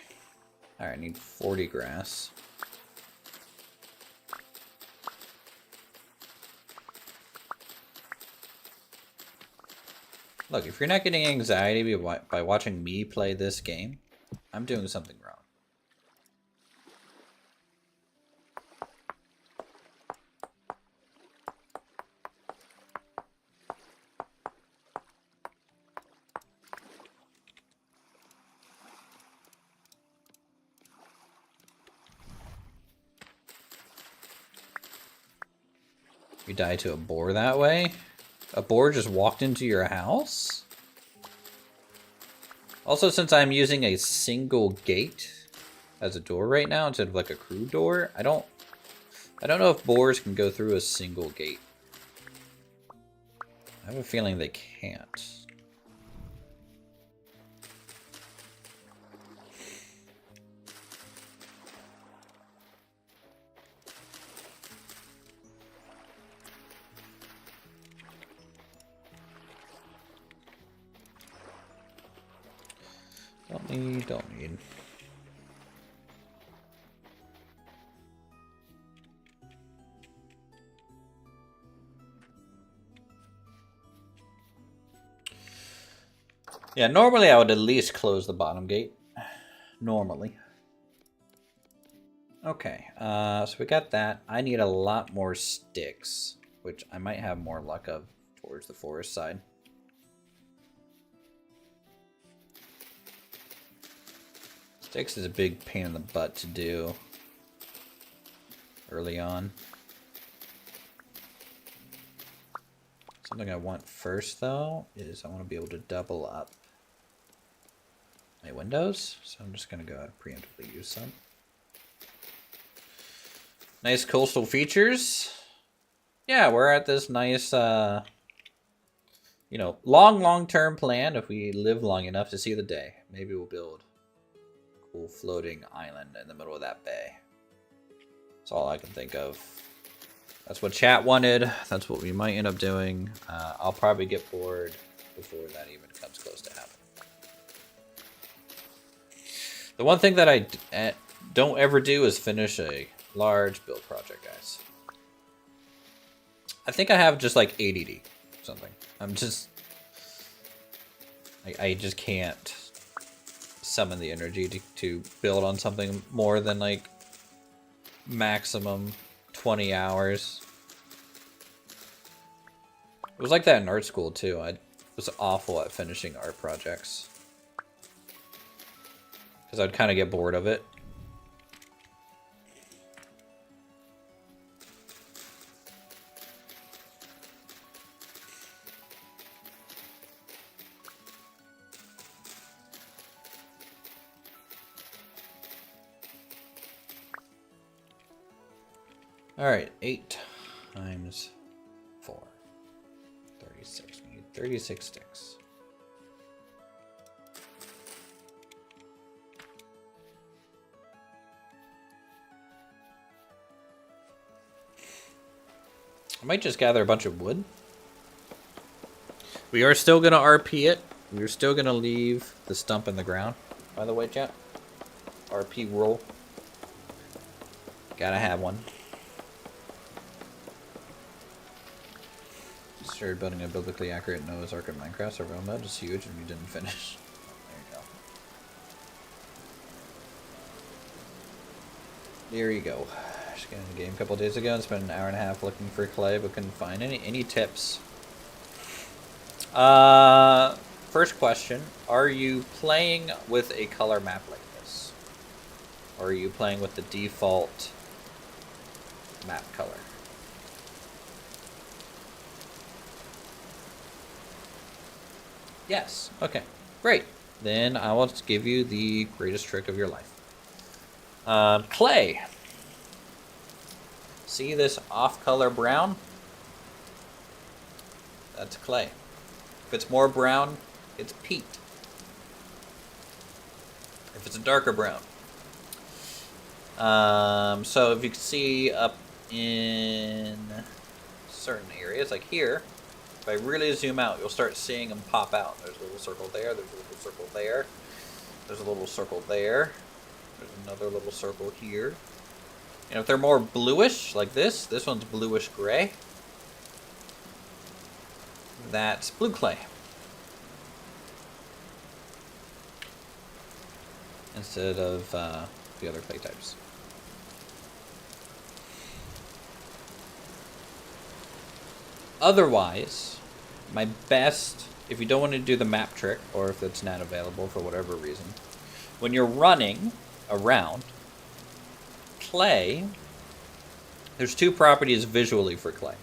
Alright, I need 40 grass. Look, if you're not getting anxiety by watching me play this game, I'm doing something wrong. You die to a boar that way? A boar just walked into your house? Also, since I'm using a single gate as a door right now instead of like a crew door, I don't know if boars can go through a single gate. I have a feeling they can't. Don't need. Yeah, normally I would at least close the bottom gate. Normally. Okay, so we got that. I need a lot more sticks, which I might have more luck of towards the forest side. Sticks is a big pain in the butt to do early on. Something I want first, though, is I want to be able to double up my windows. So I'm just going to go ahead and preemptively use some. Nice coastal features. Yeah, we're at this nice, you know, long-term plan. If we live long enough to see the day, maybe we'll build cool floating island in the middle of that bay. That's all I can think of. That's what chat wanted. That's what we might end up doing. I'll probably get bored before that even comes close to happening. The one thing that I don't ever do is finish a large build project, guys. I think I have just like ADD or something. I'm just... I just can't summon the energy to build on something more than like maximum 20 hours. It was like that in art school too. I was awful at finishing art projects because I'd kind of get bored of it. Alright, 8 times 4. 36. We need 36 sticks. I might just gather a bunch of wood. We are still going to RP it. We're still going to leave the stump in the ground, by the way, chat. RP roll. Gotta have one. Started building a biblically accurate Noah's Ark in Minecraft. Survival mode is huge and you didn't finish. There you go. Just got in the game a couple days ago and spent an hour and a half looking for clay, but couldn't find any tips. First question: are you playing with a color map like this, or are you playing with the default map color? Yes. Okay. Great. Then I will give you the greatest trick of your life. Clay. See this off-color brown? That's clay. If it's more brown, it's peat. If it's a darker brown. So if you can see up in certain areas, like here, if I really zoom out, you'll start seeing them pop out. There's a little circle there, there's a little circle there, there's a little circle there, there's another little circle here. And if they're more bluish, like this one's bluish gray, that's blue clay. Instead of the other clay types. Otherwise, my best, if you don't want to do the map trick, or if it's not available for whatever reason, when you're running around, clay, there's two properties visually for clay.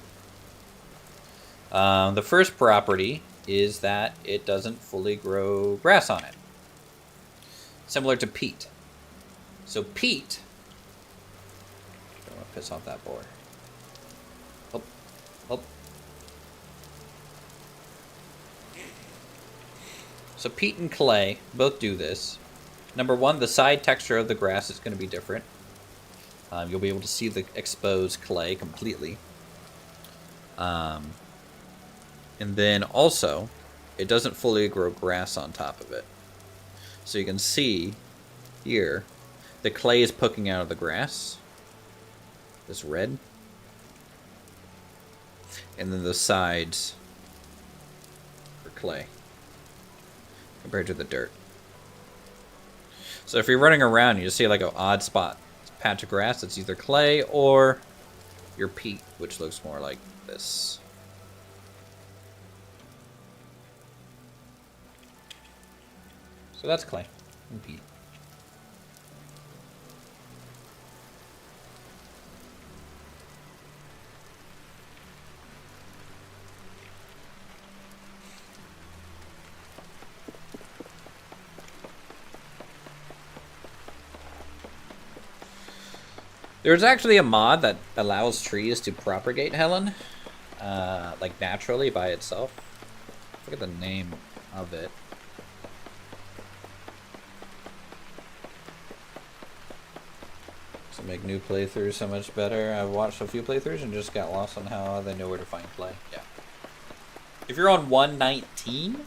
The first property is that it doesn't fully grow grass on it. Similar to peat. So peat, don't want to piss off that boar. Oh, oh. So peat and clay both do this. Number one, the side texture of the grass is going to be different. You'll be able to see the exposed clay completely. And then also, it doesn't fully grow grass on top of it. So you can see here, the clay is poking out of the grass. This red. And then the sides are clay compared to the dirt. So if you're running around, you just see like an odd spot. Patch of grass that's either clay or your peat, which looks more like this. So that's clay and peat. There's actually a mod that allows trees to propagate, Helen, like naturally by itself. I forget the name of it. To make new playthroughs so much better. I've watched a few playthroughs and just got lost on how they know where to find clay. Yeah. If you're on 119,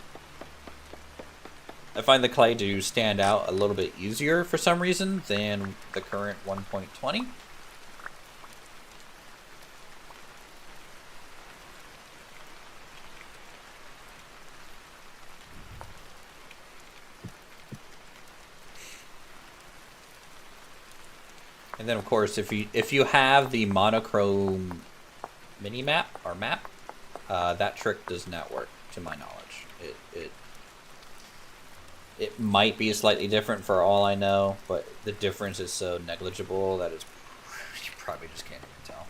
I find the clay to stand out a little bit easier for some reason than the current 1.20. And then, of course, if you have the monochrome mini map or map, that trick does not work, to my knowledge. It might be slightly different for all I know, but the difference is so negligible that it's you probably just can't even tell.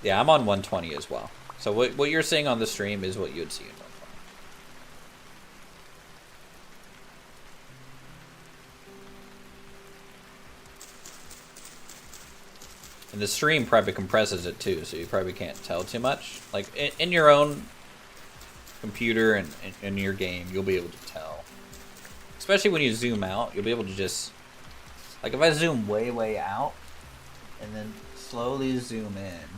Yeah, I'm on 120 as well. So what you're seeing on the stream is what you'd see in 120. And the stream probably compresses it too, so you probably can't tell too much. Like in your own computer and in your game, you'll be able to tell. Especially when you zoom out, you'll be able to just, like if I zoom way out and then slowly zoom in.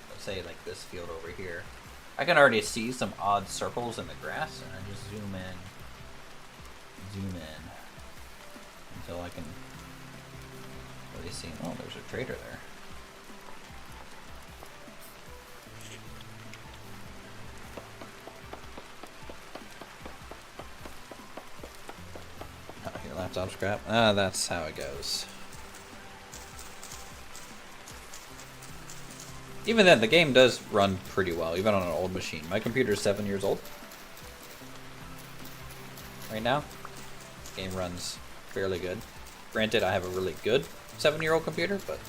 Let's say like this field over here. I can already see some odd circles in the grass, and I just zoom in until I can really see. Oh, there's a trader there. Oh, your laptop scrap. Ah, that's how it goes. Even then, the game does run pretty well, even on an old machine. My computer is 7 years old. Right now, the game runs fairly good. Granted, I have a really good 7-year-old computer, but...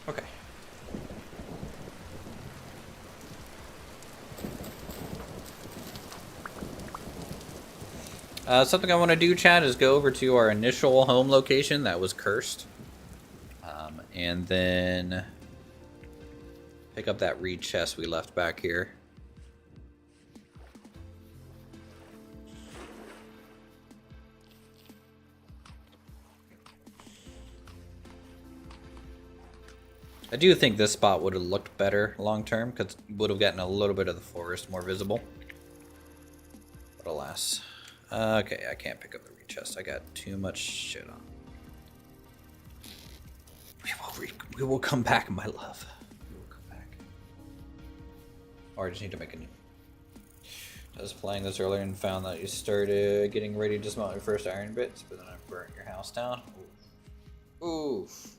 Okay. Something I want to do, Chad, is go over to our initial home location that was cursed. And then pick up that reed chest we left back here. I do think this spot would have looked better long term, because it would have gotten a little bit of the forest more visible. But alas. Okay, I can't pick up the reed chest. I got too much shit on. We will come back, my love. We will come back. Or I just need to make a new. I was playing this earlier and found that you started getting ready to smelt your first iron bits, but then I burnt your house down. Oof. Oof.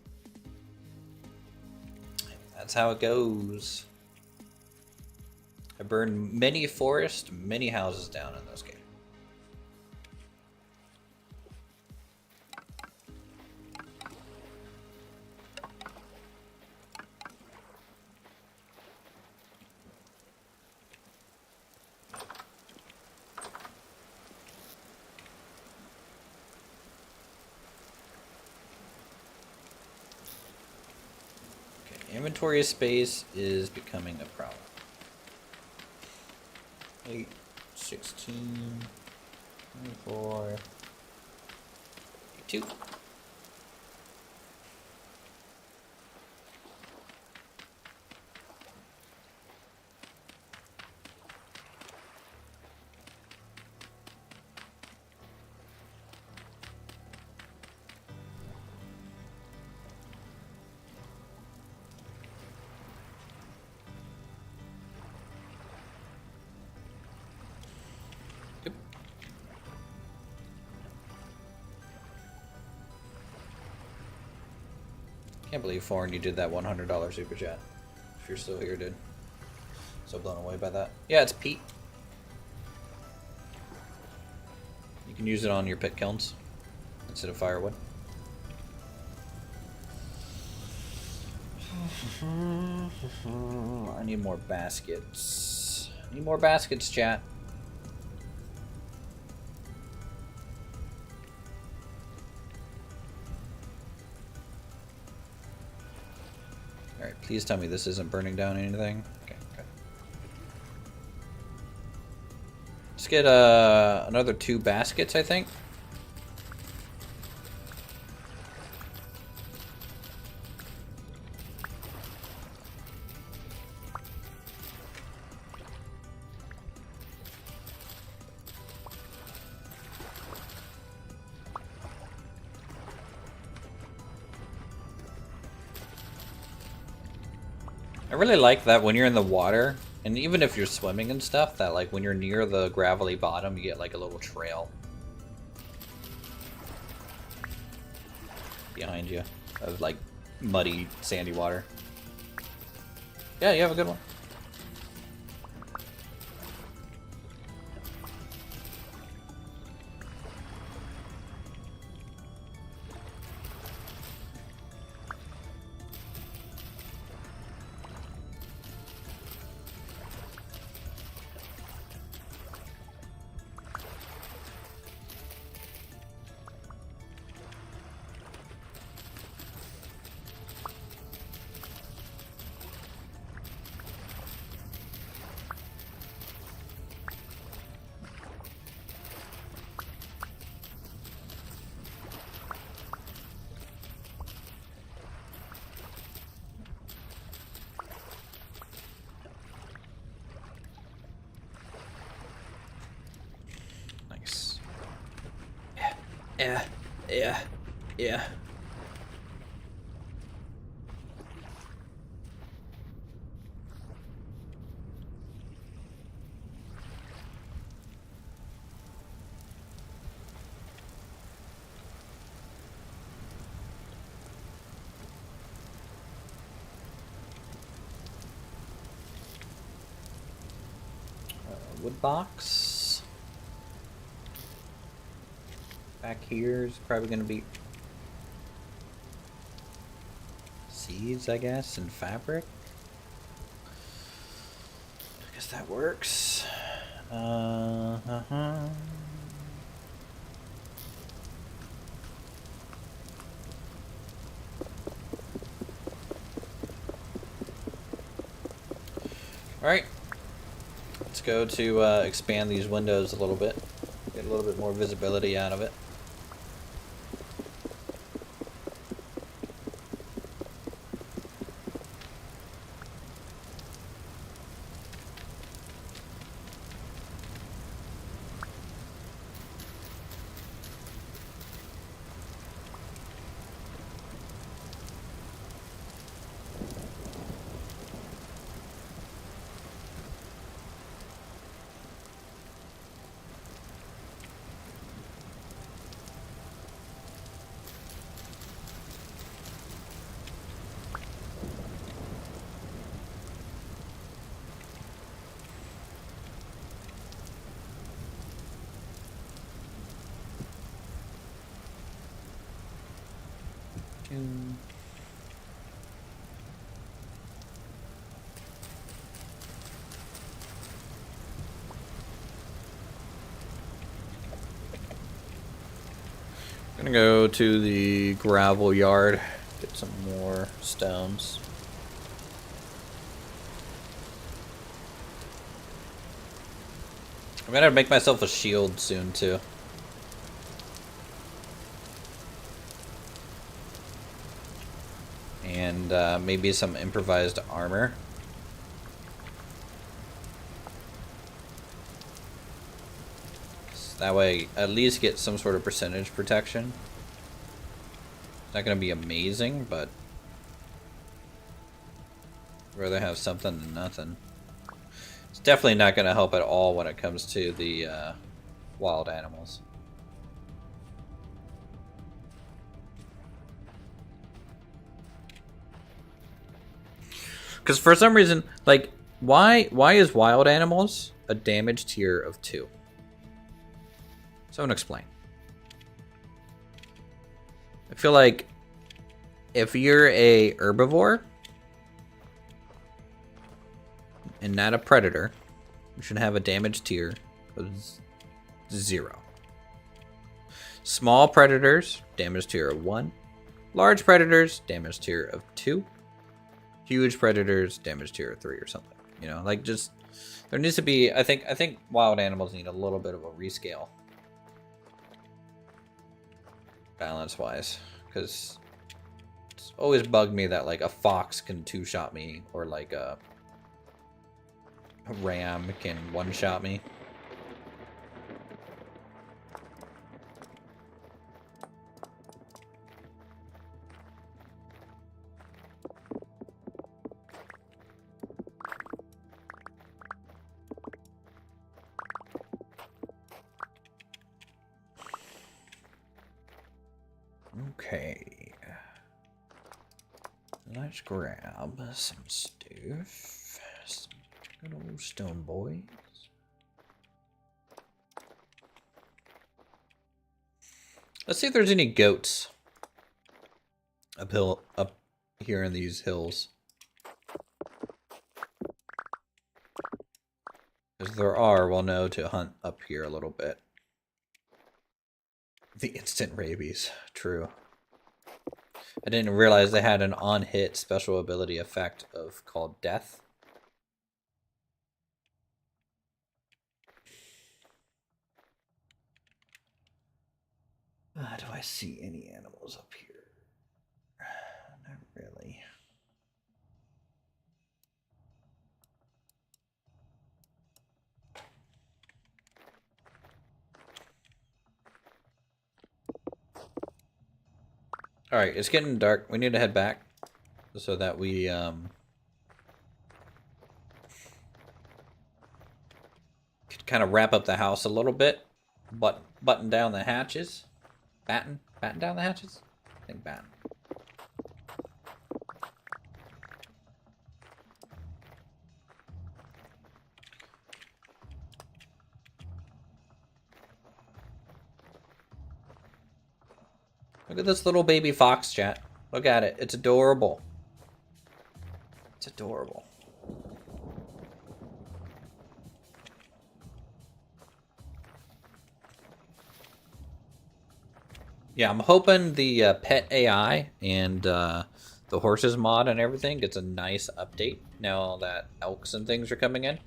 That's how it goes. I burned many forests, many houses down in this game. Inventory space is becoming a problem. 8, 16, 24, 2. Can't believe, Foreign, you did that $100 super chat. If you're still here, dude. So blown away by that. Yeah, it's peat. You can use it on your pit kilns instead of firewood. I need more baskets. I need more baskets, chat. Alright, please tell me this isn't burning down anything. Okay, good. Let's get another 2 baskets, I think. I really like that when you're in the water, and even if you're swimming and stuff, that like when you're near the gravelly bottom, you get like a little trail behind you of like muddy, sandy water. Yeah, you have a good one. Yeah. Yeah. Yeah. Wood box. Back here is probably going to be seeds, I guess, and fabric. I guess that works. Alright. Let's go to expand these windows a little bit. Get a little bit more visibility out of it. Gonna go to the gravel yard, get some more stones. I'm gonna make myself a shield soon too. And maybe some improvised armor. So that way, at least get some sort of percentage protection. It's not gonna be amazing, but I'd rather have something than nothing. It's definitely not gonna help at all when it comes to the wild animals. Because for some reason, like, why is wild animals a damage tier of 2? Someone explain. I feel like if you're a herbivore and not a predator, you should have a damage tier of 0. Small predators, damage tier of 1. Large predators, damage tier of 2. Huge predators, damage tier of 3 or something. You know, like, just there needs to be. I think wild animals need a little bit of a rescale, balance wise, because it's always bugged me that like a fox can 2-shot me, or like a ram can 1-shot me. Okay, let's grab some stuff. Some good old stone boys. Let's see if there's any goats up here in these hills. If there are, we'll know to hunt up here a little bit. The instant rabies, true. I didn't realize they had an on-hit special ability effect of called death. Do I see any animals up here? Not really. Alright, it's getting dark. We need to head back so that we could kind of wrap up the house a little bit. Button down the hatches. Batten down the hatches? I think batten. Look at this little baby fox, chat. Look at it. It's adorable. It's adorable. Yeah, I'm hoping the pet AI and the horses mod and everything gets a nice update now that elks and things are coming in.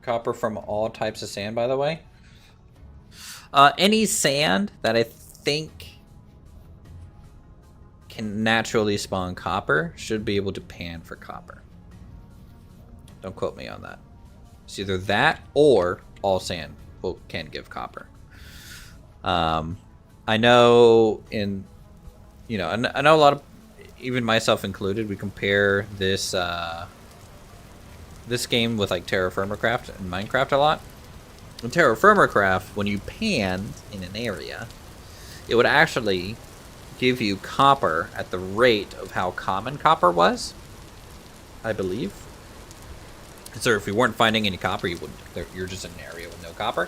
Copper from all types of sand, by the way. Any sand that I think can naturally spawn copper should be able to pan for copper. Don't quote me on that. It's either that or all sand can give copper. I know I know a lot of, even myself included, we compare this this game with like Craft and Minecraft a lot. In Craft, when you panned in an area, it would actually give you copper at the rate of how common copper was, I believe. So if you weren't finding any copper, you're just in an area with no copper.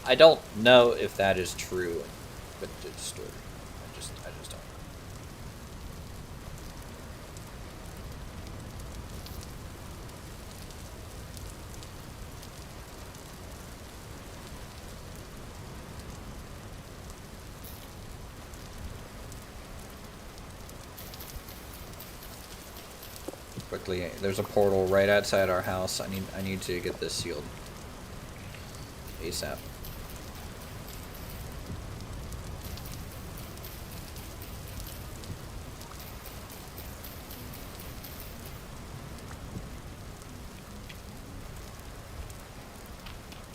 I don't know if that is true, but it's true. I just don't know. Quickly, there's a portal right outside our house. I need to get this sealed ASAP.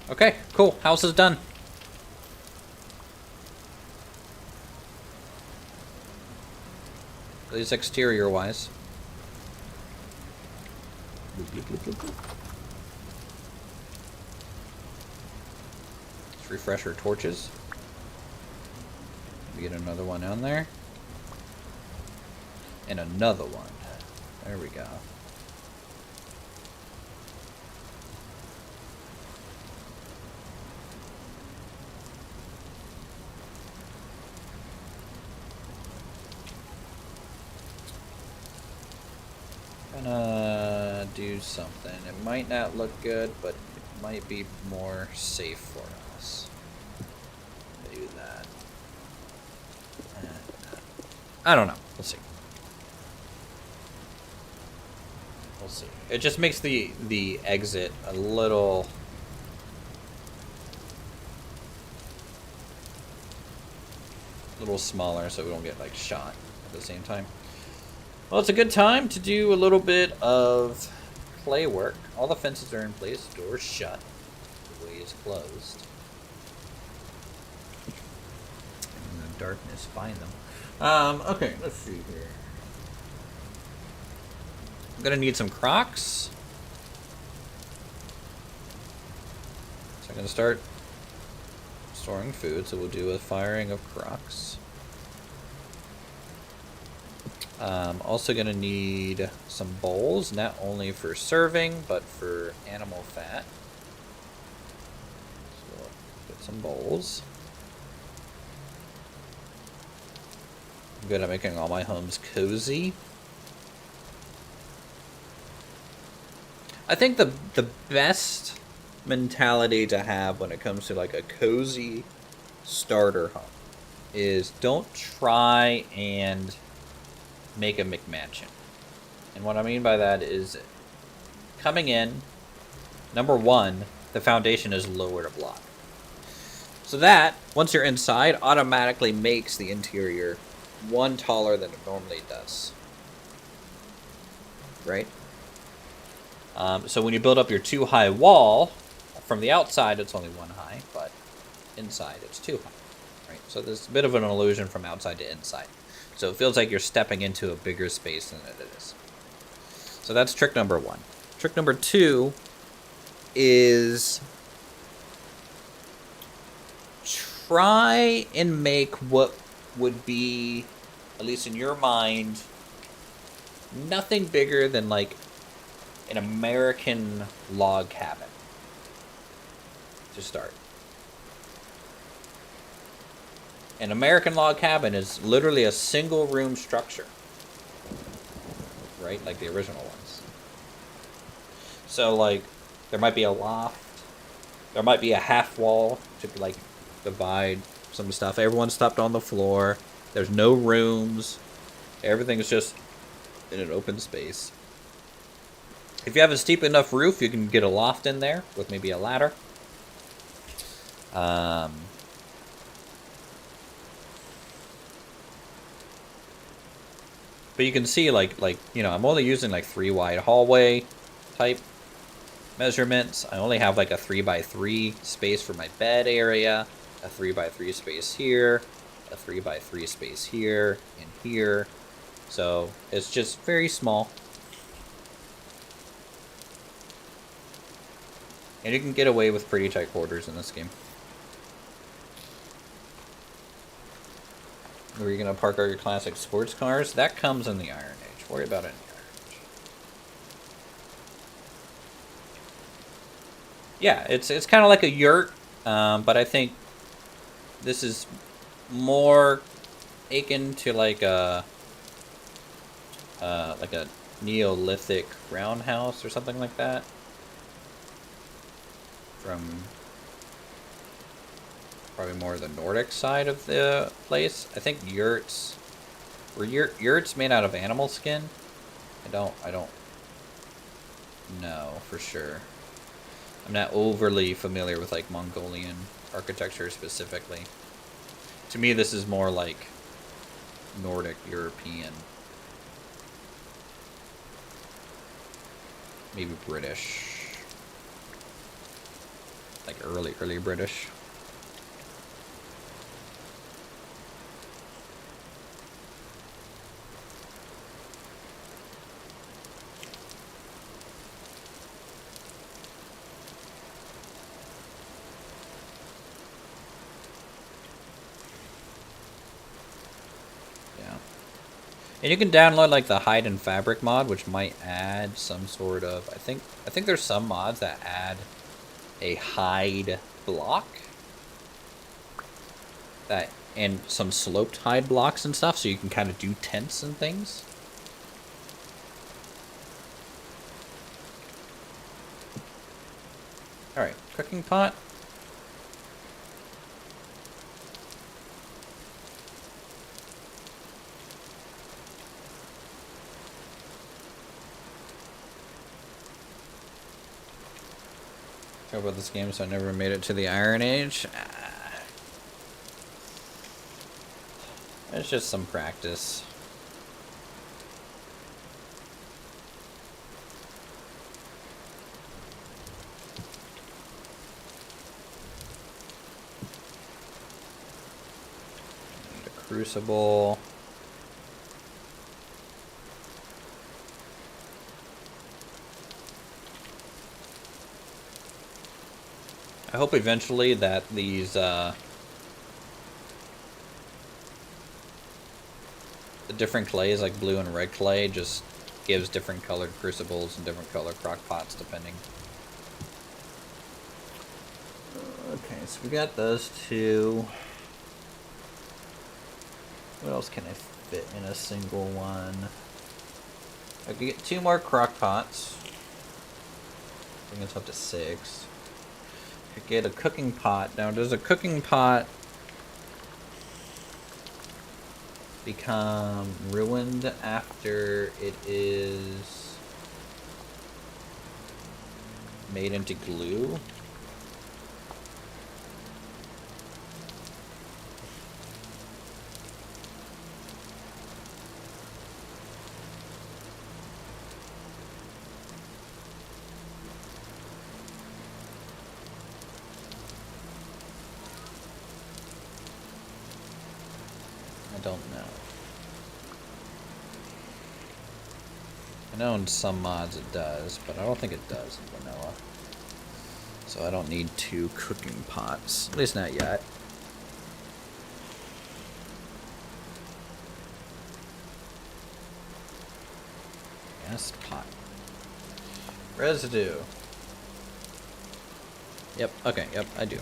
Okay, cool. House is done. At least exterior wise. Let's refresh our torches. We get another one on there. And another one. There we go. Gonna do something. It might not look good, but it might be more safe for us. Do that. I don't know. We'll see. We'll see. It just makes the exit a little smaller, so we don't get like shot at the same time. Well, it's a good time to do a little bit of clay work. All the fences are in place, doors shut, the way is closed. In the darkness, find them. Okay, let's see here. I'm gonna need some crocs. So I'm gonna start storing food, so we'll do a firing of crocs. Also gonna need some bowls, not only for serving, but for animal fat. So we'll get some bowls. I'm good at making all my homes cozy. I think the best mentality to have when it comes to like a cozy starter home is don't try and make a McMansion. And what I mean by that is coming in, number one, the foundation is lowered a block. So that, once you're inside, automatically makes the interior one taller than it normally does. right? So when you build up your 2 high wall, from the outside it's only 1 high, but inside it's 2 high, right? So there's a bit of an illusion from outside to inside. So it feels like you're stepping into a bigger space than it is. So that's trick number 1. Trick number 2 is try and make what would be, at least in your mind, nothing bigger than like an American log cabin to start. An American log cabin is literally a single room structure, right? Like the original ones. So like there might be a loft, there might be a half wall to like divide some stuff. Everyone's slept on the floor. There's no rooms. Everything's just in an open space. If you have a steep enough roof, you can get a loft in there with maybe a ladder. But you can see like you know, I'm only using like 3 wide hallway type measurements. I only have like a 3x3 space for my bed area, a 3x3 space here, a 3x3 space here, and here. So it's just very small. And you can get away with pretty tight quarters in this game. Where you're going to park all your classic sports cars? That comes in the Iron Age. Worry about it in the Iron Age. Yeah, it's kind of like a yurt, but I think this is more akin to like a Neolithic roundhouse or something like that. From probably more the Nordic side of the place. I think yurts were yurts made out of animal skin. I don't know for sure. I'm not overly familiar with like Mongolian architecture specifically. To me, this is more like Nordic European, maybe British. Like early British. Yeah. And you can download like the hide and fabric mod, which might add some sort of, I think there's some mods that add a hide block that, and some sloped hide blocks and stuff, so you can kind of do tents and things. All right, cooking pot. Talk about this game, so I never made it to the Iron Age. It's just some practice. Need a crucible. I hope eventually that these the different clays, like blue and red clay, just gives different colored crucibles and different colored crock pots depending. Okay, so we got those two. What else can I fit in a single one? I could get 2 more crock pots. I think it's up to 6. Could get a cooking pot. Now, does a cooking pot become ruined after it is made into glue? don't know. I know in some mods it does, but I don't think it does in vanilla. So I don't need 2 cooking pots, at least not yet. Yes, pot. Residue. Yep, okay, yep, I do.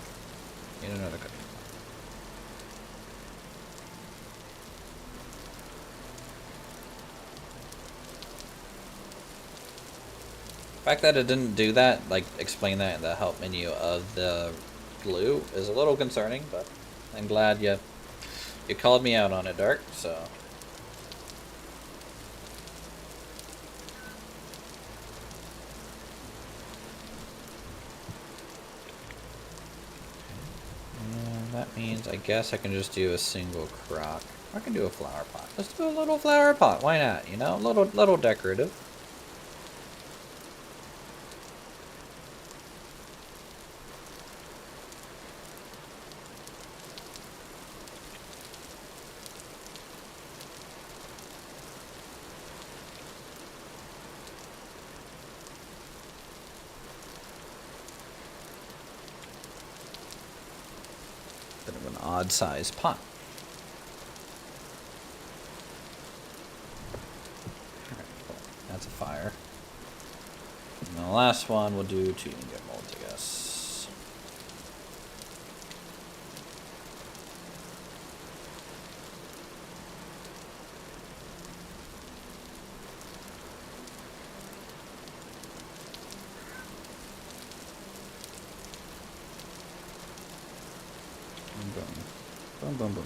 Need another cooking. The fact that it didn't do that, like explain that in the help menu of the glue, is a little concerning, but I'm glad you called me out on it, Dark, so. And that means I guess I can just do a single crock. I can do a flower pot. Let's do a little flower pot. Why not? You know, little decorative. Bit of an odd size pot. Alright, cool. That's a fire. And the last one we'll do 2 ingot molds, I guess. Boom, boom, boom.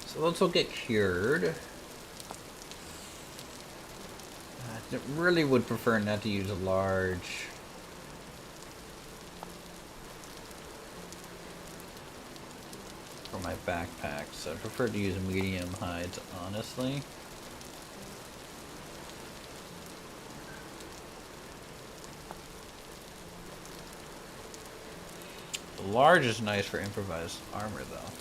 So those will get cured. I really would prefer not to use a large. For my backpack, so I prefer to use medium hides, honestly. The large is nice for improvised armor, though.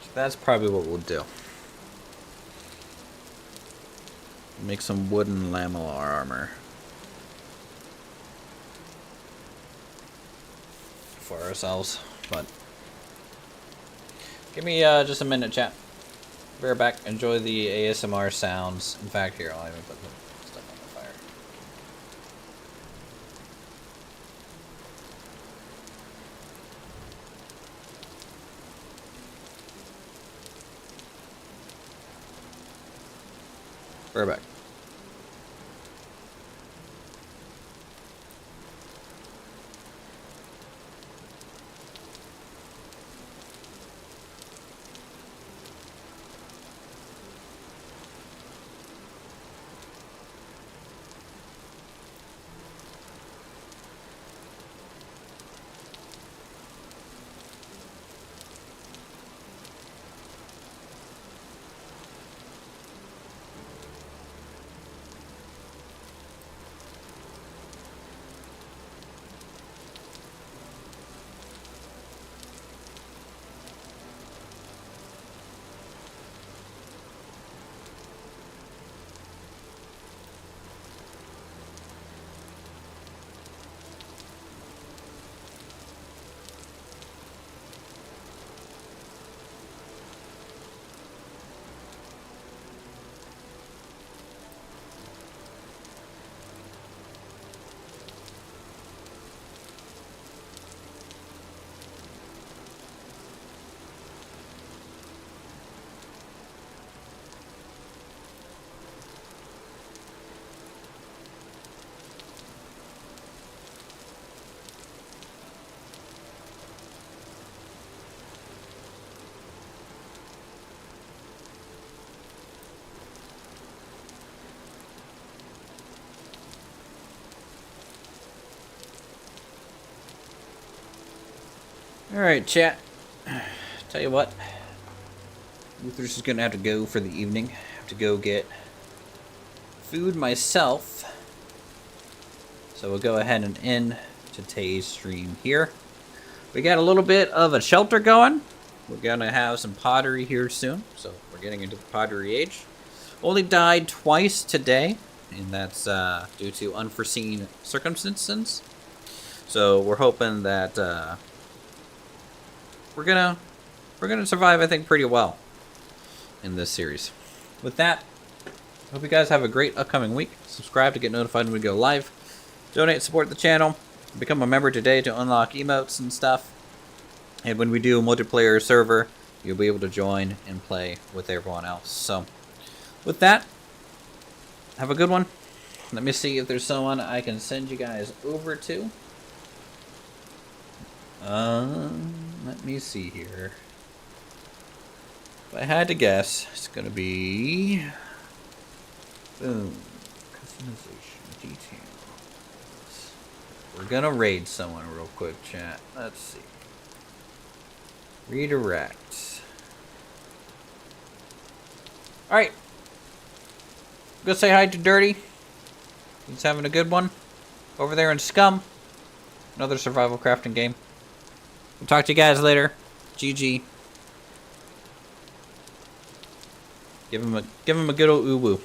So that's probably what we'll do. Make some wooden lamellar armor for ourselves, but give me just a minute, chat. Be right back. Enjoy the ASMR sounds. In fact, here, I'll even put the stuff on the fire. Be right back. Alright, chat. Tell you what. Uthris is going to have to go for the evening. Have to go get food myself. So we'll go ahead and end today's stream here. We got a little bit of a shelter going. We're going to have some pottery here soon. So we're getting into the pottery age. Only died twice today. And that's due to unforeseen circumstances. So we're hoping that we're gonna survive, I think, pretty well in this series. With that, hope you guys have a great upcoming week. Subscribe to get notified when we go live. Donate, support the channel. Become a member today to unlock emotes and stuff. And when we do a multiplayer server, you'll be able to join and play with everyone else. So, with that, have a good one. Let me see if there's someone I can send you guys over to. Let me see here. If I had to guess, it's gonna be... Boom. Customization details. We're gonna raid someone real quick, chat. Let's see. Redirect. Alright. Go say hi to Dirty. He's having a good one. Over there in Scum. Another survival crafting game. We'll talk to you guys later. GG. Give him a good old uwu.